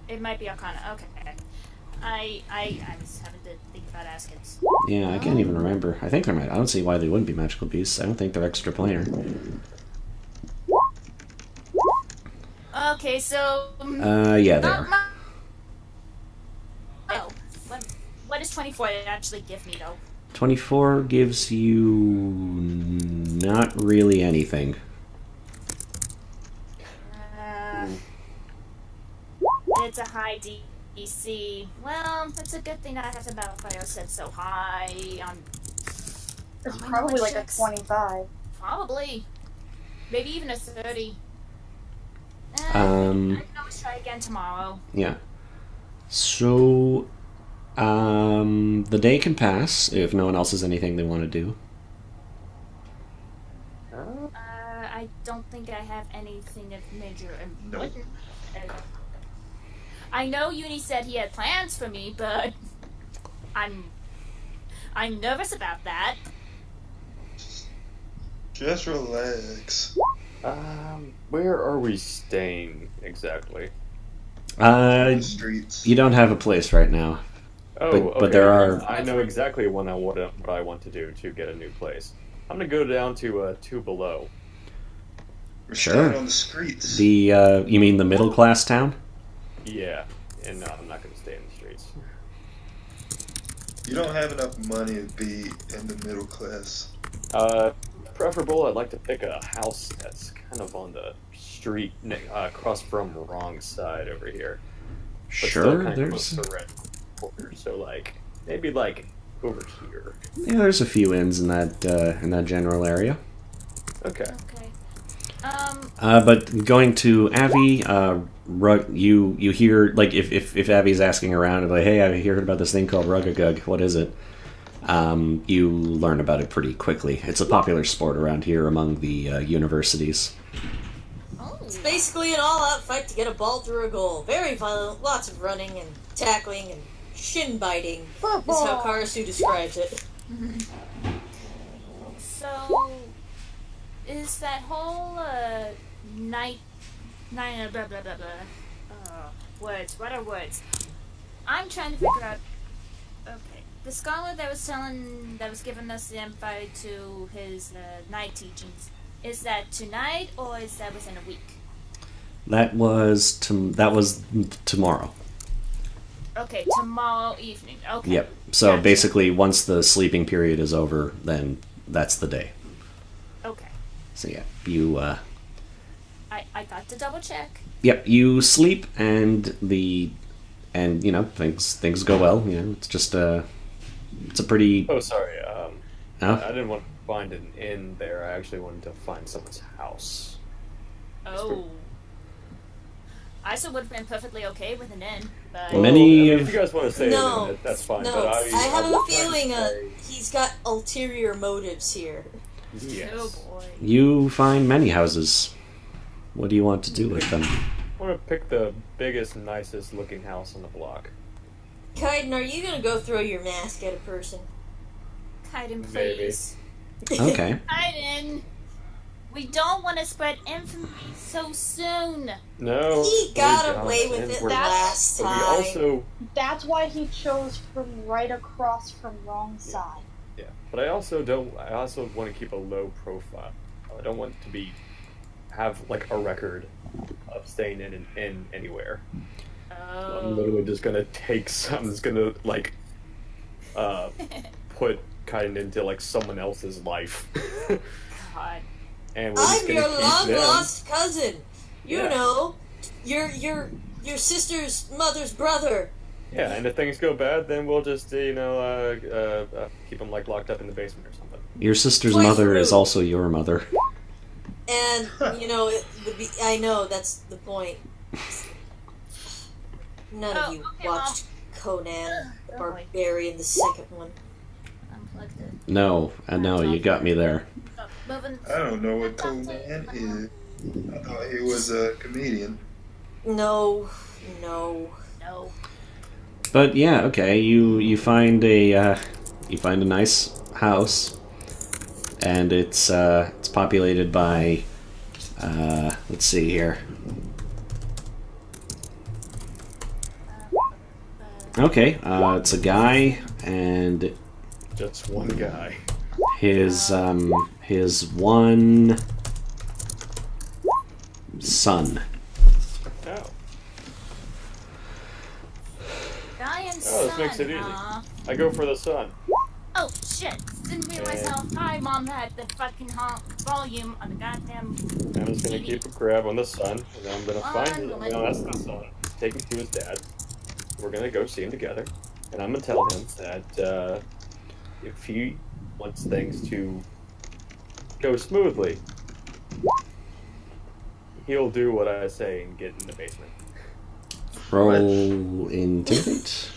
[SPEAKER 2] It might be Arcana. Okay. I was having to think about asking.
[SPEAKER 3] Yeah, I can't even remember. I think there might. I don't see why they wouldn't be magical beasts. I don't think they're extra planar.
[SPEAKER 2] Okay, so.
[SPEAKER 3] Yeah, they are.
[SPEAKER 2] Oh, what does 24 actually give me, though?
[SPEAKER 3] 24 gives you not really anything.
[SPEAKER 2] It's a high DC. Well, it's a good thing that I have the battle fire set so high.
[SPEAKER 7] it's probably like a 25.
[SPEAKER 2] Probably. Maybe even a 30. I can always try again tomorrow.
[SPEAKER 3] Yeah. So, the day can pass if no one else has anything they want to do.
[SPEAKER 2] I don't think I have anything of major importance. I know Uni said he had plans for me, but I'm nervous about that.
[SPEAKER 4] just relax.
[SPEAKER 1] Where are we staying exactly?
[SPEAKER 4] Streets.
[SPEAKER 3] You don't have a place right now.
[SPEAKER 1] Oh,
[SPEAKER 3] But
[SPEAKER 1] okay.
[SPEAKER 3] there are-
[SPEAKER 1] I know exactly what I want to do to get a new place. I'm gonna go down to 2 below.
[SPEAKER 4] We're
[SPEAKER 3] Sure.
[SPEAKER 4] staying on the streets.
[SPEAKER 3] You mean the middle class town?
[SPEAKER 1] Yeah, and no, I'm not gonna stay in the streets.
[SPEAKER 4] You don't have enough money to be in the middle class.
[SPEAKER 1] Preferable. I'd like to pick a house that's kind of on the street, across from the wrong side over here. But still
[SPEAKER 3] Sure,
[SPEAKER 1] kind of close
[SPEAKER 3] there's
[SPEAKER 1] to Red Quarter, so maybe over here.
[SPEAKER 3] yeah, there's a few inns in that general area.
[SPEAKER 1] Okay.
[SPEAKER 2] Okay.
[SPEAKER 3] But going to Avi, you hear like if Avi's asking around, like, hey, I heard about this thing called Rugagug. What is it? You learn about it pretty quickly. It's a popular sport around here among the universities.
[SPEAKER 2] Oh.
[SPEAKER 5] It's basically an all-out fight to get a ball through a goal. Very violent, lots of running and tackling and shin biting. Is how Karasu describes it.
[SPEAKER 2] So, is that whole night blah blah blah blah words? What are words? I'm trying to figure out. Okay, the scholar that was giving us the info to his night teachings. Is that tonight or is that within a week?
[SPEAKER 3] That was tomorrow.
[SPEAKER 2] Okay, tomorrow evening. Okay.
[SPEAKER 3] Yep. So
[SPEAKER 2] Gotcha.
[SPEAKER 3] basically, once the sleeping period is over, then that's the day.
[SPEAKER 2] Okay.
[SPEAKER 3] So yeah, you.
[SPEAKER 2] I got to double check.
[SPEAKER 3] Yep, you sleep and things go well. It's just it's a pretty.
[SPEAKER 1] Oh, sorry.
[SPEAKER 3] Oh?
[SPEAKER 1] I didn't want to find an inn there. I actually wanted to find someone's house.
[SPEAKER 2] Oh. I still would have been perfectly okay with an inn, but
[SPEAKER 3] Many
[SPEAKER 1] if
[SPEAKER 3] of-
[SPEAKER 1] you guys want to say
[SPEAKER 5] No,
[SPEAKER 1] it, that's fine.
[SPEAKER 5] No,
[SPEAKER 1] But
[SPEAKER 5] I have a
[SPEAKER 1] was trying to
[SPEAKER 5] feeling
[SPEAKER 1] say-
[SPEAKER 5] he's got ulterior motives here.
[SPEAKER 1] Yes.
[SPEAKER 2] oh boy.
[SPEAKER 3] You find many houses. What do you want to do with them?
[SPEAKER 1] I want to pick the biggest, nicest looking house on the block.
[SPEAKER 5] Kaiden, are you gonna go throw your mask at a person?
[SPEAKER 2] Kaiden,
[SPEAKER 1] Maybe.
[SPEAKER 2] please.
[SPEAKER 3] Okay.
[SPEAKER 2] Kaiden! We don't want to spread infamy so soon.
[SPEAKER 1] No.
[SPEAKER 5] He got
[SPEAKER 1] we don't.
[SPEAKER 5] away with
[SPEAKER 1] And
[SPEAKER 5] it
[SPEAKER 1] we're-
[SPEAKER 5] last
[SPEAKER 1] But we
[SPEAKER 5] time.
[SPEAKER 1] also,
[SPEAKER 6] That's why he chose from right across from wrong side.
[SPEAKER 1] yeah. But I also want to keep a low profile. I don't want to have like a record of staying in anywhere.
[SPEAKER 2] Oh.
[SPEAKER 1] I'm literally just gonna take something that's gonna like put Kaiden into like someone else's life.
[SPEAKER 2] God.
[SPEAKER 1] And we're just
[SPEAKER 5] I'm
[SPEAKER 1] gonna
[SPEAKER 5] your
[SPEAKER 1] keep
[SPEAKER 5] long
[SPEAKER 1] them.
[SPEAKER 5] lost cousin. You
[SPEAKER 1] Yeah.
[SPEAKER 5] know, your sister's mother's brother.
[SPEAKER 1] Yeah, and if things go bad, then we'll just keep them like locked up in the basement or something.
[SPEAKER 3] Your sister's
[SPEAKER 5] Twice
[SPEAKER 3] mother is
[SPEAKER 5] rude.
[SPEAKER 3] also your mother.
[SPEAKER 5] And it would be. I know that's the point. None of
[SPEAKER 2] Oh,
[SPEAKER 5] you
[SPEAKER 2] okay,
[SPEAKER 5] watched Conan the
[SPEAKER 2] Oh, boy.
[SPEAKER 5] Barbarian, the second one.
[SPEAKER 2] Unplugged it.
[SPEAKER 3] No, you got me there.
[SPEAKER 2] Oh, moving.
[SPEAKER 4] I don't know what Conan is. I thought he was a comedian.
[SPEAKER 5] No.
[SPEAKER 2] No.
[SPEAKER 3] But yeah, okay. You find a nice house, and it's populated by let's see here. Okay, it's a guy and
[SPEAKER 1] Just one guy.
[SPEAKER 3] his one son.
[SPEAKER 1] Oh.
[SPEAKER 2] Guy and
[SPEAKER 1] Oh,
[SPEAKER 2] son.
[SPEAKER 1] this makes it easy.
[SPEAKER 2] huh?
[SPEAKER 1] I go for the sun.
[SPEAKER 2] Oh shit! Didn't realize how high mom had the fucking volume on the goddamn.
[SPEAKER 1] I'm just gonna keep a grab on the sun, and then I'm gonna find him.
[SPEAKER 2] One
[SPEAKER 1] That's the son. Take him to his dad. We're gonna go see him together, and I'm gonna tell him that if he wants things to go smoothly, he'll do what I say and get in the basement.
[SPEAKER 3] Roll intimidate.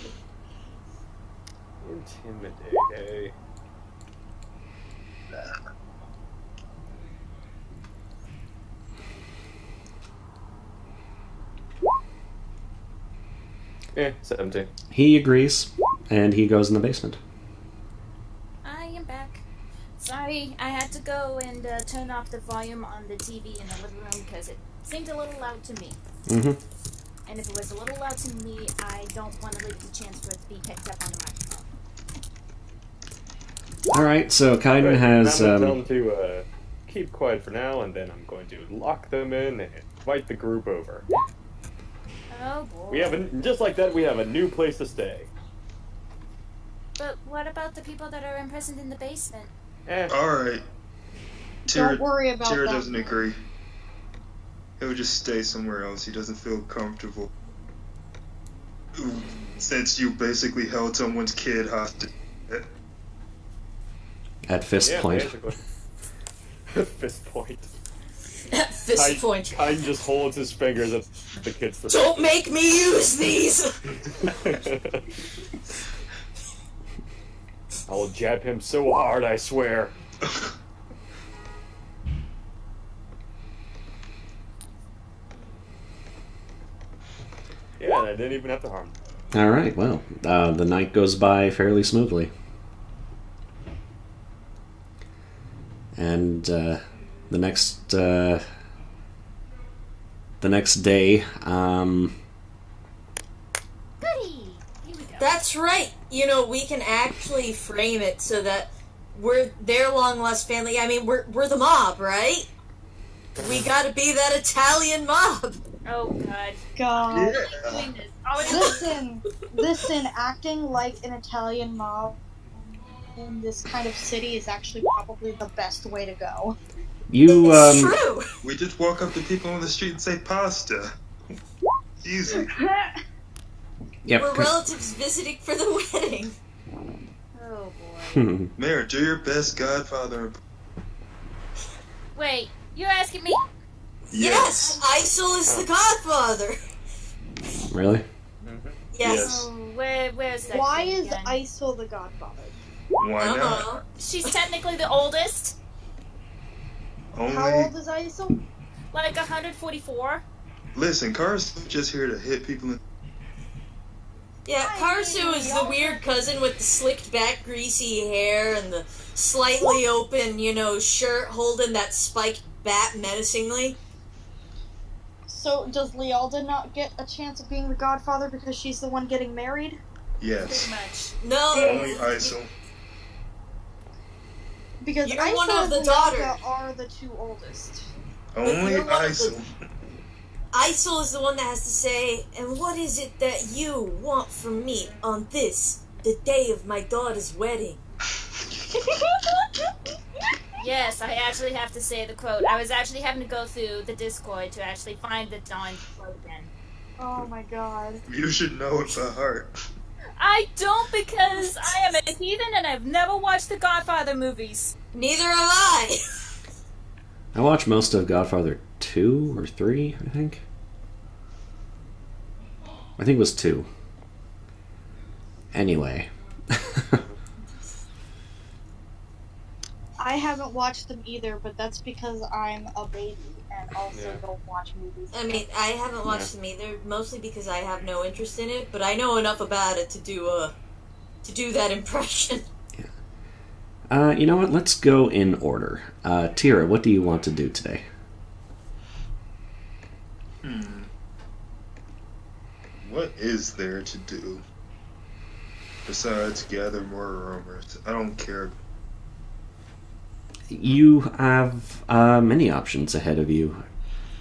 [SPEAKER 1] Intimidate. Eh, 17.
[SPEAKER 3] He agrees, and he goes in the basement.
[SPEAKER 2] I am back. Sorry, I had to go and turn off the volume on the TV in the living room because it seemed a little loud to me.
[SPEAKER 3] Mm-hmm.
[SPEAKER 2] And if it was a little loud to me, I don't want to leave the chance for it to be picked up on the microphone.
[SPEAKER 3] All right, so Kaiden
[SPEAKER 1] Right,
[SPEAKER 3] has
[SPEAKER 1] I'm gonna tell them to keep quiet for now, and then I'm going to lock them in and invite the group over.
[SPEAKER 2] Oh boy.
[SPEAKER 1] We have just like that. We have a new place to stay.
[SPEAKER 2] But what about the people that are imprisoned in the basement?
[SPEAKER 4] Alright.
[SPEAKER 6] Don't worry about
[SPEAKER 4] Tira
[SPEAKER 6] that.
[SPEAKER 4] doesn't agree. He'll just stay somewhere else. He doesn't feel comfortable. Since you basically held someone's kid hostage.
[SPEAKER 3] at fist point.
[SPEAKER 1] Basically. Fist point.
[SPEAKER 5] At fist point.
[SPEAKER 1] Kaiden just holds his fingers at the kid's throat.
[SPEAKER 5] Don't make me use these!
[SPEAKER 1] I will jab him so hard, I swear. Yeah, and I didn't even have to harm him.
[SPEAKER 3] All right. Well, the night goes by fairly smoothly, and the next day.
[SPEAKER 2] Goody! Here we go.
[SPEAKER 5] That's right. You know, we can actually frame it so that we're their long lost family. I mean, we're the mob, right? We gotta be that Italian mob.
[SPEAKER 2] Oh god.
[SPEAKER 6] God.
[SPEAKER 4] Yeah.
[SPEAKER 2] Doing this. Oh,
[SPEAKER 6] Listen, acting like an Italian mob in this kind of city is actually probably the best way to go.
[SPEAKER 3] You
[SPEAKER 5] It's true.
[SPEAKER 4] We just walk up to people on the street and say pasta. Easy.
[SPEAKER 3] Yep.
[SPEAKER 5] We're relatives visiting for the wedding.
[SPEAKER 2] oh boy.
[SPEAKER 4] Mayor, do your best, Godfather.
[SPEAKER 2] Wait, you're asking me?
[SPEAKER 5] Yes, Isol is the godfather.
[SPEAKER 3] Really?
[SPEAKER 5] Yes.
[SPEAKER 2] Oh, where's that?
[SPEAKER 6] Why
[SPEAKER 2] kid
[SPEAKER 6] is
[SPEAKER 2] again?
[SPEAKER 6] Isol the godfather?
[SPEAKER 4] Why
[SPEAKER 5] Uh-huh.
[SPEAKER 4] not?
[SPEAKER 2] She's technically the oldest.
[SPEAKER 6] How
[SPEAKER 4] Only
[SPEAKER 6] old is Isol?
[SPEAKER 2] Like 144.
[SPEAKER 4] listen, Car's just here to hit people in.
[SPEAKER 5] Yeah, Karsu is the weird cousin with the slicked back greasy hair and the slightly open, shirt holding that spiked bat menacingly.
[SPEAKER 6] So does Lealda not get a chance of being the godfather because she's the one getting married?
[SPEAKER 4] Yes.
[SPEAKER 2] Pretty much.
[SPEAKER 5] No.
[SPEAKER 4] Only Isol.
[SPEAKER 6] Because
[SPEAKER 5] You're
[SPEAKER 6] Isol
[SPEAKER 5] one of
[SPEAKER 6] and
[SPEAKER 5] the
[SPEAKER 6] Lealda
[SPEAKER 5] daughter.
[SPEAKER 6] are the two oldest.
[SPEAKER 4] Only
[SPEAKER 5] you're one of the-
[SPEAKER 4] Isol.
[SPEAKER 5] Isol is the one that has to say, and what is it that you want from me on this, the day of my daughter's wedding?
[SPEAKER 2] Yes, I actually have to say the quote. I was actually having to go through the Discord to actually find the darn quote again.
[SPEAKER 6] Oh my god.
[SPEAKER 4] You should know it by heart.
[SPEAKER 2] I don't because I am a heathen and I've never watched the Godfather movies.
[SPEAKER 5] Neither have I.
[SPEAKER 3] I watched most of Godfather 2 or 3, I think. I think it was 2. Anyway.
[SPEAKER 6] I haven't watched them either, but that's because I'm a baby and also don't watch movies.
[SPEAKER 5] I mean, I haven't watched them either, mostly because I have no interest in it, but I know enough about it to do that impression.
[SPEAKER 3] You know what? Let's go in order. Tira, what do you want to do today?
[SPEAKER 4] What is there to do besides gather more rumors? I don't care.
[SPEAKER 3] You have many options ahead of you.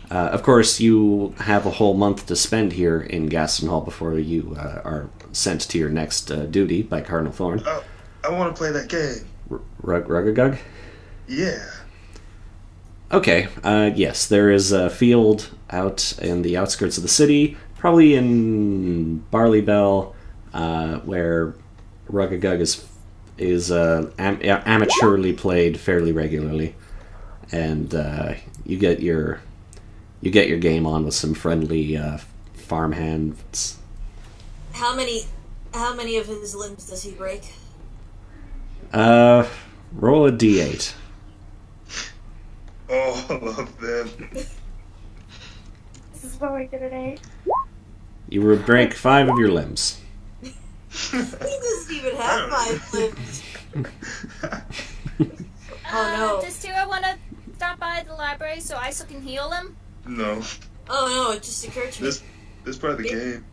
[SPEAKER 3] Of course, you have a whole month to spend here in Gaston Hall before you are sent to your next duty by Cardinal Thorne.
[SPEAKER 4] Oh, I want to play that game.
[SPEAKER 3] Ruggagug?
[SPEAKER 4] Yeah.
[SPEAKER 3] Okay, yes, there is a field out in the outskirts of the city, probably in Barley Bell, where Ruggagug is amateurly played fairly regularly, and you get your game on with some friendly farm hands.
[SPEAKER 5] How many of his limbs does he break?
[SPEAKER 3] Roll a d8.
[SPEAKER 4] All of them.
[SPEAKER 7] This is where we get an 8.
[SPEAKER 3] You will break 5 of your limbs.
[SPEAKER 5] He doesn't even have 5 limbs. Oh no.
[SPEAKER 2] Does Tira want to stop by the library so Isa can heal him?
[SPEAKER 4] No.
[SPEAKER 5] Oh no, it just occurred to me.
[SPEAKER 4] This part of the game.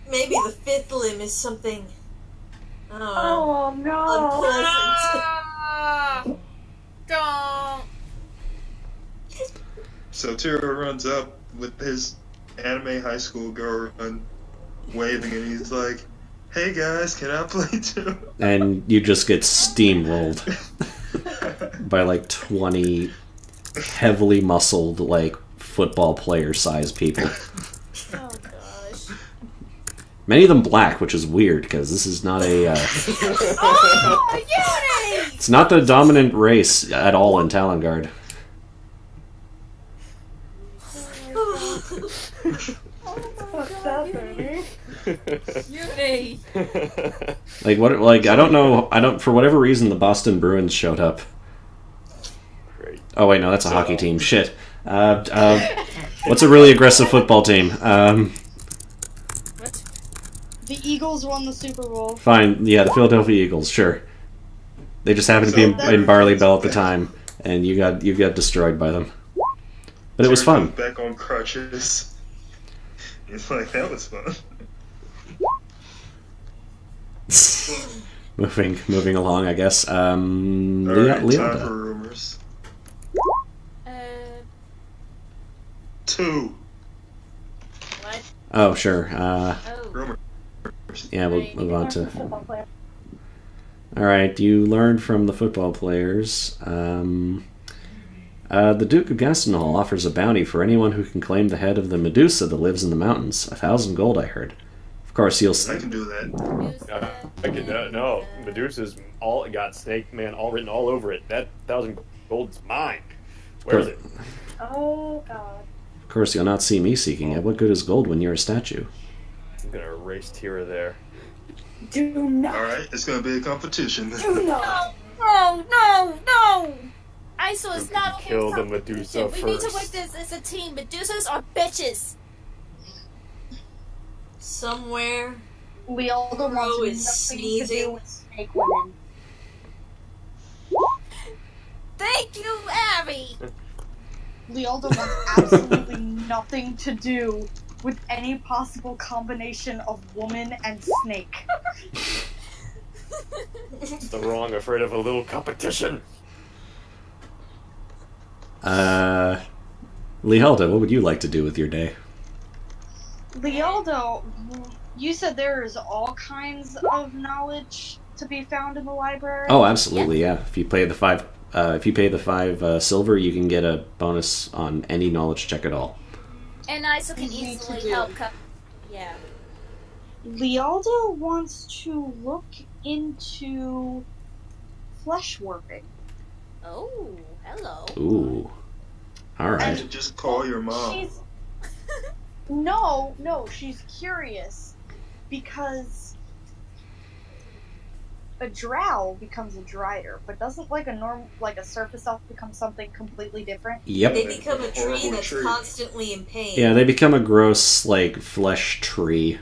[SPEAKER 5] Maybe the 5th limb is something. I don't know.
[SPEAKER 7] Oh no!
[SPEAKER 5] Unpleasant.
[SPEAKER 2] Don't.
[SPEAKER 4] So Tiro runs up with his anime high school girl run, waving, and he's like, "Hey guys, can I play too?"
[SPEAKER 3] And you just get steamrolled by like 20 heavily muscled, like football player sized people.
[SPEAKER 2] Oh gosh.
[SPEAKER 3] Many of them black, which is weird because this is not a.
[SPEAKER 2] Oh, Unity!
[SPEAKER 3] It's not the dominant race at all in Talonguard.
[SPEAKER 7] What's that for?
[SPEAKER 5] Uni!
[SPEAKER 3] Like what? Like I don't know. I don't. For whatever reason, the Boston Bruins showed up.
[SPEAKER 1] Great.
[SPEAKER 3] Oh wait, no, that's a hockey team. Shit. What's a really aggressive football team?
[SPEAKER 2] What?
[SPEAKER 6] The Eagles won the Super Bowl.
[SPEAKER 3] Fine. Yeah, the Philadelphia Eagles. Sure. They just happened to be in Barley Bell at the time, and you got destroyed by them. But it was fun.
[SPEAKER 4] Back on crutches. It's like, that was fun.
[SPEAKER 3] moving along, I guess.
[SPEAKER 4] Alright, time
[SPEAKER 3] Leota.
[SPEAKER 4] for rumors.
[SPEAKER 2] Uh,
[SPEAKER 4] 2.
[SPEAKER 2] what?
[SPEAKER 3] Oh, sure.
[SPEAKER 2] Oh.
[SPEAKER 4] Rumors.
[SPEAKER 3] Yeah, we'll
[SPEAKER 2] Right.
[SPEAKER 3] move on to.
[SPEAKER 7] Football player.
[SPEAKER 3] All right, you learned from the football players. The Duke of Gastenhall offers a bounty for anyone who can claim the head of the Medusa that lives in the mountains. 1,000 gold, I heard. Of course, you'll.
[SPEAKER 4] I can do that.
[SPEAKER 2] Who's
[SPEAKER 1] I can, no, Medusa's all got Snake Man all written all over it. That 1,000 gold's mine. Where is it?
[SPEAKER 7] Oh god.
[SPEAKER 3] Of course, you'll not see me seeking it. What good is gold when you're a statue?
[SPEAKER 1] I'm gonna erase Tira there.
[SPEAKER 7] Do not.
[SPEAKER 4] Alright, it's gonna be a competition.
[SPEAKER 7] Do not.
[SPEAKER 2] No! ISO is not okay
[SPEAKER 1] Kill
[SPEAKER 2] with
[SPEAKER 1] the
[SPEAKER 2] competition.
[SPEAKER 1] Medusa
[SPEAKER 2] We need to
[SPEAKER 1] first.
[SPEAKER 2] work this as a team. Medusas are bitches.
[SPEAKER 5] Somewhere.
[SPEAKER 6] Lealda
[SPEAKER 5] Crow
[SPEAKER 6] wants
[SPEAKER 5] is
[SPEAKER 6] nothing to
[SPEAKER 5] sneezing.
[SPEAKER 6] do with snake women.
[SPEAKER 2] Thank you, Abby.
[SPEAKER 6] Lealda wants absolutely nothing to do with any possible combination of woman and snake.
[SPEAKER 1] The wrong, afraid of a little competition.
[SPEAKER 3] Lealda, what would you like to do with your day?
[SPEAKER 6] Lealda, you said there is all kinds of knowledge to be found in the library?
[SPEAKER 3] Oh, absolutely, yeah. If you pay the five silver, you can get a bonus on any knowledge check at all.
[SPEAKER 2] And ISO can
[SPEAKER 6] Easy to
[SPEAKER 2] easily
[SPEAKER 6] do.
[SPEAKER 2] help. Yeah.
[SPEAKER 6] Lealda wants to look into flesh warping.
[SPEAKER 2] Oh, hello.
[SPEAKER 3] Ooh. All
[SPEAKER 4] You
[SPEAKER 3] right.
[SPEAKER 4] should just call your mom.
[SPEAKER 6] She's no, she's curious because a drow becomes a drider, but doesn't like a surface elf become something completely different?
[SPEAKER 3] Yep.
[SPEAKER 5] They become a tree
[SPEAKER 4] Horrible
[SPEAKER 5] that's
[SPEAKER 4] tree.
[SPEAKER 5] constantly in pain.
[SPEAKER 3] Yeah, they become a gross, like, flesh tree.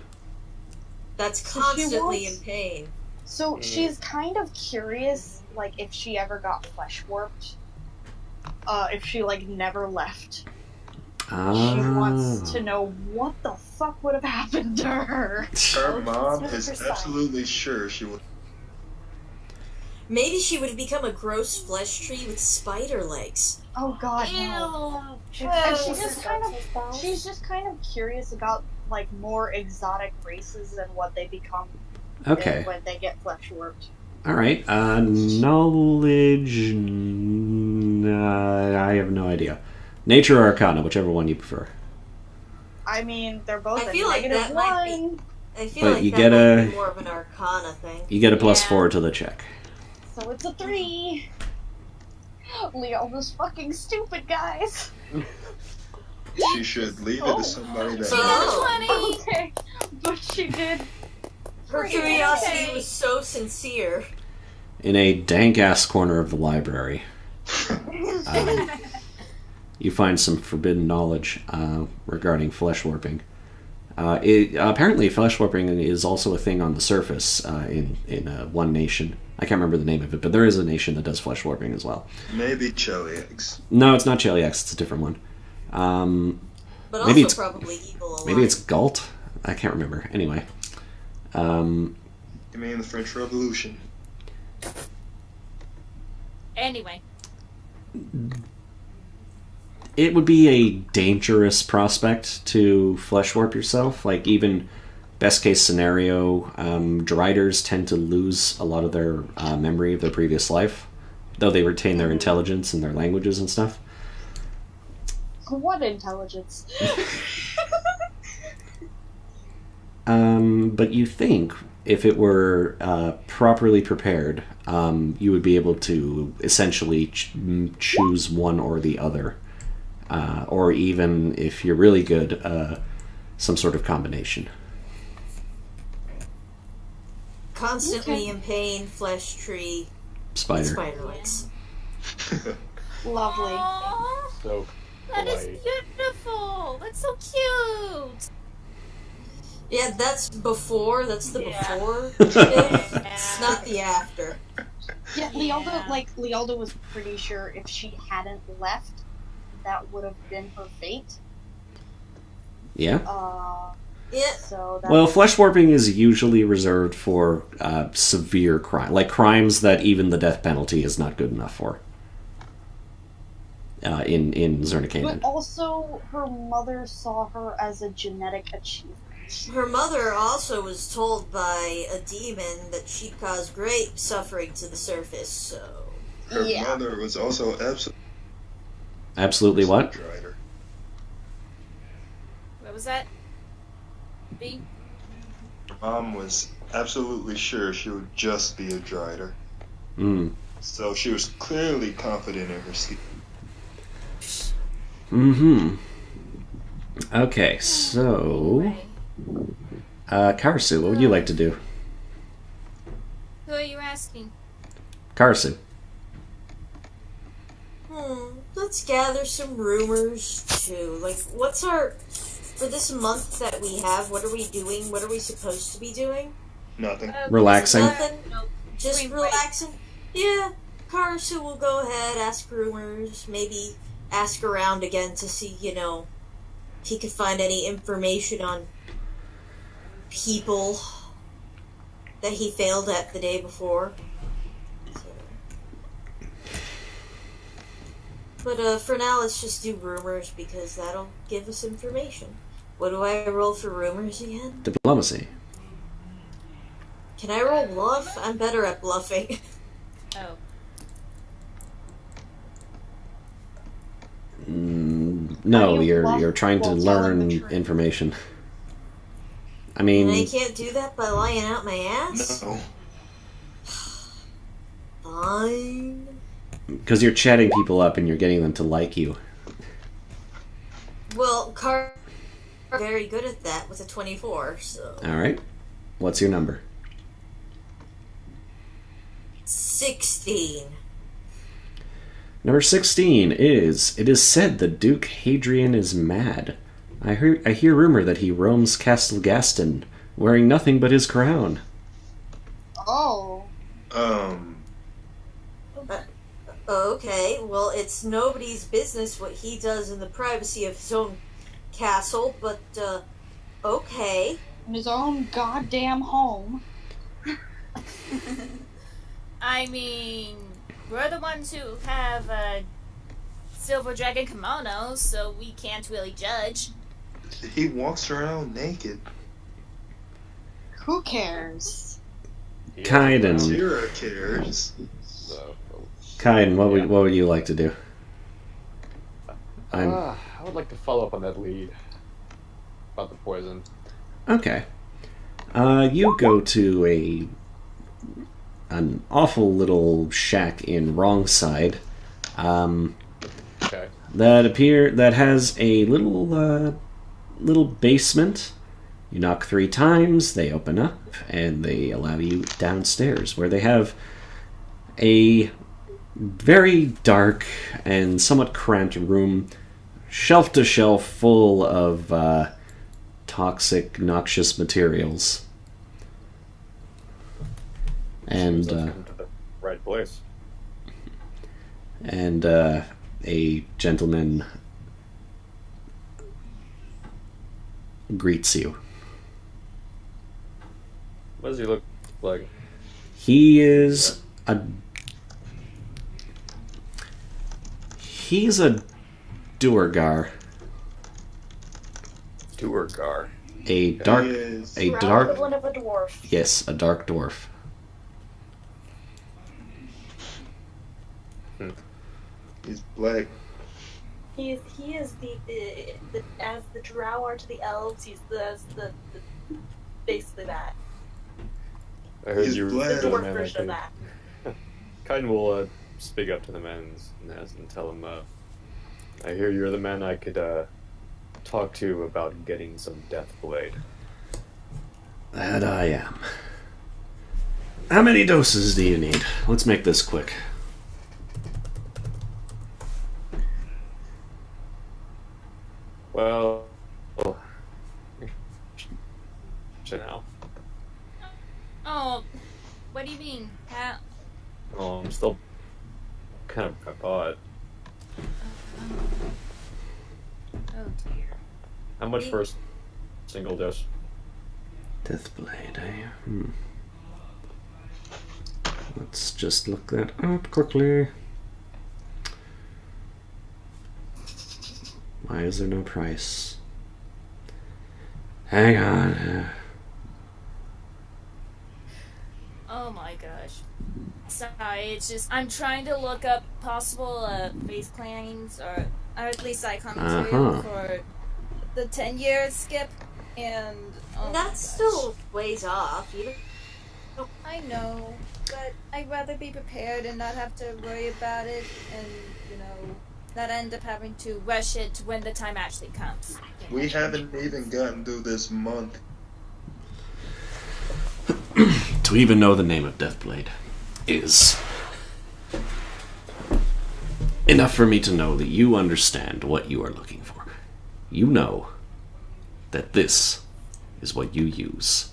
[SPEAKER 5] That's
[SPEAKER 6] So she
[SPEAKER 5] constantly
[SPEAKER 6] wants-
[SPEAKER 5] in pain.
[SPEAKER 6] So she's kind of curious, like if she ever got flesh warped, if she like never left. She wants to know what the fuck would have happened to her.
[SPEAKER 4] Her mom
[SPEAKER 7] That's
[SPEAKER 4] is
[SPEAKER 7] precise.
[SPEAKER 4] absolutely sure she would.
[SPEAKER 5] Maybe she would have become a gross flesh tree with spider legs.
[SPEAKER 6] Oh god, no.
[SPEAKER 2] Ew.
[SPEAKER 6] And
[SPEAKER 2] Gross.
[SPEAKER 6] she's just kind of curious about like more exotic races and what they become
[SPEAKER 3] Okay.
[SPEAKER 6] when they get flesh warped.
[SPEAKER 3] All right. Knowledge. I have no idea. Nature or Arcana, whichever one you prefer.
[SPEAKER 6] I mean, they're both
[SPEAKER 5] I
[SPEAKER 6] a
[SPEAKER 5] feel like
[SPEAKER 6] negative
[SPEAKER 5] that might be-
[SPEAKER 6] one,
[SPEAKER 5] I feel
[SPEAKER 3] But
[SPEAKER 5] like
[SPEAKER 3] you
[SPEAKER 5] that
[SPEAKER 3] get
[SPEAKER 5] might
[SPEAKER 3] a-
[SPEAKER 5] be more of an arcana thing.
[SPEAKER 3] You get a plus
[SPEAKER 2] Yeah.
[SPEAKER 3] 4 to the check.
[SPEAKER 6] so it's a 3. Lealda's fucking stupid, guys.
[SPEAKER 4] She should leave it to somebody that.
[SPEAKER 2] She got a 20.
[SPEAKER 6] Okay, but she did.
[SPEAKER 5] Her
[SPEAKER 6] Freaking
[SPEAKER 5] curiosity
[SPEAKER 6] okay.
[SPEAKER 5] was so sincere.
[SPEAKER 3] In a dank-ass corner of the library, you find some forbidden knowledge regarding flesh warping. Apparently, flesh warping is also a thing on the surface in one nation. I can't remember the name of it, but there is a nation that does flesh warping as well.
[SPEAKER 4] Maybe Cheliax.
[SPEAKER 3] No, it's not Cheliax. It's a different one.
[SPEAKER 5] But
[SPEAKER 3] Maybe
[SPEAKER 5] also
[SPEAKER 3] it's-
[SPEAKER 5] probably evil alive.
[SPEAKER 3] Maybe it's Galt? I can't remember. Anyway.
[SPEAKER 4] You mean the French Revolution?
[SPEAKER 2] Anyway.
[SPEAKER 3] It would be a dangerous prospect to flesh warp yourself. Like, even best case scenario, Driders tend to lose a lot of their memory of their previous life, though they retain their intelligence and their languages and stuff.
[SPEAKER 6] What intelligence?
[SPEAKER 3] But you think if it were properly prepared, you would be able to essentially choose one or the other. Or even, if you're really good, some sort of combination.
[SPEAKER 5] Constantly
[SPEAKER 6] Okay.
[SPEAKER 5] in pain, flesh tree,
[SPEAKER 3] Spider.
[SPEAKER 5] spider legs.
[SPEAKER 6] Lovely.
[SPEAKER 2] Aww,
[SPEAKER 1] So
[SPEAKER 2] that is
[SPEAKER 1] polite.
[SPEAKER 2] beautiful. That's so cute.
[SPEAKER 5] Yeah, that's before. That's the
[SPEAKER 7] Yeah.
[SPEAKER 5] before.
[SPEAKER 2] Yeah.
[SPEAKER 5] It's not the after.
[SPEAKER 6] Yeah,
[SPEAKER 2] Yeah.
[SPEAKER 6] Lealda was pretty sure if she hadn't left, that would have been her fate.
[SPEAKER 3] Yeah.
[SPEAKER 5] Yeah.
[SPEAKER 6] So that
[SPEAKER 3] Well, flesh warping is usually reserved for severe crime, like crimes that even the death penalty is not good enough for. In
[SPEAKER 6] but
[SPEAKER 3] Zernicanen.
[SPEAKER 6] also her mother saw her as a genetic achievement.
[SPEAKER 5] Her mother also was told by a demon that she'd cause great suffering to the surface, so...
[SPEAKER 4] Her
[SPEAKER 6] Yeah.
[SPEAKER 4] mother was also
[SPEAKER 3] Absolutely what?
[SPEAKER 4] Drider.
[SPEAKER 2] What was that? B?
[SPEAKER 4] Her mom was absolutely sure she would just be a Drider.
[SPEAKER 3] Mm.
[SPEAKER 4] So she was clearly confident in her skill.
[SPEAKER 3] Mm-hmm. Okay, so... Karasu, what would you like to do?
[SPEAKER 2] Who are you asking?
[SPEAKER 3] Karasu.
[SPEAKER 5] Let's gather some rumors, too. Like, what's our... For this month that we have, what are we doing? What are we supposed to be doing?
[SPEAKER 4] Nothing.
[SPEAKER 3] Relaxing.
[SPEAKER 5] Nothing. Just
[SPEAKER 2] Spring break.
[SPEAKER 5] relaxing. Yeah, Karasu will go ahead, ask rumors, maybe ask around again to see, if he could find any information on people that he failed at the day before. But for now, let's just do rumors because that'll give us information. What do I roll for rumors again?
[SPEAKER 3] Diplomacy.
[SPEAKER 5] Can I roll bluff? I'm better at bluffing.
[SPEAKER 2] Oh.
[SPEAKER 3] No,
[SPEAKER 6] How do you bluff
[SPEAKER 3] you're trying to
[SPEAKER 6] while telling
[SPEAKER 3] learn
[SPEAKER 6] the truth?
[SPEAKER 3] information. I
[SPEAKER 5] And I
[SPEAKER 3] mean,
[SPEAKER 5] can't do that by lying out my ass?
[SPEAKER 4] No.
[SPEAKER 5] Fine.
[SPEAKER 3] because you're chatting people up and you're getting them to like you.
[SPEAKER 5] Well, very good at that with a 24, so...
[SPEAKER 3] Alright. What's your number?
[SPEAKER 5] 16.
[SPEAKER 3] Number 16 is, it is said that Duke Hadrian is mad. I hear rumor that he roams Castle Gaston, wearing nothing but his crown.
[SPEAKER 6] Oh.
[SPEAKER 5] Okay, well, it's nobody's business what he does in the privacy of his own castle, but, okay.
[SPEAKER 6] In his own goddamn home.
[SPEAKER 2] I mean, we're the ones who have silver dragon kimonos, so we can't really judge.
[SPEAKER 4] He walks around naked.
[SPEAKER 6] Who cares?
[SPEAKER 3] Kaiden.
[SPEAKER 4] Zero cares.
[SPEAKER 1] So,
[SPEAKER 3] Kaiden, what would you like to do?
[SPEAKER 1] I would like to follow up on that lead about the poison.
[SPEAKER 3] Okay. You go to an awful little shack in Wrongside.
[SPEAKER 1] Okay.
[SPEAKER 3] That has a little basement. You knock 3 times, they open up, and they allow you downstairs, where they have a very dark and somewhat cramped room, shelf to shelf, full of toxic, noxious materials. And
[SPEAKER 1] Seems I've come to the right place.
[SPEAKER 3] and a gentleman greets you.
[SPEAKER 1] What does he look like?
[SPEAKER 3] He's a Duergar,
[SPEAKER 1] Duergar.
[SPEAKER 3] a dark,
[SPEAKER 4] He is
[SPEAKER 3] a
[SPEAKER 7] Round
[SPEAKER 3] dark,
[SPEAKER 7] equivalent of a dwarf.
[SPEAKER 3] yes, a dark dwarf.
[SPEAKER 4] He's black.
[SPEAKER 7] He is the as the drow are to the elves. He's the basically that.
[SPEAKER 1] I heard
[SPEAKER 4] He's
[SPEAKER 1] you
[SPEAKER 4] black.
[SPEAKER 7] The
[SPEAKER 1] were the
[SPEAKER 7] dwarf
[SPEAKER 1] man
[SPEAKER 7] version of
[SPEAKER 1] I
[SPEAKER 7] that.
[SPEAKER 1] could. Kaiden will speak up to the men and tell him, I hear you're the man I could talk to about getting some death blade.
[SPEAKER 3] That I am. How many doses do you need? Let's make this quick.
[SPEAKER 1] Well, now.
[SPEAKER 2] Oh, what do you mean? How?
[SPEAKER 1] Oh, I'm still kind of caught.
[SPEAKER 2] Oh dear.
[SPEAKER 1] How much for a single dose?
[SPEAKER 3] Deathblade, Let's just look that up quickly. Why is there no price? Hang on.
[SPEAKER 2] Oh my gosh. Sorry, it's just I'm trying to look up possible face claims or at least icon material for the 10-year skip, and
[SPEAKER 5] That's still ways off. You don't...
[SPEAKER 2] I know, but I'd rather be prepared and not have to worry about it, and not end up having to rush it when the time actually comes.
[SPEAKER 4] We haven't even gotten through this month.
[SPEAKER 3] To even know the name of Deathblade is enough for me to know that you understand what you are looking for. You know that this is what you use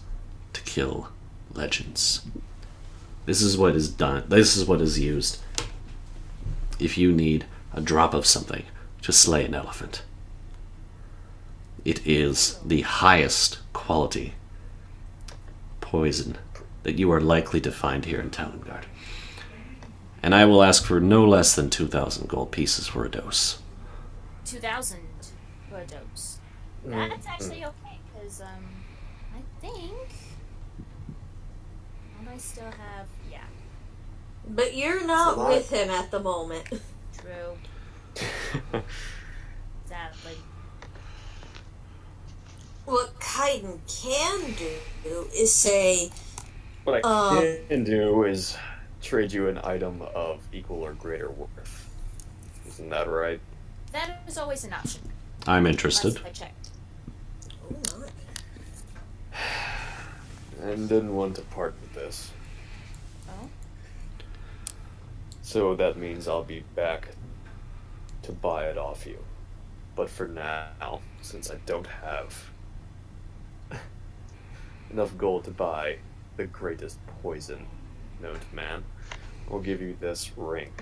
[SPEAKER 3] to kill legends. This is what is done. This is what is used if you need a drop of something to slay an elephant. It is the highest quality poison that you are likely to find here in Talengard. And I will ask for no less than 2,000 gold pieces for a dose.
[SPEAKER 2] 2,000 for a dose. That's actually okay, because I think don't I still have
[SPEAKER 5] But you're not with him at the moment.
[SPEAKER 2] True. Exactly.
[SPEAKER 5] What Kaiden can do is say,
[SPEAKER 1] What I can do is trade you an item of equal or greater worth. Isn't that right?
[SPEAKER 2] That is always an option.
[SPEAKER 3] I'm interested.
[SPEAKER 2] Last I checked.
[SPEAKER 1] And didn't want to part with this.
[SPEAKER 2] Oh?
[SPEAKER 1] So that means I'll be back to buy it off you. But for now, since I don't have enough gold to buy the greatest poison known to man, I'll give you this ring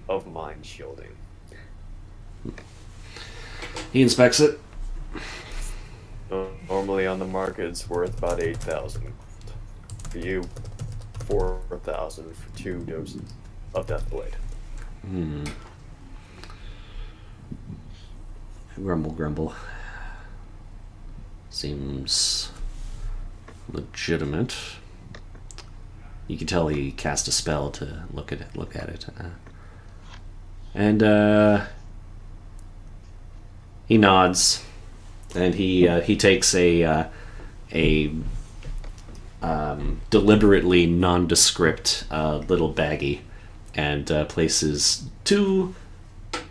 [SPEAKER 1] of mind shielding.
[SPEAKER 3] He inspects it.
[SPEAKER 1] Normally on the market it's worth about 8,000. For you, 4,000 for 2 doses of Deathblade.
[SPEAKER 3] Grumble. Seems legitimate. You can tell he cast a spell to look at it. And he nods, and he takes a deliberately nondescript little baggie and places 2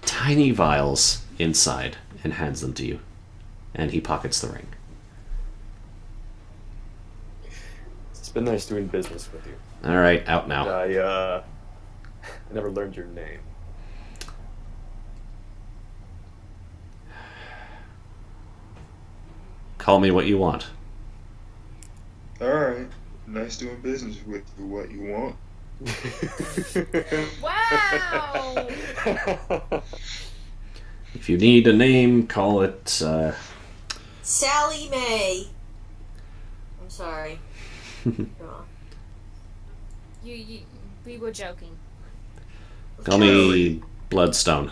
[SPEAKER 3] tiny vials inside and hands them to you. And he pockets the ring.
[SPEAKER 1] It's been nice doing business with you.
[SPEAKER 3] All right, out now.
[SPEAKER 1] I never learned your name.
[SPEAKER 3] Call me what you want.
[SPEAKER 4] Alright. Nice doing business with you. What you want?
[SPEAKER 2] Wow!
[SPEAKER 3] If you need a name, call it,
[SPEAKER 5] Sally Mae. I'm sorry. Go on.
[SPEAKER 2] We were joking.
[SPEAKER 3] call me Bloodstone.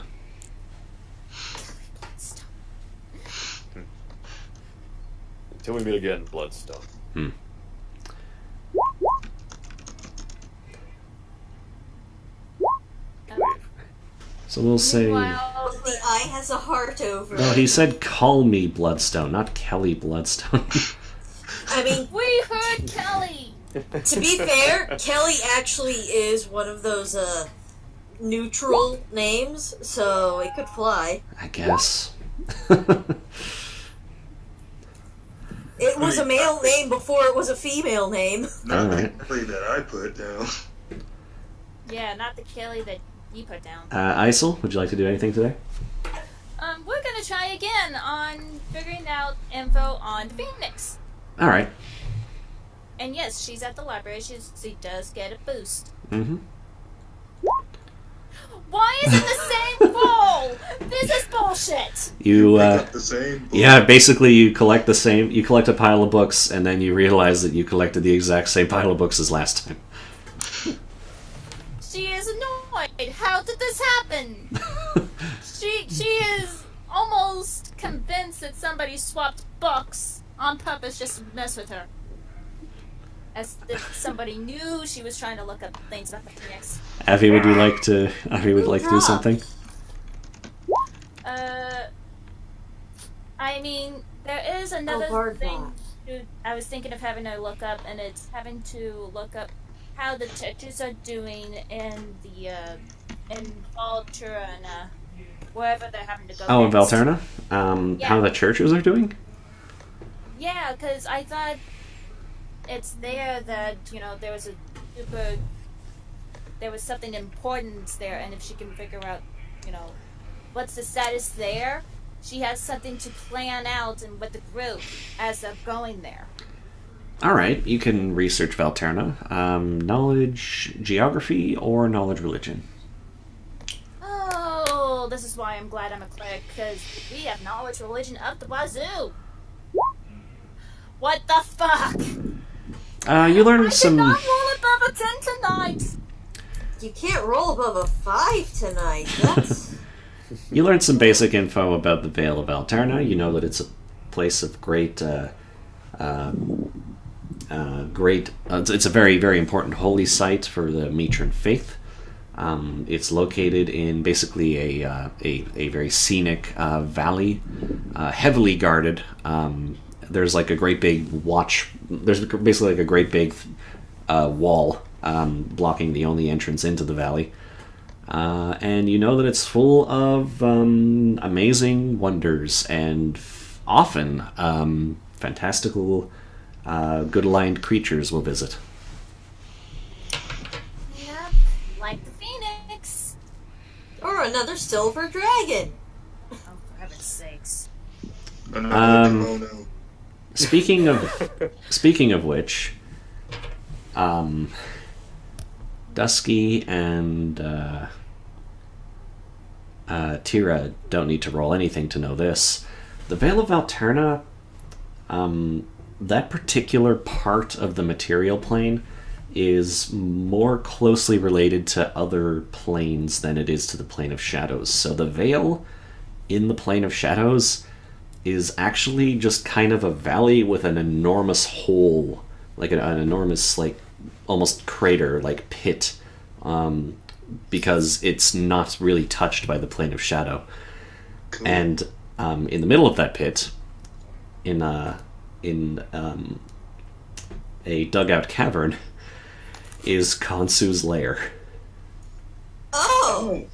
[SPEAKER 1] Until we meet again, Bloodstone.
[SPEAKER 3] So we'll say...
[SPEAKER 2] Meanwhile,
[SPEAKER 5] The eye has a heart over
[SPEAKER 3] No,
[SPEAKER 5] it.
[SPEAKER 3] he said call me Bloodstone, not Kelly Bloodstone.
[SPEAKER 5] I mean,
[SPEAKER 2] we heard Kelly!
[SPEAKER 5] to be fair, Kelly actually is one of those neutral names, so it could fly.
[SPEAKER 3] I guess.
[SPEAKER 5] It was a male name before it was a female name.
[SPEAKER 4] Not
[SPEAKER 3] Alright.
[SPEAKER 4] the Kelly that I put down.
[SPEAKER 2] Yeah, not the Kelly that you put down.
[SPEAKER 3] Isel, would you like to do anything today?
[SPEAKER 2] We're gonna try again on figuring out info on Phoenix.
[SPEAKER 3] All right.
[SPEAKER 2] And yes, she's at the library. She does get a boost.
[SPEAKER 3] Mm-hmm.
[SPEAKER 2] Why is it the same bowl? This is bullshit.
[SPEAKER 3] You
[SPEAKER 4] Pick up the same book.
[SPEAKER 3] yeah, basically you collect a pile of books, and then you realize that you collected the exact same pile of books as last time.
[SPEAKER 2] She is annoyed. How did this happen? She is almost convinced that somebody swapped books on purpose just to mess with her. As if somebody knew she was trying to look up things about the Phoenix.
[SPEAKER 3] Avi, would like to do something?
[SPEAKER 2] I mean, there is another
[SPEAKER 5] hard
[SPEAKER 2] thing I was thinking of having to look up, and it's having to look up how the churches are doing in the in Valtura and wherever they're having to go.
[SPEAKER 3] Oh, in
[SPEAKER 2] next.
[SPEAKER 3] Valterna?
[SPEAKER 2] Yeah.
[SPEAKER 3] How the churches are doing?
[SPEAKER 2] Yeah, because I thought it's there that, there was something important there, and if she can figure out, what's the status there, she has something to plan out and with the group as they're going there.
[SPEAKER 3] All right, you can research Valterna. Knowledge geography or knowledge religion?
[SPEAKER 2] Oh, this is why I'm glad I'm a cleric, because we have knowledge religion up the wazoo. What the fuck?
[SPEAKER 3] You learn some.
[SPEAKER 2] I did not roll above a 10 tonight.
[SPEAKER 5] You can't roll above a 5 tonight. That's...
[SPEAKER 3] You learn some basic info about the Vale of Valterna. You know that it's a place of great, it's a very, very important holy site for the Mitran faith. It's located in basically a very scenic valley, heavily guarded. There's like a great big There's basically like a great big wall blocking the only entrance into the valley. And you know that it's full of amazing wonders and often fantastical, good-aligned creatures will visit.
[SPEAKER 2] Yep, like the Phoenix.
[SPEAKER 5] Or another silver dragon.
[SPEAKER 2] Oh, for heaven's sakes.
[SPEAKER 4] Another kimono.
[SPEAKER 3] Speaking of which, Dusky and Tira don't need to roll anything to know this. The Vale of Valterna, that particular part of the material plane is more closely related to other planes than it is to the plane of shadows. So the Vale in the plane of shadows is actually just kind of a valley with an enormous hole, like an enormous, like, almost crater, like pit, because it's not really touched by the plane of shadow.
[SPEAKER 4] Cool.
[SPEAKER 3] And in the middle of that pit, in a dugout cavern, is Konsu's lair.
[SPEAKER 5] Oh!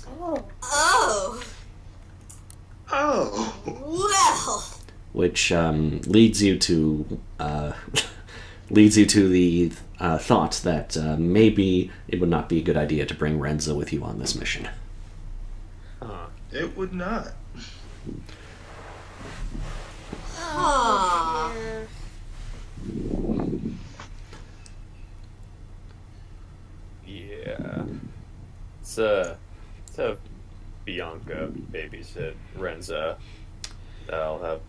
[SPEAKER 7] Oh.
[SPEAKER 5] Oh!
[SPEAKER 4] Oh.
[SPEAKER 5] Well!
[SPEAKER 3] Which leads you to the thought that maybe it would not be a good idea to bring Renza with you on this mission.
[SPEAKER 4] It would not.
[SPEAKER 5] Aww.
[SPEAKER 2] Dear.
[SPEAKER 1] Yeah. Let's have Bianca babysit Renza. I'll have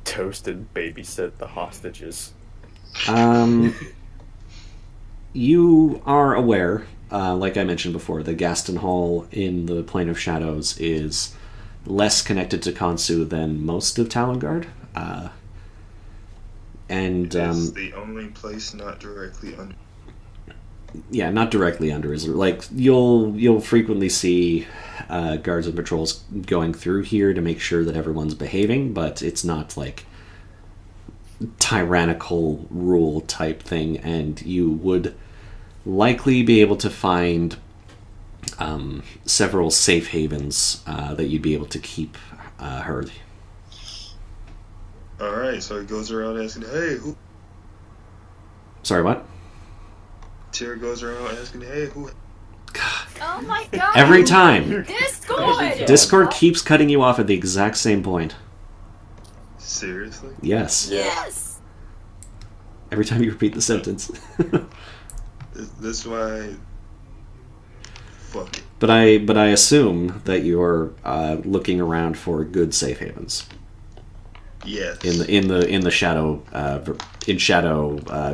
[SPEAKER 1] Toasted babysit the hostages.
[SPEAKER 3] You are aware, like I mentioned before, the Gaston Hall in the Plane of Shadows is less connected to Konsu than most of Talonguard. And
[SPEAKER 4] It's the only place not directly under.
[SPEAKER 3] yeah, not directly under. Is like you'll frequently see guards and patrols going through here to make sure that everyone's behaving, but it's not like tyrannical rule type thing, and you would likely be able to find several safe havens that you'd be able to keep her.
[SPEAKER 4] Alright, so he goes around asking, hey, who?
[SPEAKER 3] Sorry, what?
[SPEAKER 4] Tira goes around asking, hey, who?
[SPEAKER 2] Oh my god.
[SPEAKER 3] Every time.
[SPEAKER 2] Discord!
[SPEAKER 3] Discord keeps cutting you off at the exact same point.
[SPEAKER 4] Seriously?
[SPEAKER 3] Yes.
[SPEAKER 2] Yes.
[SPEAKER 3] Every time you repeat the sentence.
[SPEAKER 4] This is why. Fuck it.
[SPEAKER 3] But I assume that you're looking around for good safe havens
[SPEAKER 4] Yes.
[SPEAKER 3] in the shadow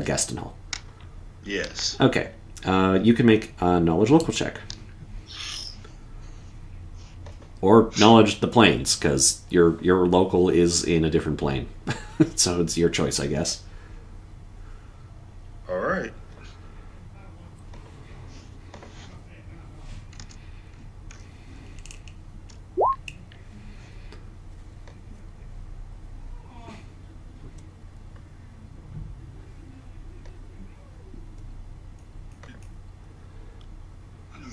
[SPEAKER 3] Gaston Hall.
[SPEAKER 4] Yes.
[SPEAKER 3] Okay. You can make a knowledge local check. Or knowledge the planes, because your local is in a different plane. So it's your choice, I guess.
[SPEAKER 4] Alright.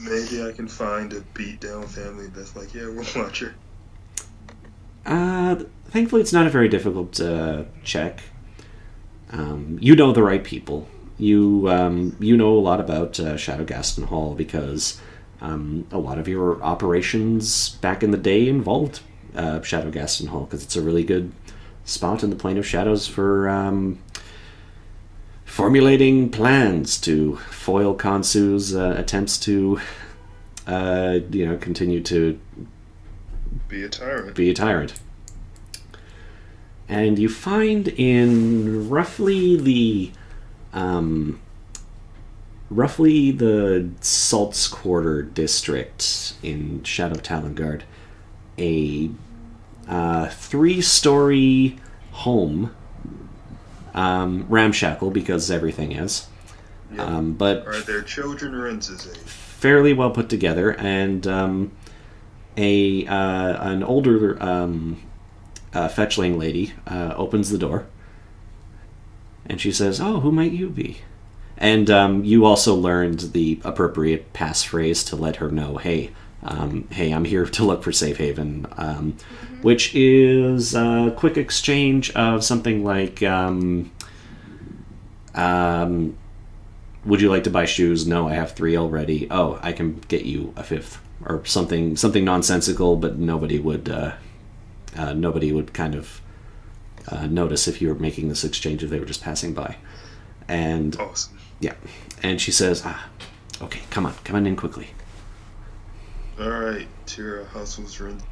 [SPEAKER 4] Maybe I can find a beat down family that's like, yeah, we'll watch her.
[SPEAKER 3] Thankfully, it's not a very difficult check. You know the right people. You know a lot about Shadow Gaston Hall because a lot of your operations back in the day involved Shadow Gaston Hall because it's a really good spot in the Plane of Shadows for formulating plans to foil Kansu's attempts to continue to
[SPEAKER 4] Be a tyrant.
[SPEAKER 3] be a tyrant. And you find in roughly the Salt's Quarter district in Shadow Talongard a 3-story home, ramshackle because everything is,
[SPEAKER 4] Yeah.
[SPEAKER 3] but
[SPEAKER 4] Are their children Renz's age?
[SPEAKER 3] fairly well put together, and an older fetchling lady opens the door, and she says, "Oh, who might you be?" And you also learned the appropriate passphrase to let her know, "Hey, I'm here to look for safe haven," which is a quick exchange of something like, "Would you like to buy shoes? No, I have 3 already. Oh, I can get you a 5th," or something nonsensical, but nobody would kind of notice if you were making this exchange if they were just passing by. And
[SPEAKER 4] Awesome.
[SPEAKER 3] yeah, and she says, "Okay, come on in quickly."
[SPEAKER 4] Alright, Tira hustles Renz.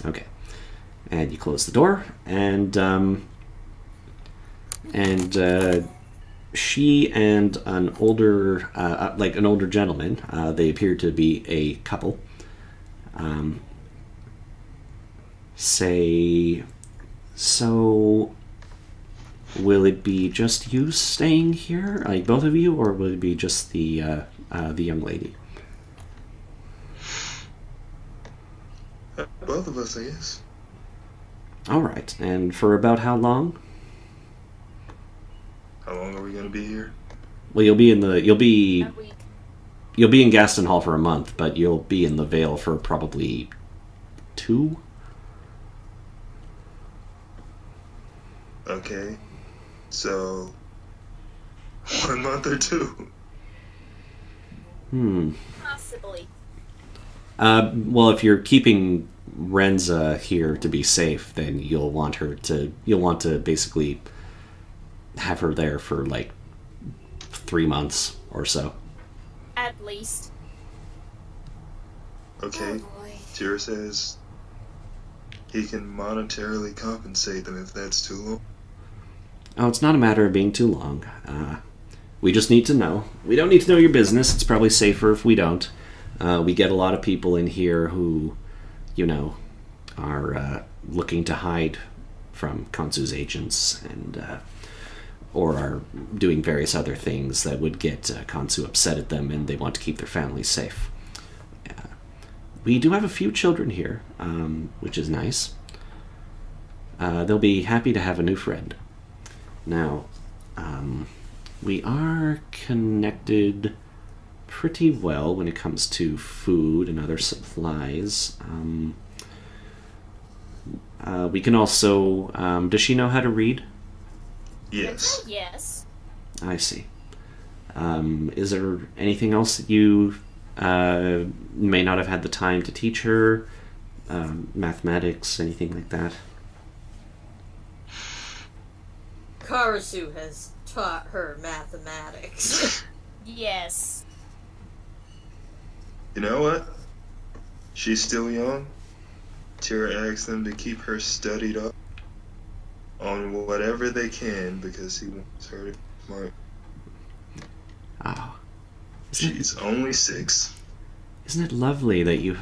[SPEAKER 3] Okay, and you close the door, and she and an older gentleman, they appear to be a couple, say, "So, will it be just you staying here, like both of you, or will it be just the young lady?"
[SPEAKER 4] Both of us, I guess.
[SPEAKER 3] All right, and for about how long?
[SPEAKER 4] How long are we gonna be here?
[SPEAKER 3] Well, you'll be
[SPEAKER 2] A week.
[SPEAKER 3] in Gaston Hall for a month, but you'll be in the Vale for probably 2.
[SPEAKER 4] Okay. So 1 month or 2.
[SPEAKER 2] Possibly.
[SPEAKER 3] Well, if you're keeping Renza here to be safe, then you'll want to basically have her there for like 3 months or so.
[SPEAKER 2] At least.
[SPEAKER 4] Okay.
[SPEAKER 5] Oh boy.
[SPEAKER 4] Tira says he can monetarily compensate them if that's too long.
[SPEAKER 3] Oh, it's not a matter of being too long. We just need to know. We don't need to know your business. It's probably safer if we don't. We get a lot of people in here who, are looking to hide from Kansu's agents and or are doing various other things that would get Kansu upset at them, and they want to keep their families safe. We do have a few children here, which is nice. They'll be happy to have a new friend. Now, we are connected pretty well when it comes to food and other supplies. We can also... does she know how to read?
[SPEAKER 4] Yes.
[SPEAKER 2] Yes.
[SPEAKER 3] I see. Is there anything else that you may not have had the time to teach her? Mathematics, anything like that?
[SPEAKER 5] Karasu has taught her mathematics.
[SPEAKER 2] Yes.
[SPEAKER 4] You know what? She's still young. Tira asked them to keep her studied up on whatever they can because he wants her to be smart.
[SPEAKER 3] Oh.
[SPEAKER 4] She's only 6.
[SPEAKER 3] Isn't it lovely that your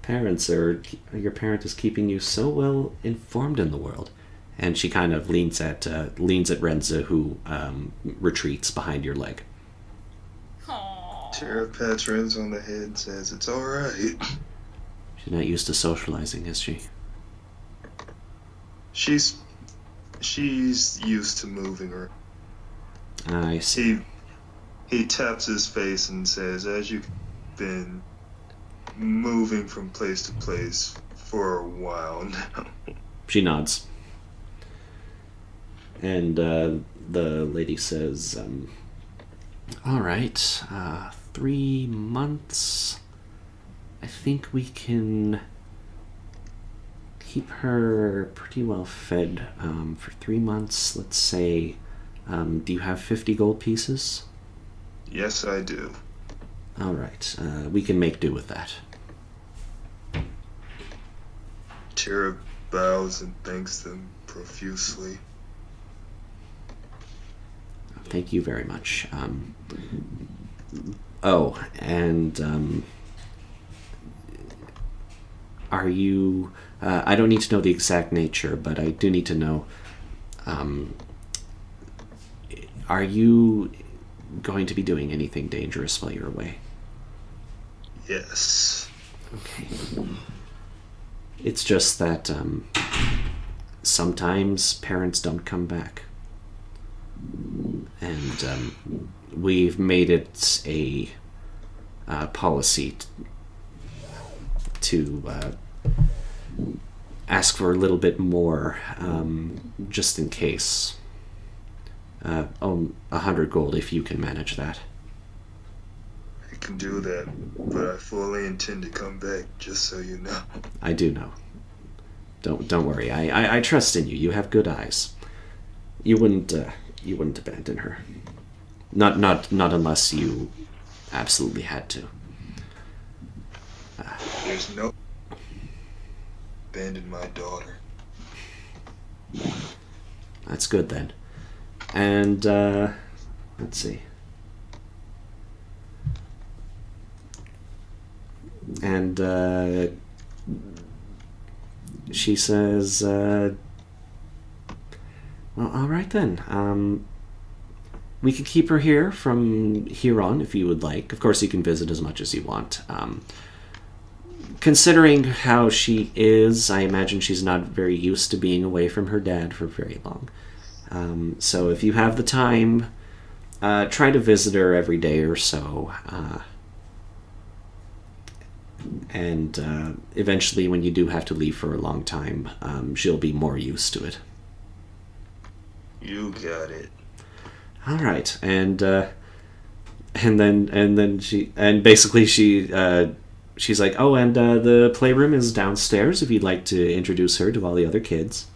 [SPEAKER 3] parents your parent is keeping you so well informed in the world? And she kind of leans at Renza, who retreats behind your leg.
[SPEAKER 2] Aww.
[SPEAKER 4] Tira pats Renz on the head and says, "It's all right."
[SPEAKER 3] She's not used to socializing, is she?
[SPEAKER 4] She's used to moving her.
[SPEAKER 3] I see.
[SPEAKER 4] He taps his face and says, "As you've been moving from place to place for a while now."
[SPEAKER 3] She nods. And the lady says, all right, 3 months. I think we can keep her pretty well fed for 3 months. Let's say, do you have 50 gold pieces?
[SPEAKER 4] Yes, I do.
[SPEAKER 3] All right, we can make do with that.
[SPEAKER 4] Tira bows and thanks them profusely.
[SPEAKER 3] Thank you very much. Oh, and are you... I don't need to know the exact nature, but I do need to know... are you going to be doing anything dangerous while you're away?
[SPEAKER 4] Yes.
[SPEAKER 3] Okay. It's just that sometimes parents don't come back. And we've made it a policy to ask for a little bit more, just in case. 100 gold if you can manage that.
[SPEAKER 4] I can do that, but I fully intend to come back, just so you know.
[SPEAKER 3] I do know. Don't worry. I trust in you. You have good eyes. You wouldn't abandon her. Not unless you absolutely had to.
[SPEAKER 4] There's no abandon my daughter.
[SPEAKER 3] That's good then. And let's see. And she says, well, all right then. We could keep her here from here on if you would like. Of course, you can visit as much as you want. Considering how she is, I imagine she's not very used to being away from her dad for very long. So if you have the time, try to visit her every day or so. And eventually, when you do have to leave for a long time, she'll be more used to it.
[SPEAKER 4] You got it.
[SPEAKER 3] All right, and then she's like, oh, and the playroom is downstairs if you'd like to introduce her to all the other kids.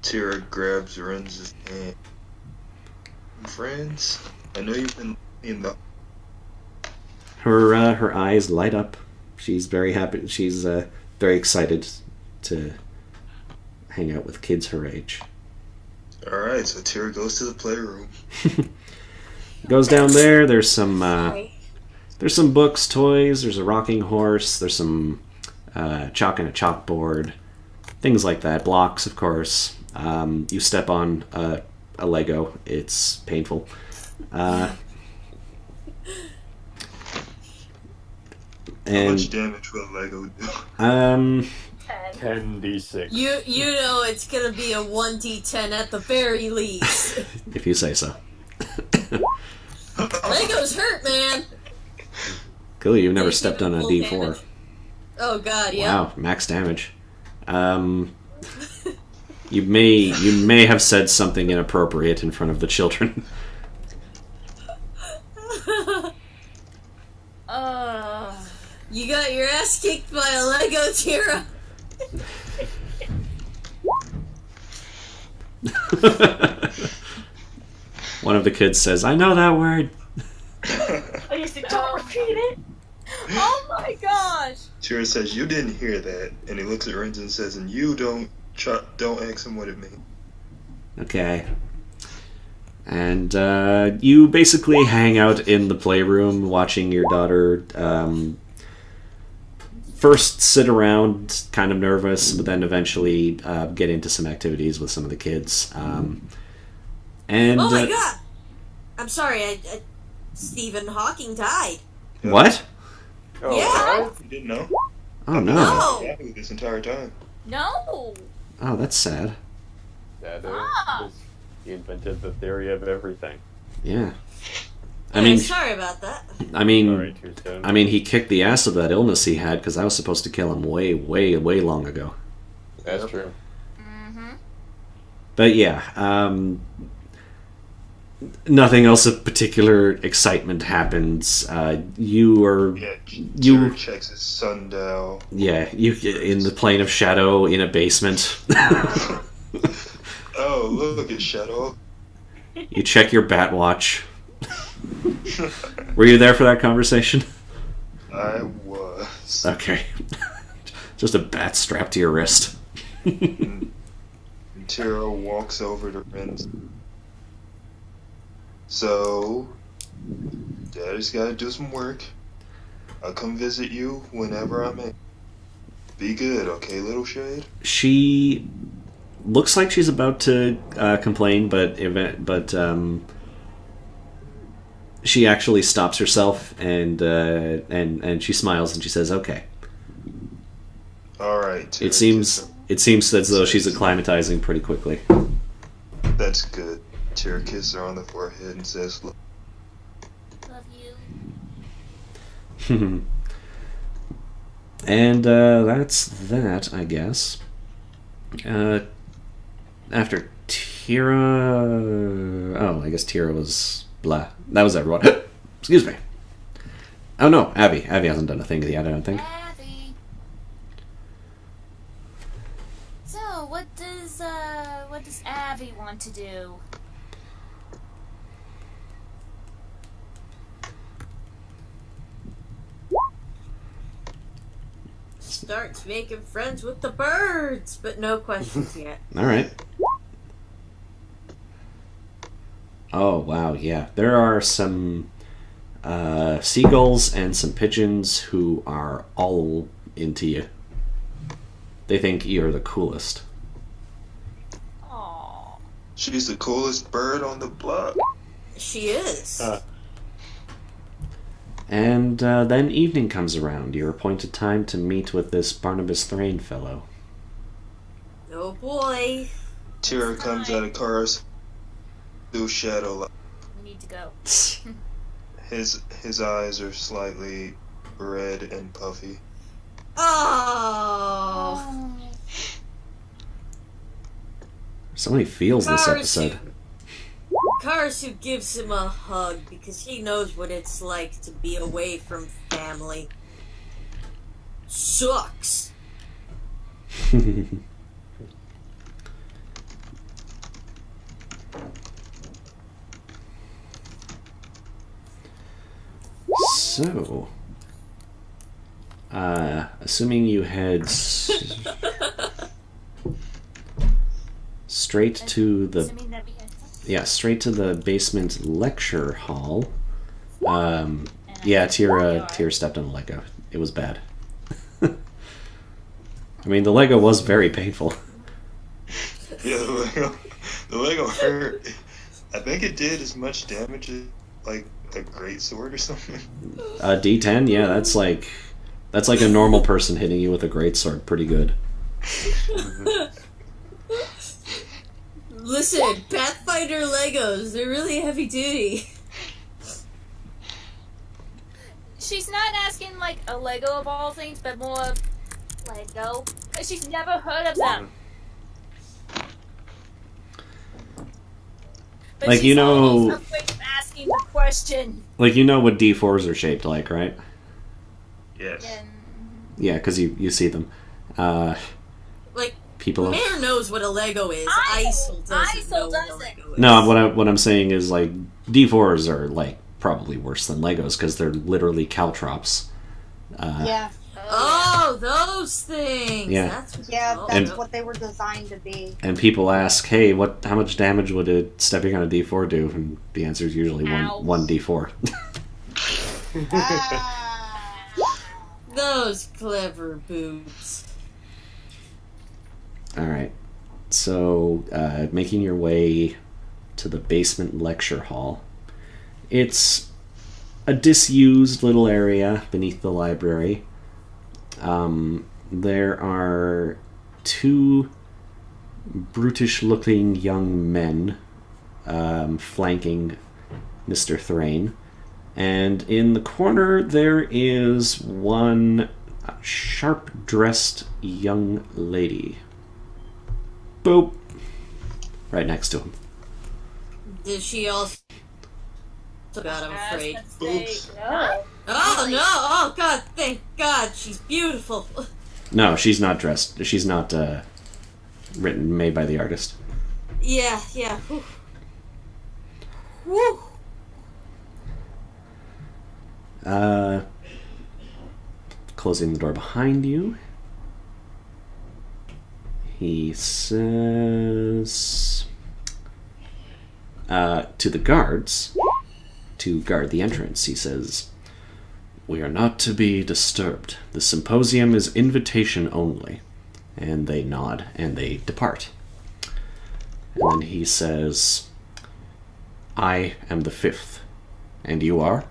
[SPEAKER 4] Tira grabs Renz's hand. Friends, I know you've been in the...
[SPEAKER 3] Her eyes light up. She's very happy. She's very excited to hang out with kids her age.
[SPEAKER 4] Alright, so Tira goes to the playroom.
[SPEAKER 3] Goes down there. There's some books, toys. There's a rocking horse. There's some chalk and a chalkboard. Things like that. Blocks, of course. You step on a Lego. It's painful.
[SPEAKER 4] How much damage will Lego do?
[SPEAKER 1] 10d6.
[SPEAKER 5] You know it's gonna be a 1d10 at the very least.
[SPEAKER 3] If you say so.
[SPEAKER 5] Lego's hurt, man.
[SPEAKER 3] Cool, you've never
[SPEAKER 5] They
[SPEAKER 3] stepped
[SPEAKER 5] give
[SPEAKER 3] on a
[SPEAKER 5] full
[SPEAKER 3] D4.
[SPEAKER 5] damage. Oh god, yeah.
[SPEAKER 3] Wow, max damage. You may have said something inappropriate in front of the children.
[SPEAKER 5] You got your ass kicked by a Lego, Tira.
[SPEAKER 3] One of the kids says, "I know that word."
[SPEAKER 7] I used to don't repeat it.
[SPEAKER 2] Oh my gosh!
[SPEAKER 4] Tira says, "You didn't hear that," and he looks at Renz and says, "And you don't ask him what it means."
[SPEAKER 3] Okay. And you basically hang out in the playroom watching your daughter first sit around kind of nervous, but then eventually get into some activities with some of the kids. And
[SPEAKER 5] Oh my god! I'm sorry, Stephen Hawking died.
[SPEAKER 3] What?
[SPEAKER 1] Oh,
[SPEAKER 5] Yeah.
[SPEAKER 1] what?
[SPEAKER 4] You didn't know?
[SPEAKER 3] Oh no.
[SPEAKER 5] No!
[SPEAKER 4] Yeah, this entire time.
[SPEAKER 2] No!
[SPEAKER 3] Oh, that's sad.
[SPEAKER 1] That
[SPEAKER 2] Ah.
[SPEAKER 1] was, he invented the theory of everything.
[SPEAKER 3] Yeah.
[SPEAKER 5] Sorry about that.
[SPEAKER 3] I mean,
[SPEAKER 1] Sorry, Tombstone.
[SPEAKER 3] I mean, he kicked the ass of that illness he had because I was supposed to kill him way, way, way long ago.
[SPEAKER 1] That's true.
[SPEAKER 2] Mm-hmm.
[SPEAKER 3] But yeah, nothing else of particular excitement happens. You are,
[SPEAKER 4] Yeah,
[SPEAKER 3] You-
[SPEAKER 4] Tira checks his sundial.
[SPEAKER 3] yeah, you in the plane of shadow in a basement.
[SPEAKER 4] Oh, look at Shadow.
[SPEAKER 3] You check your bat watch. Were you there for that conversation?
[SPEAKER 4] I was.
[SPEAKER 3] Okay. Just a bat strapped to your wrist.
[SPEAKER 4] And Tira walks over to Renz. So, Daddy's gotta do some work. I'll come visit you whenever I'm in. Be good, okay, little shade?
[SPEAKER 3] She looks like she's about to complain, but she actually stops herself and she smiles and she says, "Okay."
[SPEAKER 4] Alright, Tira.
[SPEAKER 3] It seems as though she's acclimatizing pretty quickly.
[SPEAKER 4] That's good. Tira kisses her on the forehead and says, "Look,
[SPEAKER 2] Love you.
[SPEAKER 3] And that's that, I guess. After Tira... Oh, I guess Tira was... blah. That was everyone. Excuse me. Oh no, Abby. Abby hasn't done a thing yet, I don't think.
[SPEAKER 2] Abby. So, what does Abby want to do?
[SPEAKER 5] Starts making friends with the birds, but no questions yet.
[SPEAKER 3] Alright. Oh, wow, yeah. There are some seagulls and some pigeons who are all into you. They think you're the coolest.
[SPEAKER 2] Aww.
[SPEAKER 4] she's the coolest bird on the block."
[SPEAKER 5] She is.
[SPEAKER 3] And then evening comes around. Your appointed time to meet with this Barnabas Thrain fellow.
[SPEAKER 5] Oh boy.
[SPEAKER 4] Tira comes out of cars through shadow.
[SPEAKER 2] We need to go.
[SPEAKER 4] His eyes are slightly red and puffy.
[SPEAKER 5] Oh.
[SPEAKER 3] So many feels this episode.
[SPEAKER 5] Karasu gives him a hug because he knows what it's like to be away from family. Sucks.
[SPEAKER 3] So, assuming you head straight to the
[SPEAKER 2] Assuming that we had something.
[SPEAKER 3] yeah, straight to the basement lecture hall.
[SPEAKER 2] And
[SPEAKER 3] Yeah,
[SPEAKER 2] I-
[SPEAKER 3] Tira stepped on the Lego. It was bad. I mean, the Lego was very painful.
[SPEAKER 4] Yeah, the Lego hurt. I think it did as much damage as like a great sword or something.
[SPEAKER 3] A D10, yeah, that's like a normal person hitting you with a greatsword. Pretty good.
[SPEAKER 5] Listen, Pathfinder Legos, they're really heavy duty.
[SPEAKER 2] She's not asking like a Lego of all things, but more of Lego, but she's never heard of them. But
[SPEAKER 3] Like,
[SPEAKER 2] she's
[SPEAKER 3] you know-
[SPEAKER 2] always afraid of asking the question.
[SPEAKER 3] Like, you know what D4s are shaped like, right?
[SPEAKER 4] Yes.
[SPEAKER 2] And
[SPEAKER 3] Yeah, because you see them.
[SPEAKER 5] Like,
[SPEAKER 3] People have...
[SPEAKER 5] Mare knows what a Lego is.
[SPEAKER 2] I-
[SPEAKER 5] Isol doesn't
[SPEAKER 2] Isol
[SPEAKER 5] know what a
[SPEAKER 2] doesn't.
[SPEAKER 5] Lego is.
[SPEAKER 3] No, what I'm saying is, like, D4s are, like, probably worse than Legos because they're literally caltrops.
[SPEAKER 6] Yeah.
[SPEAKER 5] Oh, those things!
[SPEAKER 3] Yeah.
[SPEAKER 5] That's what
[SPEAKER 6] Yeah,
[SPEAKER 5] oh,
[SPEAKER 6] that's
[SPEAKER 3] And-
[SPEAKER 6] what they were designed to be.
[SPEAKER 3] And people ask, hey, how much damage would a stepping on a D4 do? And the answer is usually
[SPEAKER 2] Ow.
[SPEAKER 3] one D4.
[SPEAKER 6] Ah.
[SPEAKER 5] Those clever boots.
[SPEAKER 3] Alright. So, making your way to the basement lecture hall. It's a disused little area beneath the library. There are two brutish-looking young men flanking Mr. Thrain. And in the corner there is one sharp-dressed young lady. Boop. Right next to him.
[SPEAKER 5] Did she also... God, I'm afraid.
[SPEAKER 4] Oops.
[SPEAKER 7] No.
[SPEAKER 5] Oh, no! Oh, God, thank God, she's beautiful.
[SPEAKER 3] No, she's not dressed. She's not made by the artist.
[SPEAKER 5] Yeah. Whew. Woo!
[SPEAKER 3] Closing the door behind you. He says to the guards, to guard the entrance, he says, "We are not to be disturbed. The symposium is invitation only." And they nod and they depart. And then he says, "I am the 5th. And you are?"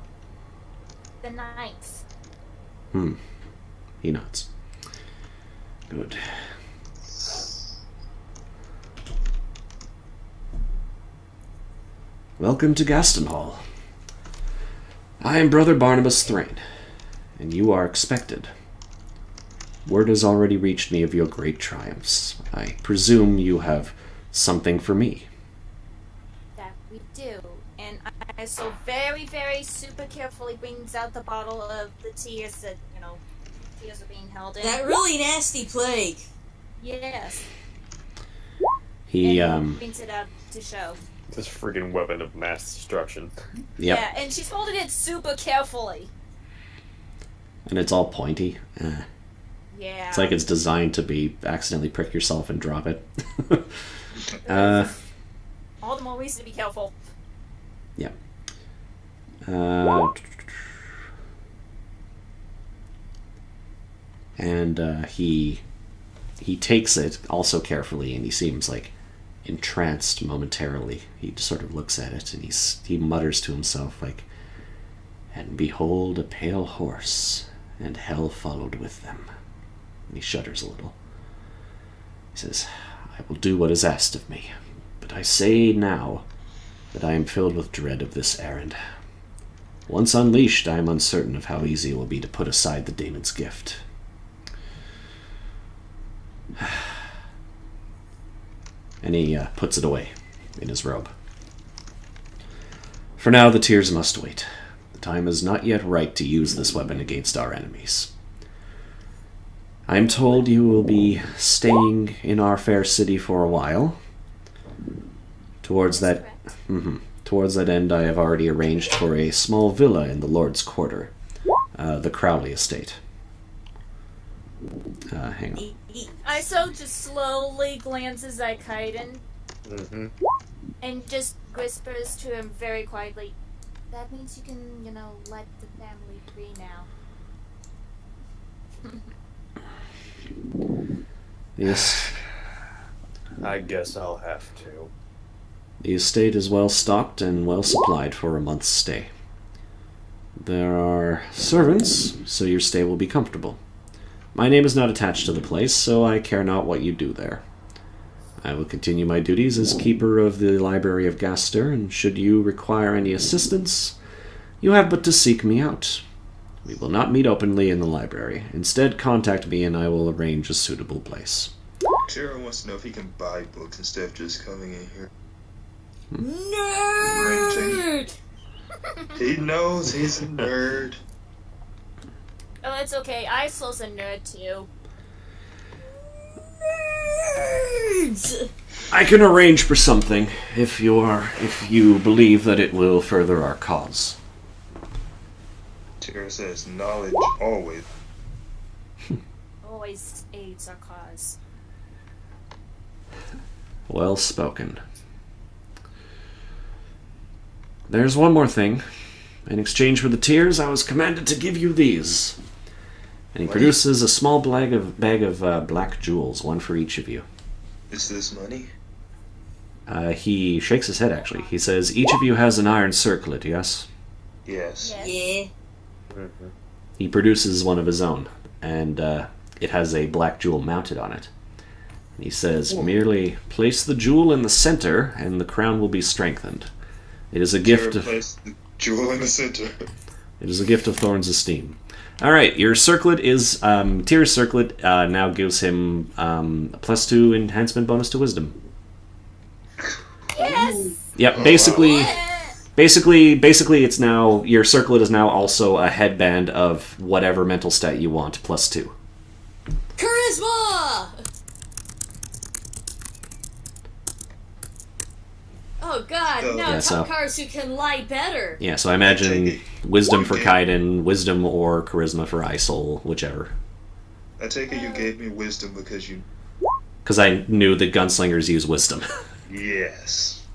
[SPEAKER 2] The ninth.
[SPEAKER 3] He nods. Good. Welcome to Gaston Hall. I am Brother Barnabas Thrain, and you are expected. Word has already reached me of your great triumphs. I presume you have something for me.
[SPEAKER 2] That we do. And I so very, very super carefully brings out the bottle of the tears that, tears are being held in.
[SPEAKER 5] That really nasty plague.
[SPEAKER 2] Yes.
[SPEAKER 3] He,
[SPEAKER 2] And brings it out to show.
[SPEAKER 1] This freaking weapon of mass destruction.
[SPEAKER 3] yep.
[SPEAKER 2] Yeah, and she's holding it super carefully.
[SPEAKER 3] And it's all pointy.
[SPEAKER 2] Yeah.
[SPEAKER 3] It's like it's designed to be accidentally prick yourself and drop it.
[SPEAKER 2] All the more reason to be careful.
[SPEAKER 3] Yeah. And he takes it also carefully, and he seems like entranced momentarily. He just sort of looks at it, and he mutters to himself like, "And behold, a pale horse, and hell followed with them." And he shudders a little. He says, "I will do what is asked of me, but I say now that I am filled with dread of this errand. Once unleashed, I am uncertain of how easy it will be to put aside the daemon's gift." And he puts it away in his robe. "For now, the tears must wait. The time is not yet right to use this weapon against our enemies. I am told you will be staying in our fair city for a while. Towards that end, I have already arranged for a small villa in the Lord's Quarter, the Crowley estate. Hang on.
[SPEAKER 2] Iso just slowly glances at Kaiden and just whispers to him very quietly, "That means you can, let the family free now."
[SPEAKER 3] Yes.
[SPEAKER 1] I guess I'll have to.
[SPEAKER 3] The estate is well stocked and well supplied for a month's stay. There are servants, so your stay will be comfortable. My name is not attached to the place, so I care not what you do there. I will continue my duties as keeper of the Library of Gaster, and should you require any assistance, you have but to seek me out. We will not meet openly in the library. Instead, contact me and I will arrange a suitable place.
[SPEAKER 4] Tara wants to know if he can buy books instead of just coming in here.
[SPEAKER 5] Nerd!
[SPEAKER 4] He knows he's a nerd.
[SPEAKER 2] Oh, it's okay. Isol's a nerd too.
[SPEAKER 5] Nerds!
[SPEAKER 3] I can arrange for something if you believe that it will further our cause.
[SPEAKER 4] Tara says knowledge always.
[SPEAKER 2] Always aids our cause.
[SPEAKER 3] Well spoken. There's one more thing. In exchange for the tears, I was commanded to give you these. And he produces a small bag of black jewels, one for each of you.
[SPEAKER 4] Is this money?
[SPEAKER 3] He shakes his head, actually. He says, each of you has an iron circlet, yes?
[SPEAKER 4] Yes.
[SPEAKER 5] Yeah.
[SPEAKER 3] He produces one of his own, and it has a black jewel mounted on it. And he says, merely place the jewel in the center, and the crown will be strengthened. It is a gift of...
[SPEAKER 4] Place the jewel in the center.
[SPEAKER 3] It is a gift of Thorn's esteem. All right, your circlet is... Tyr's circlet now gives him a +2 enhancement bonus to wisdom.
[SPEAKER 2] Yes.
[SPEAKER 3] Yep, basically, it's now... Your circlet is now also a headband of whatever mental stat you want, +2.
[SPEAKER 5] Charisma! Oh god,
[SPEAKER 4] So-
[SPEAKER 5] no,
[SPEAKER 3] Yeah, so-
[SPEAKER 5] Karasu can lie better.
[SPEAKER 3] Yeah, so I imagine
[SPEAKER 4] take
[SPEAKER 3] wisdom for
[SPEAKER 4] Okay.
[SPEAKER 3] Kaiden, wisdom or charisma for Isol, whichever.
[SPEAKER 4] I take it you gave me wisdom because you...
[SPEAKER 3] Because I knew that gunslingers use wisdom.
[SPEAKER 4] Yes.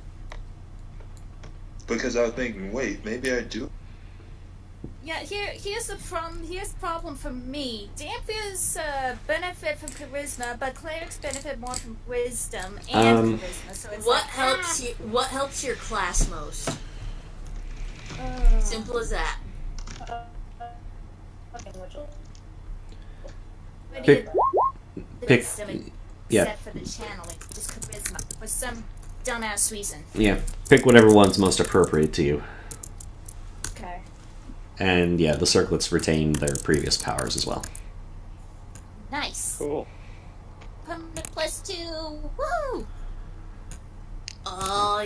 [SPEAKER 4] Because I was thinking, wait, maybe I do.
[SPEAKER 2] Yeah, here's the problem for me. Dampier's benefit from charisma, but clerics benefit more from wisdom and charisma. So it's
[SPEAKER 5] What
[SPEAKER 2] like,
[SPEAKER 5] helps you? What helps your class most? Simple as that.
[SPEAKER 7] Okay, which one?
[SPEAKER 2] We need
[SPEAKER 3] Pick-
[SPEAKER 2] the
[SPEAKER 3] pick-
[SPEAKER 2] wisdom
[SPEAKER 3] yeah.
[SPEAKER 2] except for the channeling, just charisma for some dumbass reason.
[SPEAKER 3] Yeah, pick whatever one's most appropriate to you.
[SPEAKER 7] Okay.
[SPEAKER 3] And yeah, the circlets retain their previous powers as well.
[SPEAKER 2] Nice.
[SPEAKER 1] Cool.
[SPEAKER 2] Permanent +2. Woo!
[SPEAKER 5] Oh,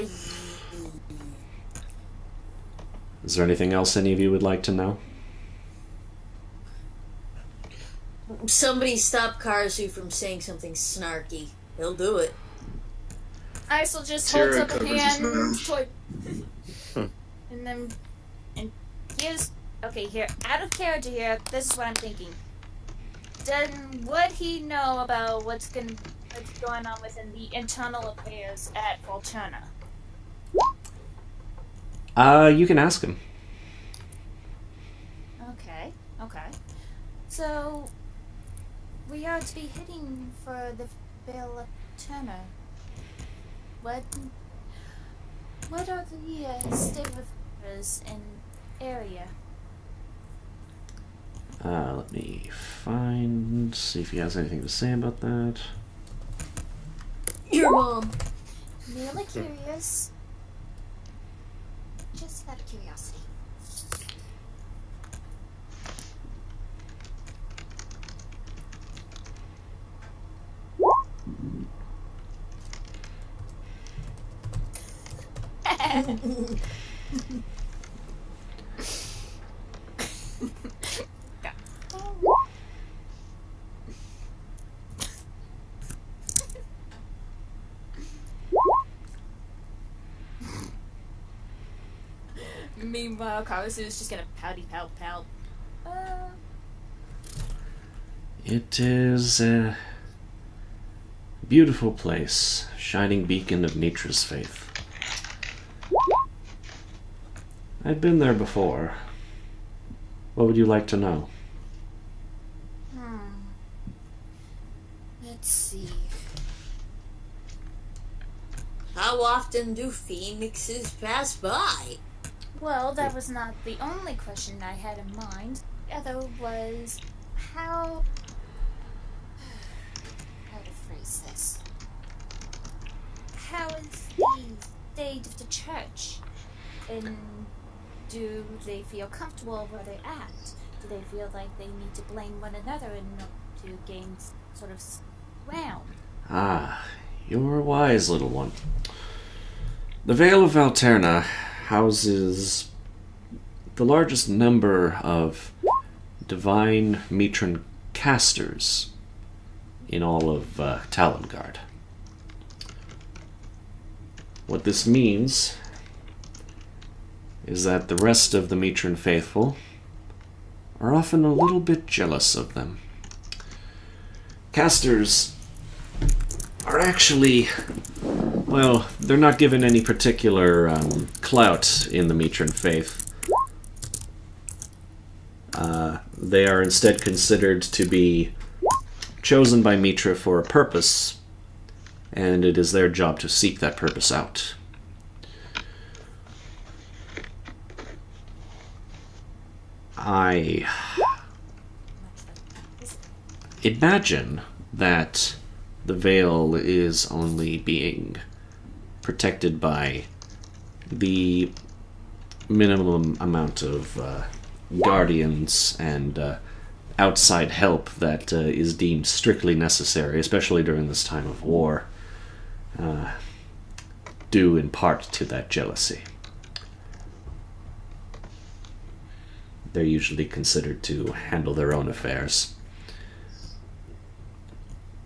[SPEAKER 3] Is there anything else any of you would like to know?
[SPEAKER 5] somebody stop Karasu from saying something snarky. He'll do it.
[SPEAKER 2] Isol just
[SPEAKER 4] Tara
[SPEAKER 2] holds up a
[SPEAKER 4] covers his
[SPEAKER 2] hand
[SPEAKER 4] mouth.
[SPEAKER 2] toward, and here's okay. Here, out of character. Here, this is what I'm thinking. Then would he know about what's going on within the internal affairs at Volturna?
[SPEAKER 3] You can ask him.
[SPEAKER 2] Okay. So we are to be heading for the Vale of Turner. What are the state of affairs in area?
[SPEAKER 3] Let me see if he has anything to say about that.
[SPEAKER 5] Your mom.
[SPEAKER 2] Merely curious. Just out of curiosity. Meanwhile, Karasu is just gonna pouty pout.
[SPEAKER 3] It is a beautiful place, shining beacon of nature's faith. I've been there before. What would you like to know?
[SPEAKER 2] Let's see.
[SPEAKER 5] How often do phoenixes pass by?
[SPEAKER 2] Well, that was not the only question I had in mind. The other was how to phrase this. How is the state of the church? And do they feel comfortable where they're at? Do they feel like they need to blame one another in order to gain sort of ground?
[SPEAKER 3] Ah, you're wise, little one. The Vale of Valterna houses the largest number of divine matron casters in all of Talongard. What this means is that the rest of the matron faithful are often a little bit jealous of them. Casters are actually, well, they're not given any particular clout in the matron faith. They are instead considered to be chosen by Mitra for a purpose, and it is their job to seek that purpose out. I imagine that the Veil is only being protected by the minimum amount of guardians and outside help that is deemed strictly necessary, especially during this time of war, due in part to that jealousy. They're usually considered to handle their own affairs,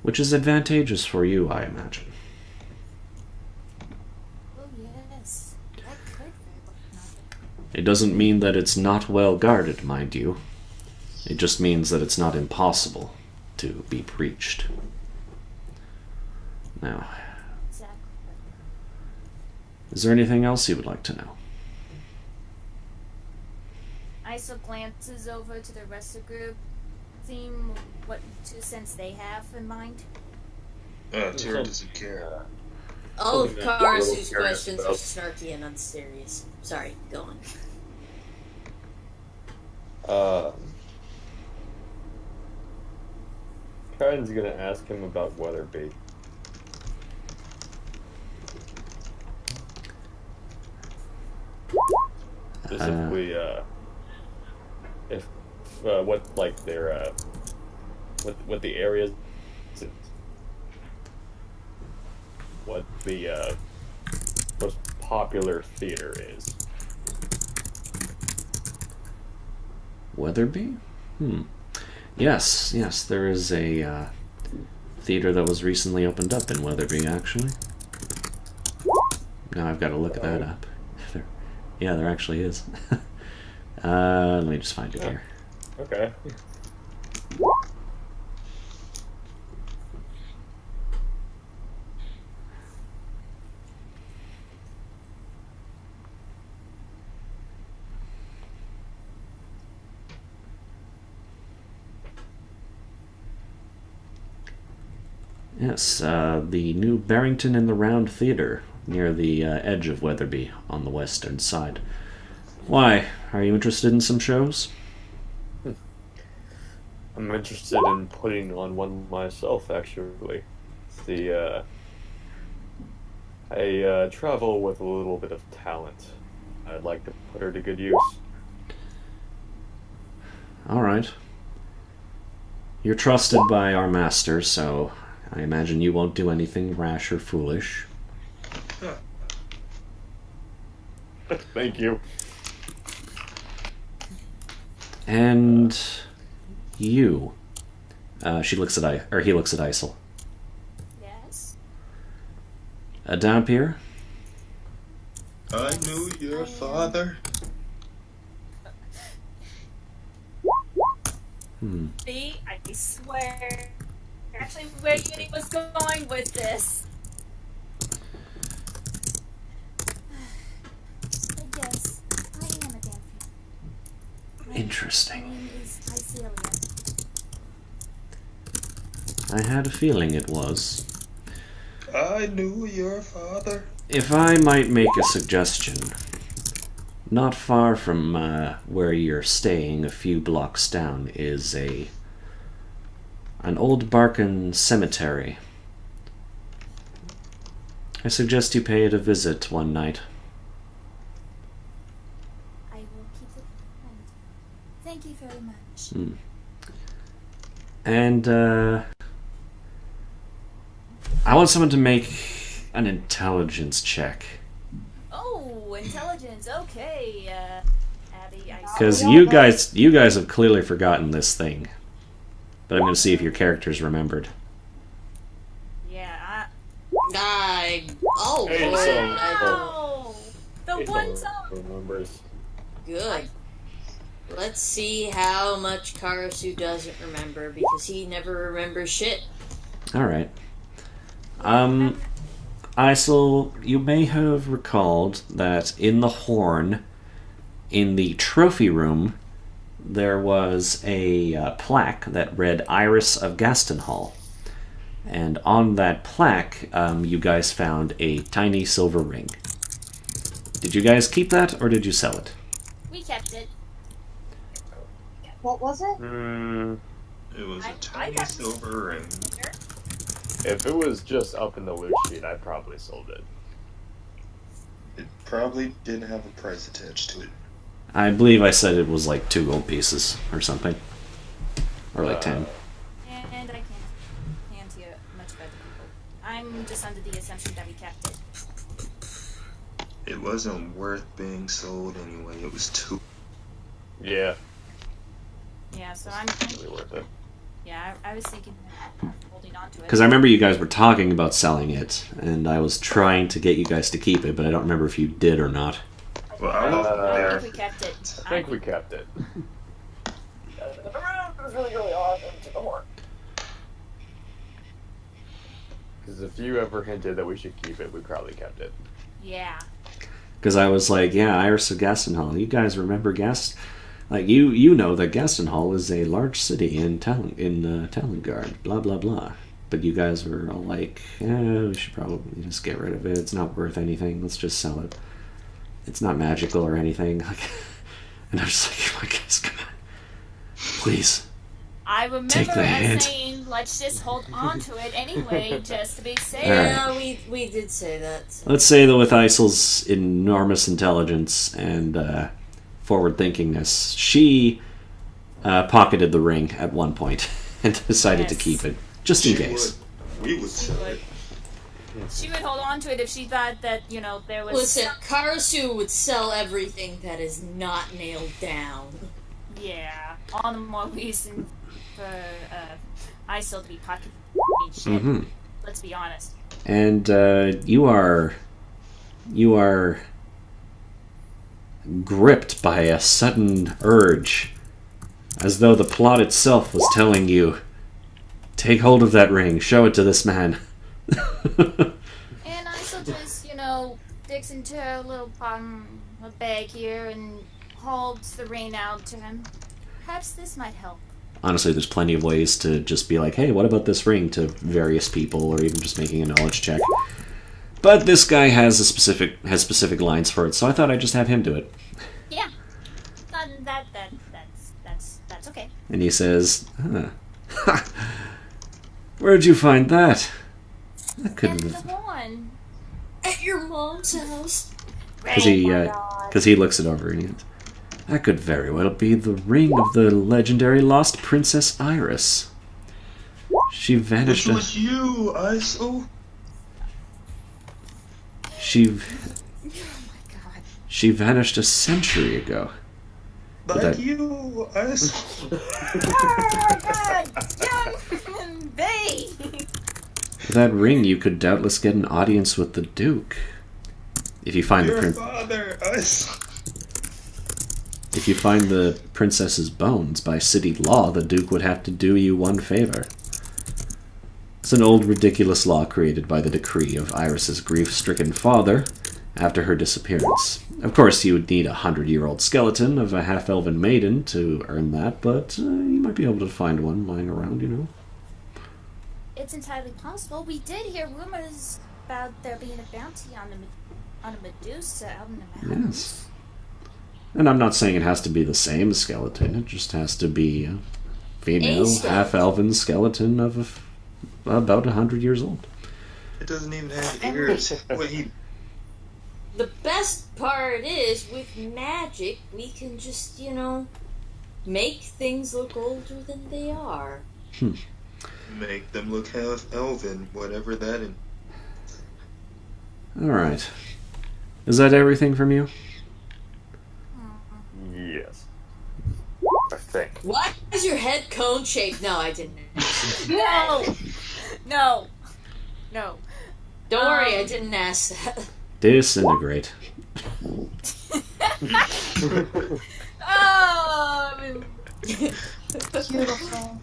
[SPEAKER 3] which is advantageous for you, I imagine.
[SPEAKER 2] Oh yes, that could very well not.
[SPEAKER 3] It doesn't mean that it's not well guarded, mind you. It just means that it's not impossible to be breached. Now,
[SPEAKER 2] Exactly.
[SPEAKER 3] is there anything else you would like to know?
[SPEAKER 2] Isa glances over to the rest of the group, seeing what 2 cents they have in mind.
[SPEAKER 4] Tyr doesn't care.
[SPEAKER 5] All of
[SPEAKER 1] Something that I'm a little
[SPEAKER 5] Karasu's
[SPEAKER 1] curious
[SPEAKER 5] questions are
[SPEAKER 1] about.
[SPEAKER 5] snarky and unserious. Sorry, go on.
[SPEAKER 1] Karen's gonna ask him about WotWB. Specifically, if what like their what the areas, what the most popular theater is.
[SPEAKER 3] Weatherby? Yes, there is a theater that was recently opened up in Weatherby, actually. Now I've got to look that up. Yeah, there actually is. Let me just find it here.
[SPEAKER 1] Okay.
[SPEAKER 3] Yes, the new Barrington in the Round Theater, near the edge of Weatherby, on the western side. Why? Are you interested in some shows?
[SPEAKER 1] I'm interested in putting on one myself, actually. I travel with a little bit of talent. I'd like to put her to good use.
[SPEAKER 3] Alright. You're trusted by our master, so I imagine you won't do anything rash or foolish.
[SPEAKER 1] Thank you.
[SPEAKER 3] And you. He looks at Isel.
[SPEAKER 2] Yes.
[SPEAKER 3] Dampier?
[SPEAKER 4] I knew your father.
[SPEAKER 2] See, I swear. Actually, where Yuri was going with this. Yes, I am a Dampier. My
[SPEAKER 3] Interesting.
[SPEAKER 2] name is Iselia.
[SPEAKER 3] I had a feeling it was.
[SPEAKER 4] I knew your father.
[SPEAKER 3] If I might make a suggestion, not far from where you're staying, a few blocks down, is an old Barkan cemetery. I suggest you pay it a visit one night.
[SPEAKER 2] I will keep it in mind. Thank you very much.
[SPEAKER 3] And I want someone to make an intelligence check.
[SPEAKER 2] Oh, intelligence. Okay, Abby.
[SPEAKER 3] Because you guys have clearly forgotten this thing. But I'm going to see if your character's remembered.
[SPEAKER 2] Yeah.
[SPEAKER 5] Oh,
[SPEAKER 1] Hey,
[SPEAKER 5] Lord.
[SPEAKER 2] Wow. The
[SPEAKER 1] It's
[SPEAKER 2] one
[SPEAKER 1] all
[SPEAKER 2] time.
[SPEAKER 1] remembers.
[SPEAKER 5] Good. Let's see how much Karasu doesn't remember, because he never remembers shit.
[SPEAKER 3] Alright. Isel, you may have recalled that in the horn, in the trophy room, there was a plaque that read Iris of Gastonhall. And on that plaque, you guys found a tiny silver ring. Did you guys keep that, or did you sell it?
[SPEAKER 2] We kept it.
[SPEAKER 6] What was it?
[SPEAKER 4] It was a
[SPEAKER 2] I
[SPEAKER 4] tiny
[SPEAKER 2] got-
[SPEAKER 4] silver ring.
[SPEAKER 1] If it was just up in the loot sheet, I probably sold it.
[SPEAKER 4] It probably didn't have a price attached to it.
[SPEAKER 3] I believe I said it was like 2 gold pieces or something. Or like 10.
[SPEAKER 2] And I can't hear much better people. I'm just under the assumption that we kept it.
[SPEAKER 4] It wasn't worth being sold anyway. It was too.
[SPEAKER 1] Yeah,
[SPEAKER 2] Yeah, so I'm.
[SPEAKER 1] really worth it.
[SPEAKER 2] Yeah, I was thinking of holding on to it.
[SPEAKER 3] Because I remember you guys were talking about selling it, and I was trying to get you guys to keep it, but I don't remember if you did or not.
[SPEAKER 4] Well, I wasn't
[SPEAKER 2] I
[SPEAKER 4] there.
[SPEAKER 2] think we kept it.
[SPEAKER 1] I think we kept it.
[SPEAKER 7] The room was really, really awesome to the horn.
[SPEAKER 1] Because if you ever hinted that we should keep it, we probably kept it.
[SPEAKER 2] Yeah.
[SPEAKER 3] Because I was like, yeah, Iris of Gastonhall. You guys remember Like, you know that Gastonhall is a large city in Talengard, blah, blah, blah. But you guys were all like, we should probably just get rid of it. It's not worth anything. Let's just sell it. It's not magical or anything. Like, and I was like, oh my guys, come on. Please.
[SPEAKER 2] I remember
[SPEAKER 3] Take the
[SPEAKER 2] us
[SPEAKER 3] hint.
[SPEAKER 2] saying, let's just hold on to it anyway, just to be safe.
[SPEAKER 3] All right.
[SPEAKER 5] Yeah, we did say that. So.
[SPEAKER 3] Let's say that with Isel's enormous intelligence and forward-thinkingness, she pocketed the ring at one point and decided to
[SPEAKER 2] Yes.
[SPEAKER 3] keep it, just in
[SPEAKER 4] She
[SPEAKER 3] case.
[SPEAKER 4] would. We would sell it.
[SPEAKER 2] She would hold on to it if she thought that, there was...
[SPEAKER 5] Listen, Karasu would sell everything that is not nailed down.
[SPEAKER 2] Yeah. All the more reason for ISIL to be pocketing shit.
[SPEAKER 3] Mm-hmm.
[SPEAKER 2] Let's be honest.
[SPEAKER 3] And you are gripped by a sudden urge, as though the plot itself was telling you, take hold of that ring, show it to this man.
[SPEAKER 2] And ISIL just, digs into a little a bag here and holds the ring out to him. Perhaps this might help.
[SPEAKER 3] Honestly, there's plenty of ways to just be like, hey, what about this ring, to various people, or even just making a knowledge check. But this guy has specific lines for it, so I thought I'd just have him do it.
[SPEAKER 2] Yeah. That's okay.
[SPEAKER 3] And he says, where'd you find that? That
[SPEAKER 2] And
[SPEAKER 3] couldn't
[SPEAKER 2] the
[SPEAKER 3] have...
[SPEAKER 2] one.
[SPEAKER 5] At your mom's house.
[SPEAKER 3] Because he looks it over and he goes, that could very well be the ring of the legendary lost Princess Iris. She vanished.
[SPEAKER 4] Which was you, Isel.
[SPEAKER 3] She
[SPEAKER 2] Oh my god.
[SPEAKER 3] she vanished a century ago.
[SPEAKER 4] Like
[SPEAKER 3] That-
[SPEAKER 4] you, Isel.
[SPEAKER 2] Oh my god! Young Bay!
[SPEAKER 3] With that ring, you could doubtless get an audience with the Duke. If you find
[SPEAKER 4] Your
[SPEAKER 3] the prince.
[SPEAKER 4] father, Isel.
[SPEAKER 3] If you find the princess's bones, by city law, the Duke would have to do you one favor. It's an old, ridiculous law created by the decree of Iris's grief-stricken father after her disappearance. Of course, you would need a 100-year-old skeleton of a half-elven maiden to earn that, but you might be able to find one lying around,
[SPEAKER 2] It's entirely possible. We did hear rumors about there being a bounty on a Medusa out in the mountains.
[SPEAKER 3] Yes. And I'm not saying it has to be the same skeleton, it just has to be a female,
[SPEAKER 5] A skeleton.
[SPEAKER 3] half-elven skeleton of about 100 years old.
[SPEAKER 4] It doesn't even have ears. Wait,
[SPEAKER 5] The best part is, with magic, we can just, Make things look older than they are.
[SPEAKER 4] Make them look half elven, whatever that is.
[SPEAKER 3] Alright. Is that everything from you?
[SPEAKER 1] Yes. I think.
[SPEAKER 5] Why is your head cone shaped? No, I didn't.
[SPEAKER 2] No! No. No.
[SPEAKER 5] Don't worry, I didn't ask that.
[SPEAKER 3] Disintegrate.
[SPEAKER 2] Oh!
[SPEAKER 6] Beautiful.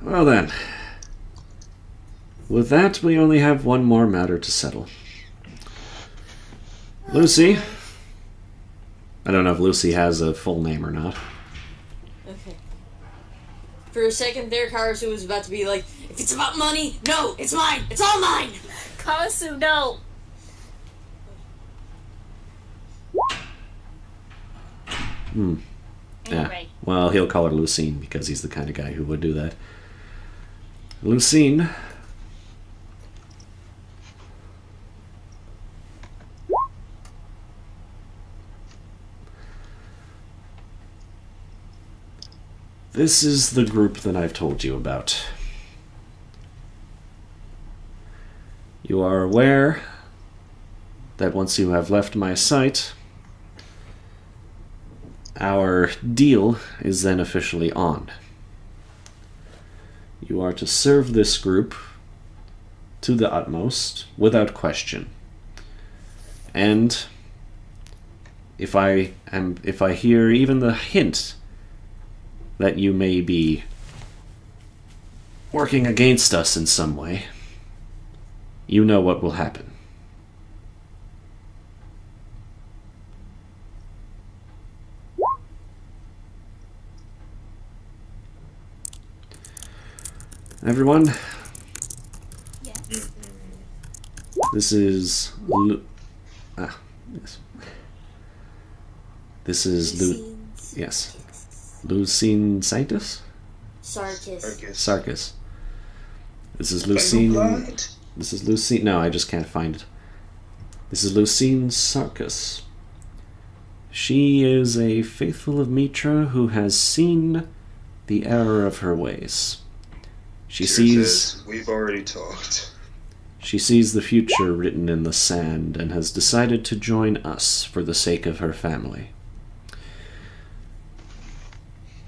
[SPEAKER 3] Well then. With that, we only have one more matter to settle. Lucy. I don't know if Lucy has a full name or not.
[SPEAKER 5] Okay. For a second there, Karasu was about to be like, if it's about money, no, it's mine! It's all mine!
[SPEAKER 2] Karasu, no!
[SPEAKER 3] Yeah.
[SPEAKER 2] Anyway.
[SPEAKER 3] Well, he'll call her Lucine because he's the kind of guy who would do that. Lucine. This is the group that I've told you about. You are aware that once you have left my sight, our deal is then officially on. You are to serve this group to the utmost, without question. And if I hear even the hint that you may be working against us in some way, you know what will happen. Everyone,
[SPEAKER 2] Yes.
[SPEAKER 3] this is yes. This is yes. Lucine Sanctus?
[SPEAKER 5] Sarkis.
[SPEAKER 3] Sarkis. This is
[SPEAKER 4] Are you
[SPEAKER 3] Lucine.
[SPEAKER 4] blind?
[SPEAKER 3] This is Lucine. No, I just can't find it. This is Lucine Sarkis. She is a faithful of Mitra who has seen the error of her ways. She sees
[SPEAKER 4] We've already talked.
[SPEAKER 3] She sees the future written in the sand and has decided to join us for the sake of her family.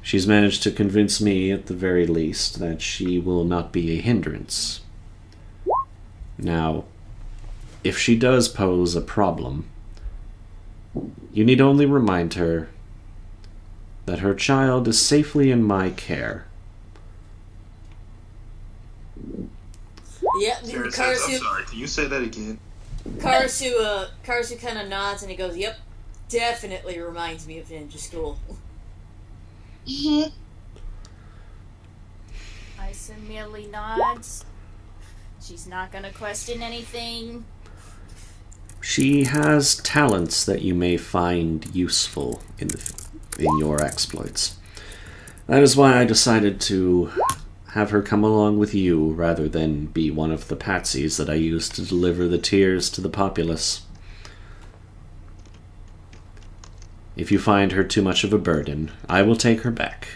[SPEAKER 3] She's managed to convince me, at the very least, that she will not be a hindrance. Now, if she does pose a problem, you need only remind her that her child is safely in my care.
[SPEAKER 5] Yeah,
[SPEAKER 4] I'm
[SPEAKER 5] Karasu
[SPEAKER 4] sorry, can you say that again?
[SPEAKER 5] Karasu kind of nods and he goes, "Yep, definitely reminds me of ninja school."
[SPEAKER 2] Isa merely nods. She's not gonna question anything.
[SPEAKER 3] She has talents that you may find useful in your exploits. That is why I decided to have her come along with you rather than be one of the patsies that I used to deliver the tears to the populace. If you find her too much of a burden, I will take her back.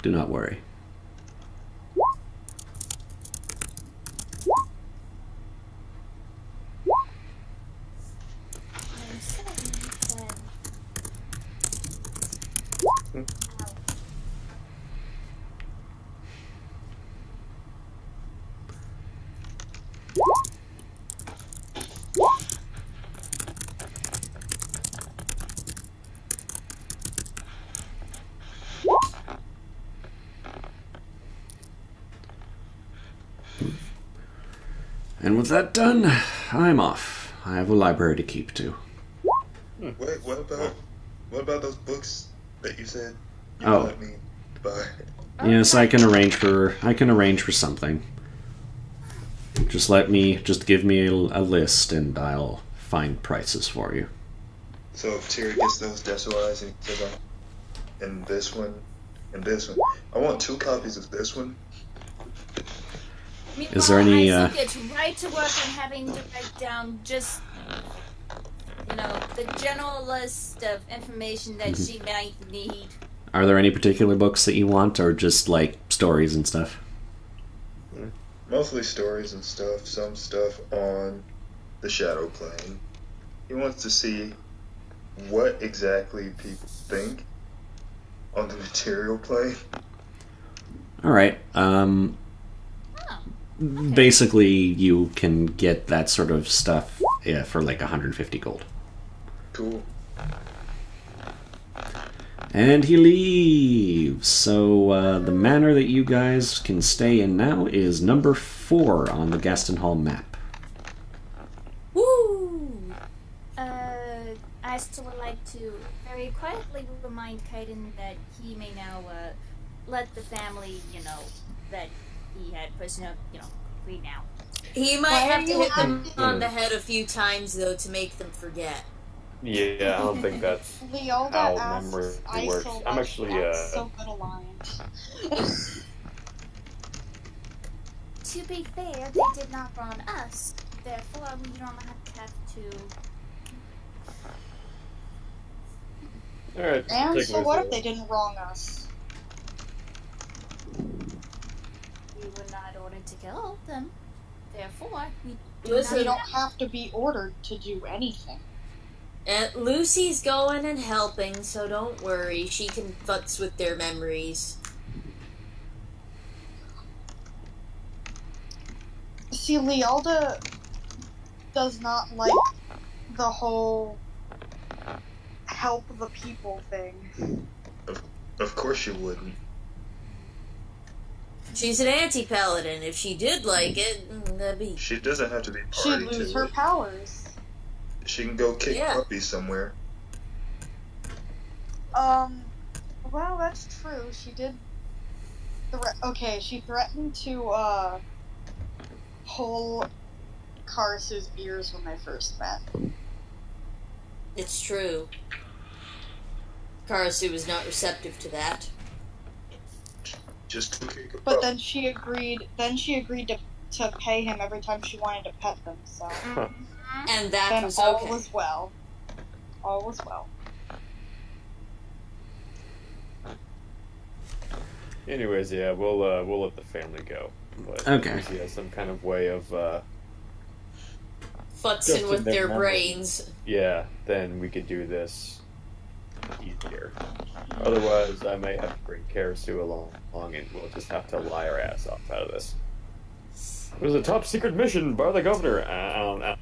[SPEAKER 3] Do not worry. And with that done, I'm off. I have a library to keep to.
[SPEAKER 4] Wait, what about those books that you said you
[SPEAKER 3] Oh.
[SPEAKER 4] let me buy?
[SPEAKER 3] Yes, I can arrange for something. Just give me a list and I'll find prices for you.
[SPEAKER 4] So if Tira gets those, that's why I said, and this one, and this one. I want 2 copies of this one.
[SPEAKER 3] Is there any,
[SPEAKER 2] Isa gets right to work on having to write down just the general list of information that she might need.
[SPEAKER 3] Are there any particular books that you want, or just like stories and stuff?
[SPEAKER 4] Mostly stories and stuff. Some stuff on the shadow plane. He wants to see what exactly people think on the material plane.
[SPEAKER 3] All right.
[SPEAKER 2] Okay.
[SPEAKER 3] Basically, you can get that sort of stuff for like 150 gold.
[SPEAKER 4] Cool.
[SPEAKER 3] And he leaves. So the manor that you guys can stay in now is number 4 on the Gaston Hall map.
[SPEAKER 5] Woo!
[SPEAKER 2] I still would like to very quietly remind Kaiden that he may now let the family, that he had personal, free now.
[SPEAKER 5] He might
[SPEAKER 6] Why
[SPEAKER 5] have
[SPEAKER 6] are
[SPEAKER 5] to
[SPEAKER 6] you
[SPEAKER 5] hit them
[SPEAKER 6] happy?
[SPEAKER 5] on the head a few times, though, to make them forget.
[SPEAKER 1] Yeah, I don't think that's
[SPEAKER 6] Leolda
[SPEAKER 1] how memory
[SPEAKER 6] asks
[SPEAKER 1] works.
[SPEAKER 6] Isol
[SPEAKER 1] I'm
[SPEAKER 6] what
[SPEAKER 1] actually,
[SPEAKER 6] that's so good alliance.
[SPEAKER 2] To be fair, they did not wrong us. Therefore, we don't have to.
[SPEAKER 1] Alright.
[SPEAKER 6] And
[SPEAKER 1] take
[SPEAKER 6] so
[SPEAKER 1] it
[SPEAKER 6] what
[SPEAKER 1] easy.
[SPEAKER 6] if they didn't wrong us?
[SPEAKER 2] We were not ordered to kill them. Therefore, we
[SPEAKER 5] Listen.
[SPEAKER 6] We don't have to be ordered to do anything.
[SPEAKER 5] And Lucy's going and helping, so don't worry. She can futz with their memories.
[SPEAKER 6] See, Leolda does not like the whole help the people thing.
[SPEAKER 4] Of course you wouldn't.
[SPEAKER 5] She's an anti-paladin. If she did like it, that'd be...
[SPEAKER 4] She doesn't have to be
[SPEAKER 6] She'd
[SPEAKER 4] party
[SPEAKER 6] lose
[SPEAKER 4] to
[SPEAKER 6] her
[SPEAKER 4] it.
[SPEAKER 6] powers.
[SPEAKER 4] She can go kick
[SPEAKER 5] Yeah.
[SPEAKER 4] puppies somewhere.
[SPEAKER 6] Well, that's true. She did. She threatened to pull Karasu's ears when they first met.
[SPEAKER 5] It's true. Karasu was not receptive to that.
[SPEAKER 4] Just to kick a
[SPEAKER 6] But
[SPEAKER 4] puppy.
[SPEAKER 6] then she agreed. To pay him every time she wanted to pet them. So
[SPEAKER 5] And that
[SPEAKER 6] then
[SPEAKER 5] was
[SPEAKER 6] all
[SPEAKER 5] okay.
[SPEAKER 6] was well. All was well.
[SPEAKER 1] Anyways, yeah, we'll let the family go. But
[SPEAKER 3] Okay.
[SPEAKER 1] Lucy has some kind of way of
[SPEAKER 5] Futzing
[SPEAKER 1] Just
[SPEAKER 5] with
[SPEAKER 1] in their
[SPEAKER 5] their
[SPEAKER 1] memory.
[SPEAKER 5] brains.
[SPEAKER 1] yeah, then we could do this easier. Otherwise, I may have to bring Karasu along, and we'll just have to lie our ass off out of this. It was a top secret mission by the governor. I don't know.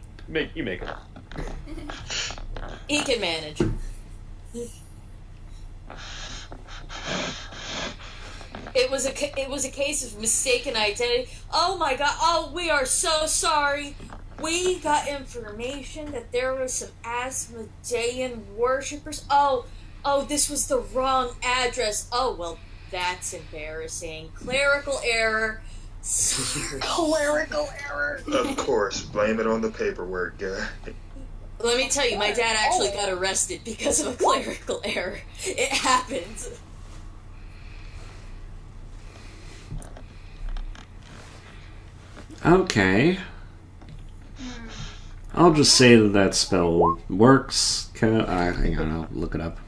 [SPEAKER 1] You make it.
[SPEAKER 5] He can manage. It was a case of mistaken identity. Oh my god! Oh, we are so sorry. We got information that there was some Asmodean worshippers. Oh, this was the wrong address. Oh well, that's embarrassing. Clerical error. Sorry.
[SPEAKER 6] Clerical error.
[SPEAKER 4] Of course, blame it on the paperwork guy.
[SPEAKER 5] Let me tell you, my dad actually got arrested because of a clerical error. It happens.
[SPEAKER 3] Okay. I'll just say that spell works. Hang on, I'll look it up.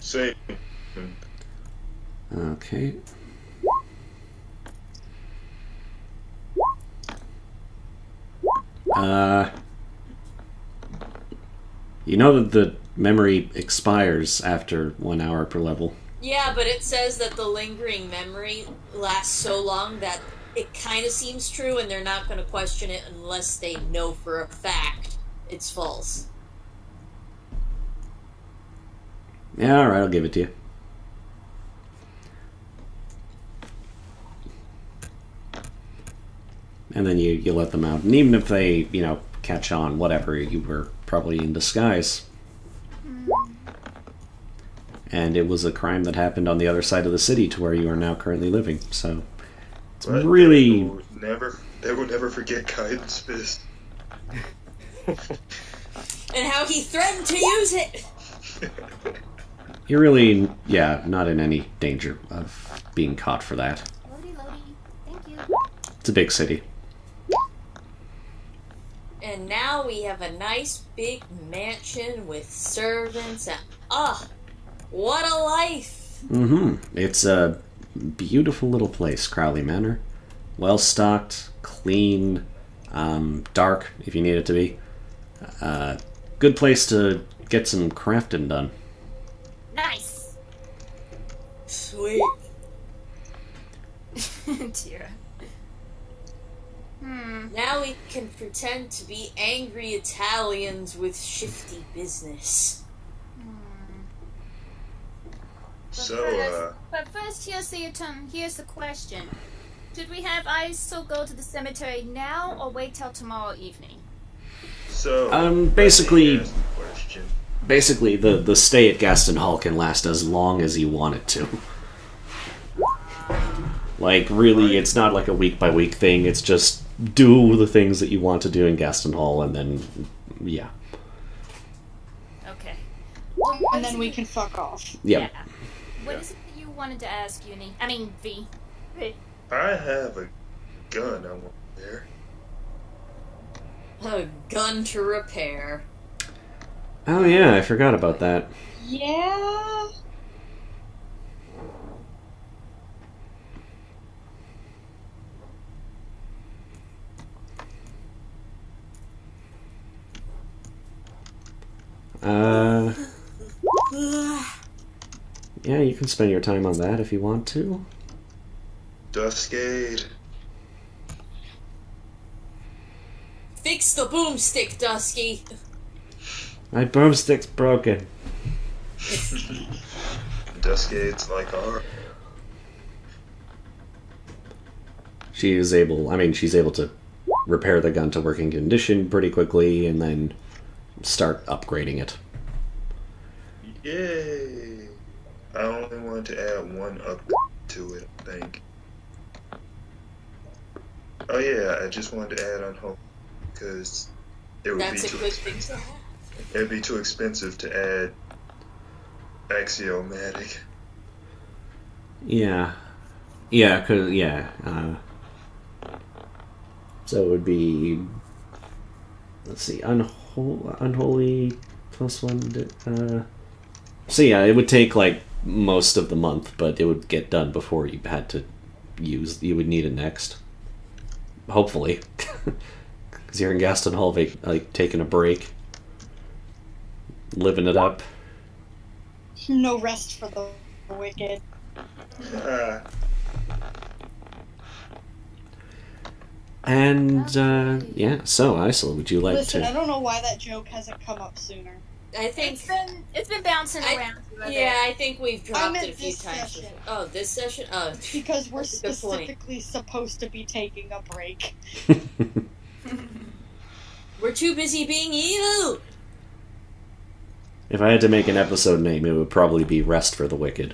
[SPEAKER 4] Say,
[SPEAKER 3] Okay. You know that the memory expires after 1 hour per level.
[SPEAKER 5] Yeah, but it says that the lingering memory lasts so long that it kind of seems true, and they're not going to question it unless they know for a fact it's false.
[SPEAKER 3] Yeah, alright, I'll give it to you. And then you let them out. And even if they, catch on, whatever, you were probably in disguise. And it was a crime that happened on the other side of the city to where you are now currently living. So it's
[SPEAKER 4] but
[SPEAKER 3] really...
[SPEAKER 4] They will never forget Kaiden's fist.
[SPEAKER 5] And how he threatened to use it!
[SPEAKER 3] You're really, not in any danger of being caught for that.
[SPEAKER 2] Loady, loady. Thank you.
[SPEAKER 3] It's a big city.
[SPEAKER 5] And now we have a nice big mansion with servants and what a life!
[SPEAKER 3] It's a beautiful little place, Crowley Manor. Well stocked, clean, dark if you need it to be. Good place to get some crafting done.
[SPEAKER 2] Nice.
[SPEAKER 5] Sweet.
[SPEAKER 2] Dear.
[SPEAKER 5] Now we can pretend to be angry Italians with shifty business.
[SPEAKER 2] But first, here's the question. Should we have Iso go to the cemetery now or wait till tomorrow evening?
[SPEAKER 3] Basically,
[SPEAKER 4] let me ask the question.
[SPEAKER 3] Basically, the stay at Gaston Hall can last as long as you want it to. Like, really, it's not like a week-by-week thing. It's just do the things that you want to do in Gaston Hall, and then, yeah.
[SPEAKER 2] Okay.
[SPEAKER 6] And then we can fuck off.
[SPEAKER 3] Yep.
[SPEAKER 2] Yeah. What is it that you wanted to ask, Uni? I mean, V.
[SPEAKER 4] I have a gun I want there.
[SPEAKER 5] A gun to repair.
[SPEAKER 3] Oh yeah, I forgot about that.
[SPEAKER 6] Yeah.
[SPEAKER 3] Yeah, you can spend your time on that if you want to.
[SPEAKER 4] Duskade.
[SPEAKER 5] Fix the boomstick, Dusky.
[SPEAKER 3] My broomstick's broken.
[SPEAKER 4] Duskade's like our.
[SPEAKER 3] She's able to repair the gun to working condition pretty quickly and then start upgrading it.
[SPEAKER 4] Yay! I only want to add one up to it, I think. Oh yeah, I just wanted to add on hope because it would
[SPEAKER 5] That's
[SPEAKER 4] be
[SPEAKER 5] a
[SPEAKER 4] too
[SPEAKER 5] good thing to have.
[SPEAKER 4] it'd be too expensive to add axiomatic.
[SPEAKER 3] Yeah. Yeah, so it would be, let's see, unholy plus one. So yeah, it would take like most of the month, but it would get done before you would need it next. Hopefully. Because you're in Gaston Hall, like, taking a break. Living it up.
[SPEAKER 6] No rest for the wicked.
[SPEAKER 3] And, yeah, so, Isla, would you like
[SPEAKER 6] Listen, I
[SPEAKER 3] to...
[SPEAKER 6] don't know why that joke hasn't come up sooner.
[SPEAKER 5] I think.
[SPEAKER 2] It's been bouncing around.
[SPEAKER 5] Yeah, I think we've dropped
[SPEAKER 6] meant
[SPEAKER 5] it a few
[SPEAKER 6] this
[SPEAKER 5] times.
[SPEAKER 6] session.
[SPEAKER 5] Oh, this session? Oh,
[SPEAKER 6] Because we're
[SPEAKER 5] That's a good point.
[SPEAKER 6] specifically supposed to be taking a break.
[SPEAKER 5] we're too busy being evil.
[SPEAKER 3] If I had to make an episode name, it would probably be Rest for the Wicked.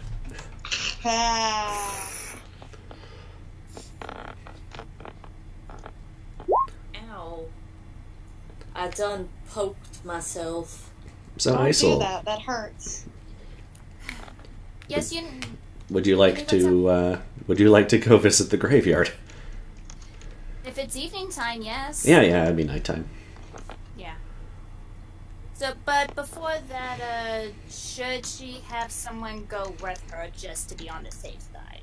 [SPEAKER 6] Ah.
[SPEAKER 5] Ow. I done poked myself.
[SPEAKER 3] So,
[SPEAKER 6] Don't do
[SPEAKER 3] Isla,
[SPEAKER 6] that. That hurts.
[SPEAKER 2] Yes,
[SPEAKER 3] would you like to go visit the graveyard?
[SPEAKER 2] if it's evening time, yes.
[SPEAKER 3] Yeah, it'd be nighttime.
[SPEAKER 2] Yeah. So, but before that, should she have someone go with her just to be on the safe side?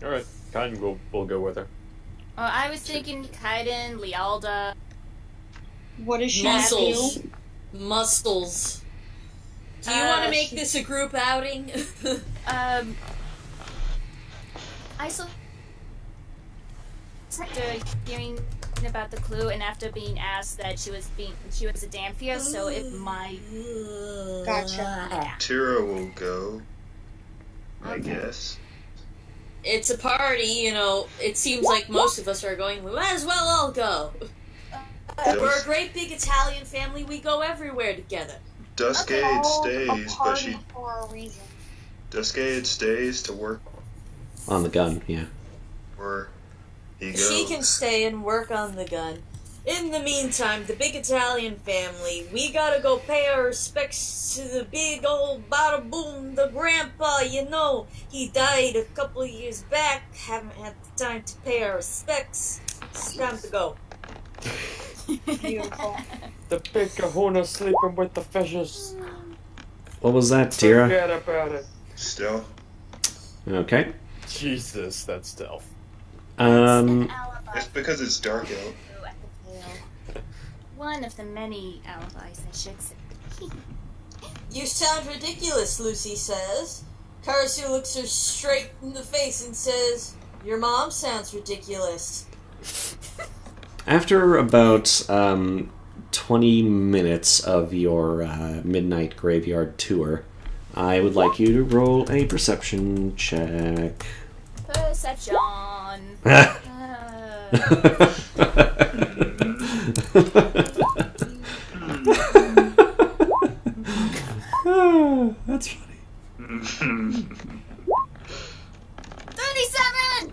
[SPEAKER 1] Alright, Kaiden will go with her.
[SPEAKER 2] I was thinking Kaiden, Lealda.
[SPEAKER 6] What does she
[SPEAKER 5] Muscles.
[SPEAKER 6] do?
[SPEAKER 5] Muscles. Do you want to make this a group outing?
[SPEAKER 2] I saw after hearing about the clue and after being asked that she was a Damphia, so it might.
[SPEAKER 6] Gotcha.
[SPEAKER 4] Tira will go, I guess.
[SPEAKER 5] It's a party, you know. It seems like most of us are going. We might as well all go. We're a great big Italian family. We go everywhere together.
[SPEAKER 4] Duskade stays, but
[SPEAKER 6] party for a reason.
[SPEAKER 4] Duskade stays to work
[SPEAKER 3] On the gun, yeah.
[SPEAKER 4] where he goes.
[SPEAKER 5] She can stay and work on the gun. In the meantime, the big Italian family, we gotta go pay our respects to the big old bada boom, the grandpa, you know. He died a couple of years back, haven't had the time to pay our respects. It's time to go.
[SPEAKER 6] Beautiful.
[SPEAKER 1] The big kahuna sleeping with the fishes.
[SPEAKER 3] What was that, Tira?
[SPEAKER 1] Forget about it.
[SPEAKER 4] Still.
[SPEAKER 3] Okay.
[SPEAKER 1] Jesus, that's stealth.
[SPEAKER 2] An alibi.
[SPEAKER 4] It's because it's dark out.
[SPEAKER 2] Ooh, I could fail. One of the many alibis, I should say.
[SPEAKER 5] You sound ridiculous, Lucy says. Karasu looks her straight in the face and says, your mom sounds ridiculous.
[SPEAKER 3] After about 20 minutes of your midnight graveyard tour, I would like you to roll a perception check.
[SPEAKER 2] Perception.
[SPEAKER 3] That's funny.
[SPEAKER 2] 37!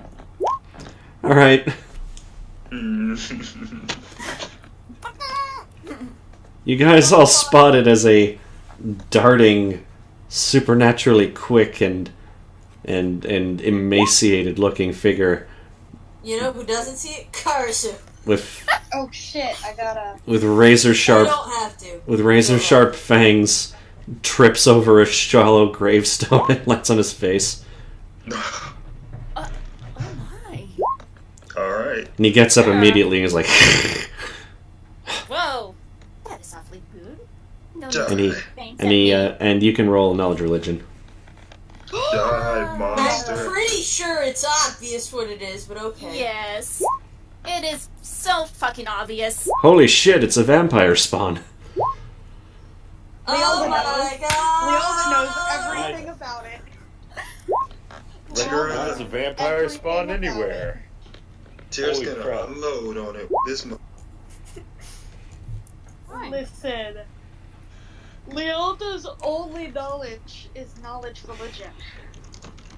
[SPEAKER 3] All right. You guys all spotted as a darting, supernaturally quick and emaciated-looking figure
[SPEAKER 5] You know who doesn't see it? Karasu.
[SPEAKER 3] with
[SPEAKER 6] Oh shit, I gotta.
[SPEAKER 3] with razor
[SPEAKER 5] You
[SPEAKER 3] sharp
[SPEAKER 5] don't have to.
[SPEAKER 3] with razor sharp fangs, trips over a shallow gravestone and lands on his face.
[SPEAKER 2] Oh my.
[SPEAKER 4] Alright.
[SPEAKER 3] And he gets up immediately and is like,
[SPEAKER 2] Whoa. That is awfully rude. No
[SPEAKER 4] Die.
[SPEAKER 3] and he
[SPEAKER 2] thanks
[SPEAKER 3] and
[SPEAKER 2] at
[SPEAKER 3] he
[SPEAKER 2] me.
[SPEAKER 3] and you can roll knowledge religion.
[SPEAKER 4] Die, monster.
[SPEAKER 5] I'm pretty sure it's obvious what it is, but okay.
[SPEAKER 2] Yes. It is so fucking obvious.
[SPEAKER 3] Holy shit! It's a vampire spawn.
[SPEAKER 5] Oh
[SPEAKER 6] Leoza
[SPEAKER 5] my
[SPEAKER 6] knows
[SPEAKER 5] god!
[SPEAKER 6] everything about it.
[SPEAKER 4] Tira,
[SPEAKER 1] There's a vampire spawn
[SPEAKER 6] Everything about
[SPEAKER 1] anywhere.
[SPEAKER 4] Tira's
[SPEAKER 1] Holy
[SPEAKER 4] gonna
[SPEAKER 1] crap.
[SPEAKER 4] unload on it this month.
[SPEAKER 6] Listen. Leota's only knowledge is knowledge religion.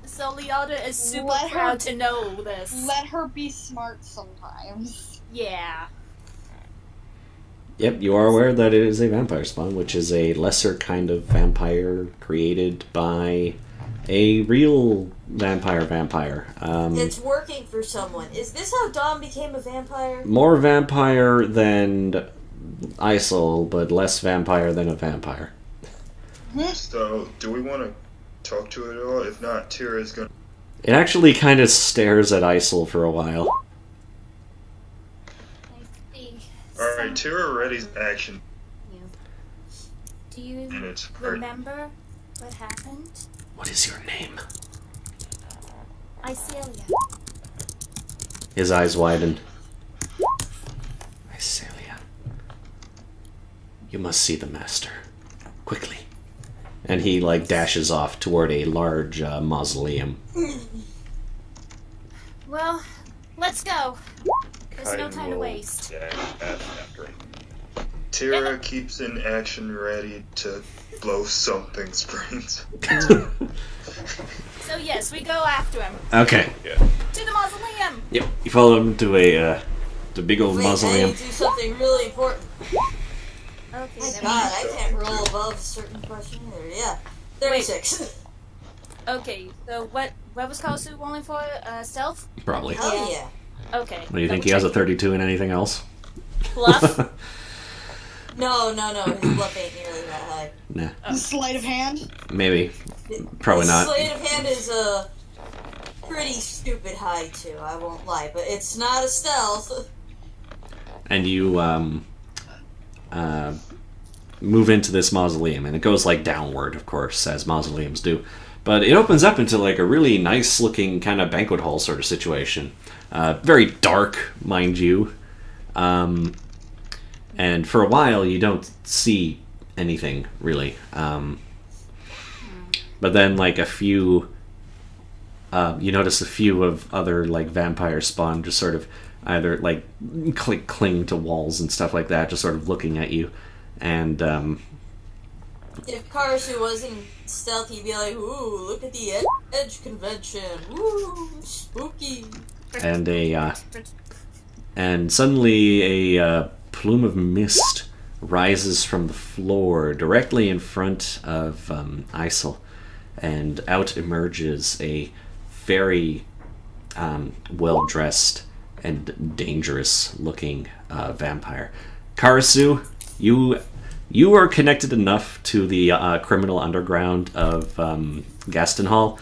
[SPEAKER 2] So Leota is super
[SPEAKER 6] Let her-
[SPEAKER 2] proud to know this.
[SPEAKER 6] Let her be smart sometimes.
[SPEAKER 2] Yeah.
[SPEAKER 3] Yep, you are aware that it is a vampire spawn, which is a lesser kind of vampire created by a real vampire.
[SPEAKER 5] It's working for someone. Is this how Dom became a vampire?
[SPEAKER 3] More vampire than Isol, but less vampire than a vampire.
[SPEAKER 4] So, do we want to talk to it at all? If not, Tira's gonna.
[SPEAKER 3] It actually kind of stares at Isol for a while.
[SPEAKER 2] I see.
[SPEAKER 4] Alright, Tira ready's action,
[SPEAKER 2] Do you
[SPEAKER 4] and it's hurt.
[SPEAKER 2] remember what happened?
[SPEAKER 3] What is your name?
[SPEAKER 2] Icelia.
[SPEAKER 3] His eyes widen. Icelia. You must see the master. Quickly. And he, like, dashes off toward a large mausoleum.
[SPEAKER 2] Well, let's go. There's no
[SPEAKER 1] Kaiden
[SPEAKER 2] time to
[SPEAKER 1] will
[SPEAKER 2] waste.
[SPEAKER 1] dash after him.
[SPEAKER 4] Tira keeps in action ready to blow something's brains.
[SPEAKER 2] So yes, we go after him.
[SPEAKER 3] Okay.
[SPEAKER 1] Yeah.
[SPEAKER 2] To the mausoleum!
[SPEAKER 3] Yep. You follow him to a the big old
[SPEAKER 5] Wait, I
[SPEAKER 3] mausoleum.
[SPEAKER 5] need to do something really important.
[SPEAKER 2] Okay,
[SPEAKER 5] My
[SPEAKER 2] then
[SPEAKER 5] god, I can't roll above a certain question either. Yeah. 36.
[SPEAKER 2] Okay, so what was Kosu rolling for? Stealth?
[SPEAKER 3] Probably.
[SPEAKER 5] Hell yeah.
[SPEAKER 2] Okay.
[SPEAKER 3] What do you think? He has a 32 in anything else?
[SPEAKER 2] Bluff?
[SPEAKER 5] No, his bluff ain't nearly that high.
[SPEAKER 3] Nah.
[SPEAKER 6] Sleight of hand.
[SPEAKER 3] Maybe. Probably
[SPEAKER 5] His
[SPEAKER 3] not.
[SPEAKER 5] Sleight of hand is a pretty stupid high too, I won't lie, but it's not a stealth.
[SPEAKER 3] And you move into this mausoleum, and it goes like downward, of course, as mausoleums do. But it opens up into like a really nice looking kind of banquet hall sort of situation. Very dark, mind you. And for a while you don't see anything really. But then like a few you notice a few of other like vampire spawn just sort of either like cling to walls and stuff like that, just sort of looking at you. And
[SPEAKER 5] If Karasu wasn't stealth, he'd be like, ooh, look at the edge convention. Ooh, spooky.
[SPEAKER 3] and and suddenly a plume of mist rises from the floor directly in front of Isel, and out emerges a very well-dressed and dangerous-looking vampire. Karasu, you are connected enough to the criminal underground of Gaston Hall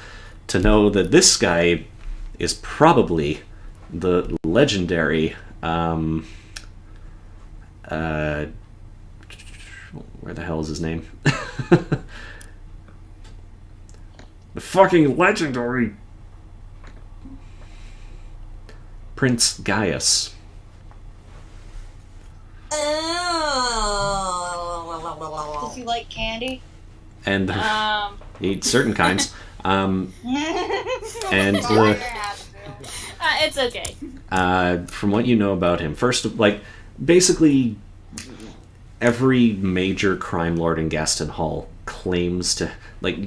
[SPEAKER 3] to know that this guy is probably the legendary where the hell is his name? The fucking legendary Prince Gaius.
[SPEAKER 6] Does he like candy?
[SPEAKER 3] And eat certain kinds. And
[SPEAKER 2] it's okay.
[SPEAKER 3] from what you know about him, first, like, basically every major crime lord in Gaston Hall claims to, like,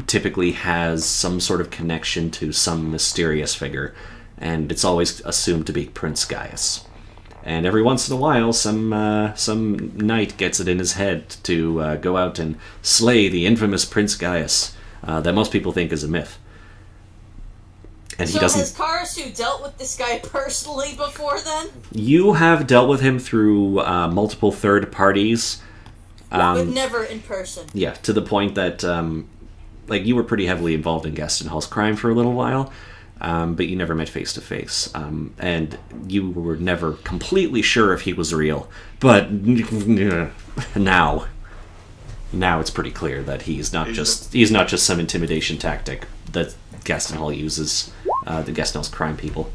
[SPEAKER 3] typically has some sort of connection to some mysterious figure, and it's always assumed to be Prince Gaius. And every once in a while, some knight gets it in his head to go out and slay the infamous Prince Gaius that most people think is a myth. And
[SPEAKER 5] So
[SPEAKER 3] he doesn't.
[SPEAKER 5] has Karasu dealt with this guy personally before then?
[SPEAKER 3] You have dealt with him through multiple third parties.
[SPEAKER 5] But never in person.
[SPEAKER 3] Yeah, to the point that, like, you were pretty heavily involved in Gaston Hall's crime for a little while, but you never met face to face, and you were never completely sure if he was real. But now it's pretty clear that he's not just some intimidation tactic that Gaston Hall uses, the Gaston Hall's crime people.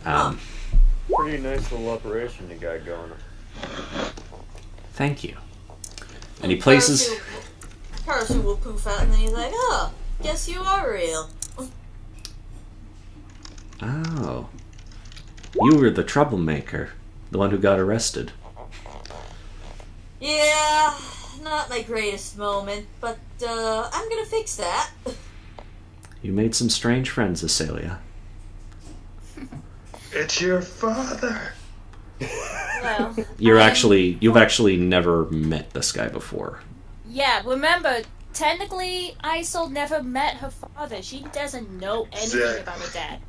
[SPEAKER 1] Pretty nice little operation you got going.
[SPEAKER 3] Thank you. And he places.
[SPEAKER 5] Karasu will poof out, and then he's like, "Oh, guess you are real."
[SPEAKER 3] Oh. You were the troublemaker. The one who got arrested.
[SPEAKER 5] Yeah, not my greatest moment, but I'm gonna fix that.
[SPEAKER 3] You made some strange friends, Acelia.
[SPEAKER 4] It's your father.
[SPEAKER 2] Well,
[SPEAKER 3] You've actually never met this guy before.
[SPEAKER 2] yeah, remember, technically, Isol never met her father. She doesn't know anything about her dad.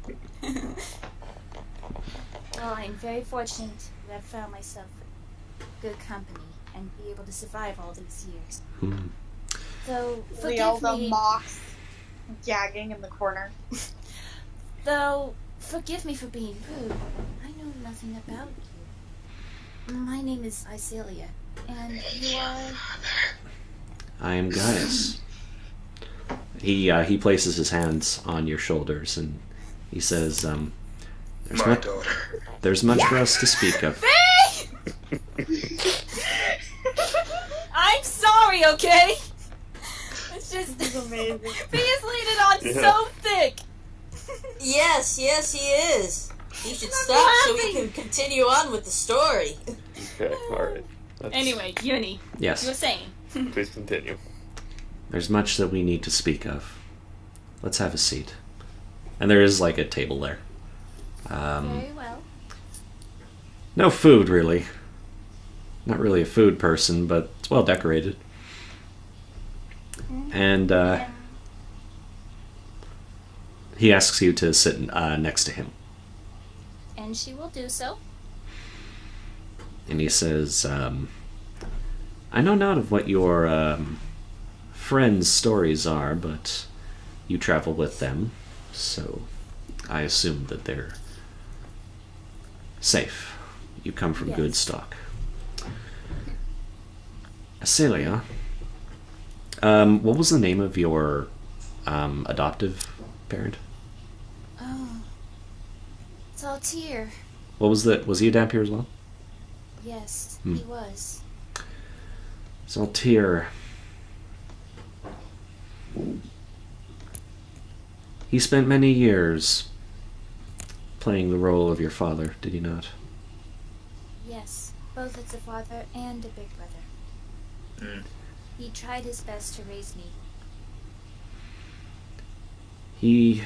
[SPEAKER 2] Well, I'm very fortunate that I found myself good company and be able to survive all these years.
[SPEAKER 3] Hmm.
[SPEAKER 2] So, forgive
[SPEAKER 6] Lealda
[SPEAKER 2] me.
[SPEAKER 6] mocks, gagging in the corner.
[SPEAKER 2] Though, forgive me for being rude. I know nothing about you. My name is Iselia, and you are...
[SPEAKER 3] I am Gaius. He places his hands on your shoulders and he says,
[SPEAKER 4] My daughter.
[SPEAKER 3] there's much for us to speak of.
[SPEAKER 2] I'm sorry, okay? It's just...
[SPEAKER 6] This is amazing.
[SPEAKER 2] He is leaning on so thick.
[SPEAKER 5] Yes, he is. He should stop so we can continue on with the story.
[SPEAKER 1] Okay, alright.
[SPEAKER 2] Anyway, Uni, you were
[SPEAKER 3] Yes.
[SPEAKER 2] saying.
[SPEAKER 1] Please continue.
[SPEAKER 3] There's much that we need to speak of. Let's have a seat. And there is, like, a table there.
[SPEAKER 2] Very well.
[SPEAKER 3] No food, really. Not really a food person, but it's well decorated. And he asks you to sit next to him.
[SPEAKER 2] And she will do so.
[SPEAKER 3] And he says, I know not of what your friends' stories are, but you travel with them, so I assume that they're safe. You come from good
[SPEAKER 2] Yes.
[SPEAKER 3] stock. Acelia, what was the name of your adoptive parent?
[SPEAKER 2] Oh. Saltier.
[SPEAKER 3] What was that? Was he a Dampier as well?
[SPEAKER 2] Yes,
[SPEAKER 3] Hmm.
[SPEAKER 2] he was.
[SPEAKER 3] Saltier. He spent many years playing the role of your father, did he not?
[SPEAKER 2] Yes, both as a father and a big brother. He tried his best to raise me.
[SPEAKER 3] He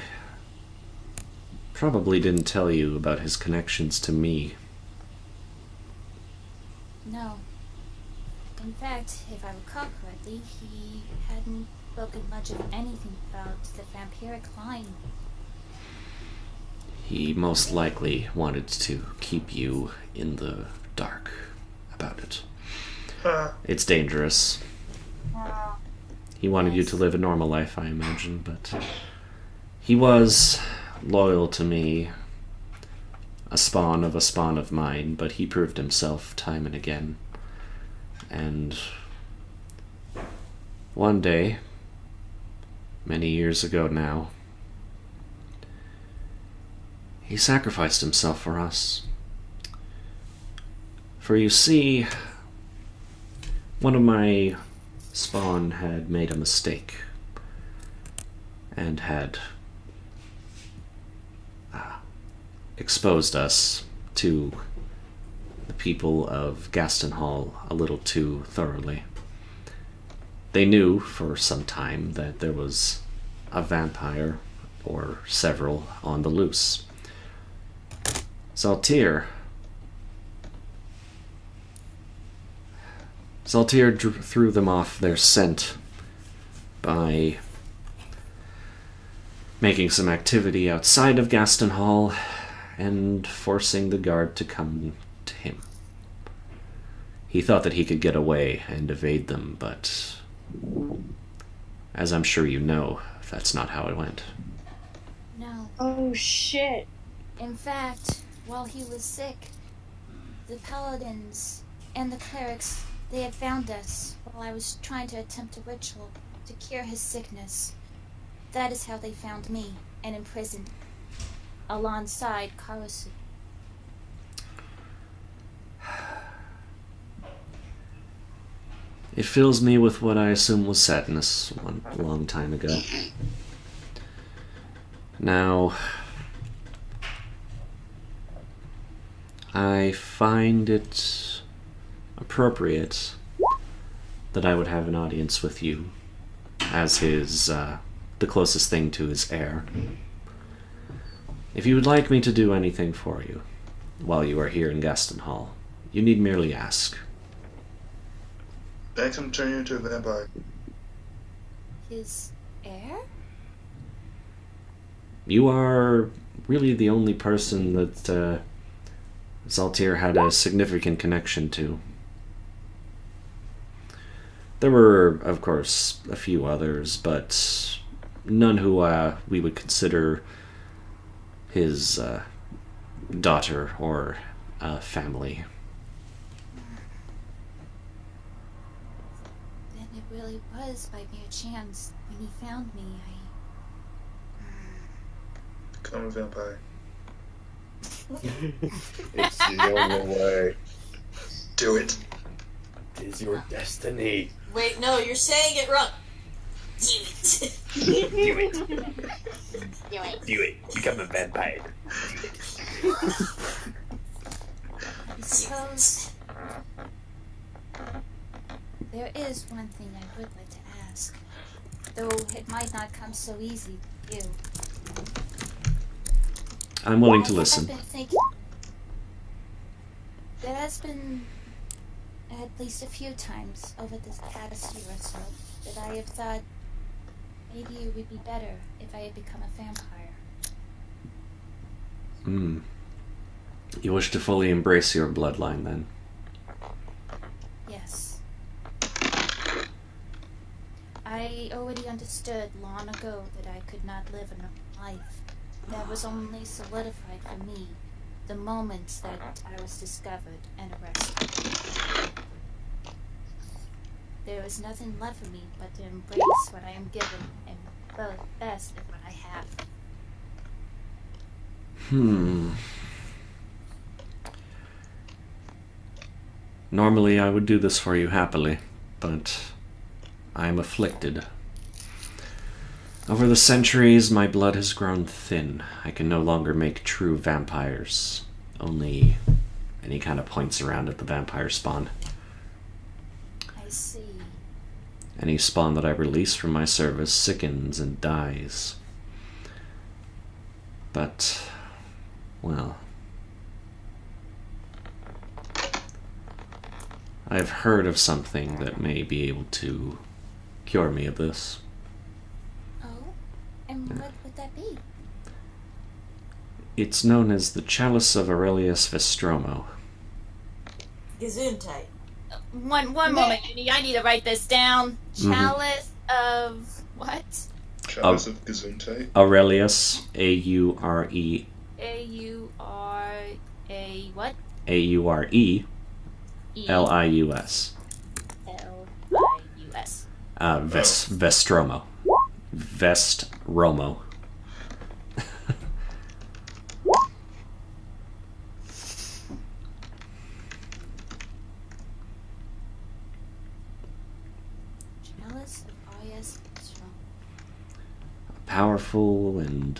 [SPEAKER 3] probably didn't tell you about his connections to me.
[SPEAKER 2] No. In fact, if I recall correctly, he hadn't spoken much of anything about the vampiric line.
[SPEAKER 3] He most likely wanted to keep you in the dark about it. It's dangerous. He wanted you to live a normal life, I imagine, but he was loyal to me, a spawn of mine, but he proved himself time and again. And one day, many years ago now, he sacrificed himself for us. For you see, one of my spawn had made a mistake and had exposed us to the people of Gaston Hall a little too thoroughly. They knew for some time that there was a vampire, or several, on the loose. Zaltir threw them off their scent by making some activity outside of Gaston Hall and forcing the guard to come to him. He thought that he could get away and evade them, but as I'm sure you know, that's not how it went.
[SPEAKER 2] No.
[SPEAKER 6] Oh shit.
[SPEAKER 2] In fact, while he was sick, the paladins and the clerics, they had found us while I was trying to attempt a ritual to cure his sickness. That is how they found me and imprisoned alongside Karasu.
[SPEAKER 3] It fills me with what I assume was sadness a long time ago. Now, I find it appropriate that I would have an audience with you as his, the closest thing to his heir. If you would like me to do anything for you while you are here in Gaston Hall, you need merely ask.
[SPEAKER 4] Make him turn you into a vampire.
[SPEAKER 2] His heir?
[SPEAKER 3] You are really the only person that Zaltir had a significant connection to. There were, of course, a few others, but none who we would consider his daughter or family.
[SPEAKER 2] Then it really was by mere chance when he found me.
[SPEAKER 4] Become a vampire.
[SPEAKER 1] It's the only way.
[SPEAKER 4] Do it.
[SPEAKER 1] It is your destiny.
[SPEAKER 5] Wait, no, you're saying it wrong. Do it.
[SPEAKER 1] Do it.
[SPEAKER 6] Do it.
[SPEAKER 1] Do it. Become a vampire.
[SPEAKER 2] I suppose there is one thing I would like to ask, though it might not come so easy to you.
[SPEAKER 3] I'm willing to
[SPEAKER 2] I've
[SPEAKER 3] listen.
[SPEAKER 2] been thinking there has been at least a few times over this past year or so that I have thought maybe it would be better if I had become a vampire.
[SPEAKER 3] You wish to fully embrace your bloodline, then?
[SPEAKER 2] Yes. I already understood long ago that I could not live a normal life. That was only solidified for me the moment that I was discovered and arrested. There is nothing left for me but to embrace what I am given and the best of what I have.
[SPEAKER 3] Normally I would do this for you happily, but I am afflicted. Over the centuries, my blood has grown thin. I can no longer make true vampires. Only any kind of points around at the vampire spawn.
[SPEAKER 2] I see.
[SPEAKER 3] Any spawn that I release from my service sickens and dies. But Well, I've heard of something that may be able to cure me of this.
[SPEAKER 2] Oh? And what would that be?
[SPEAKER 3] It's known as the Chalice of Aurelius Vestromo.
[SPEAKER 5] Gesundheit.
[SPEAKER 2] One moment, Ginny. I need to write this down. Chalice of what?
[SPEAKER 4] Chalice of Gesundheit.
[SPEAKER 3] Aurelius, A-U-R-E.
[SPEAKER 2] A-U-R-A what?
[SPEAKER 3] A-U-R-E. L-I-U-S.
[SPEAKER 2] L-I-U-S.
[SPEAKER 3] Vestromo. Vestromo.
[SPEAKER 2] Chalice of I.S.
[SPEAKER 3] Powerful and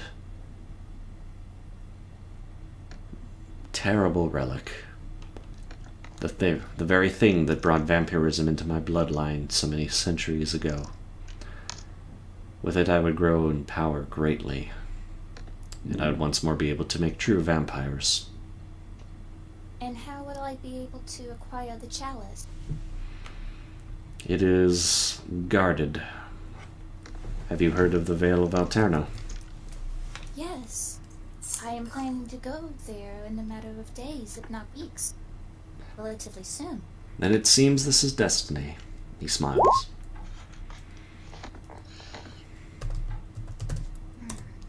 [SPEAKER 3] terrible relic. The very thing that brought vampirism into my bloodline so many centuries ago. With it I would grow in power greatly, and I would once more be able to make true vampires.
[SPEAKER 2] And how would I be able to acquire the chalice?
[SPEAKER 3] It is guarded. Have you heard of the Vale of Alterno?
[SPEAKER 2] Yes. I am planning to go there in a matter of days, if not weeks. Relatively soon.
[SPEAKER 3] Then it seems this is destiny. He smiles.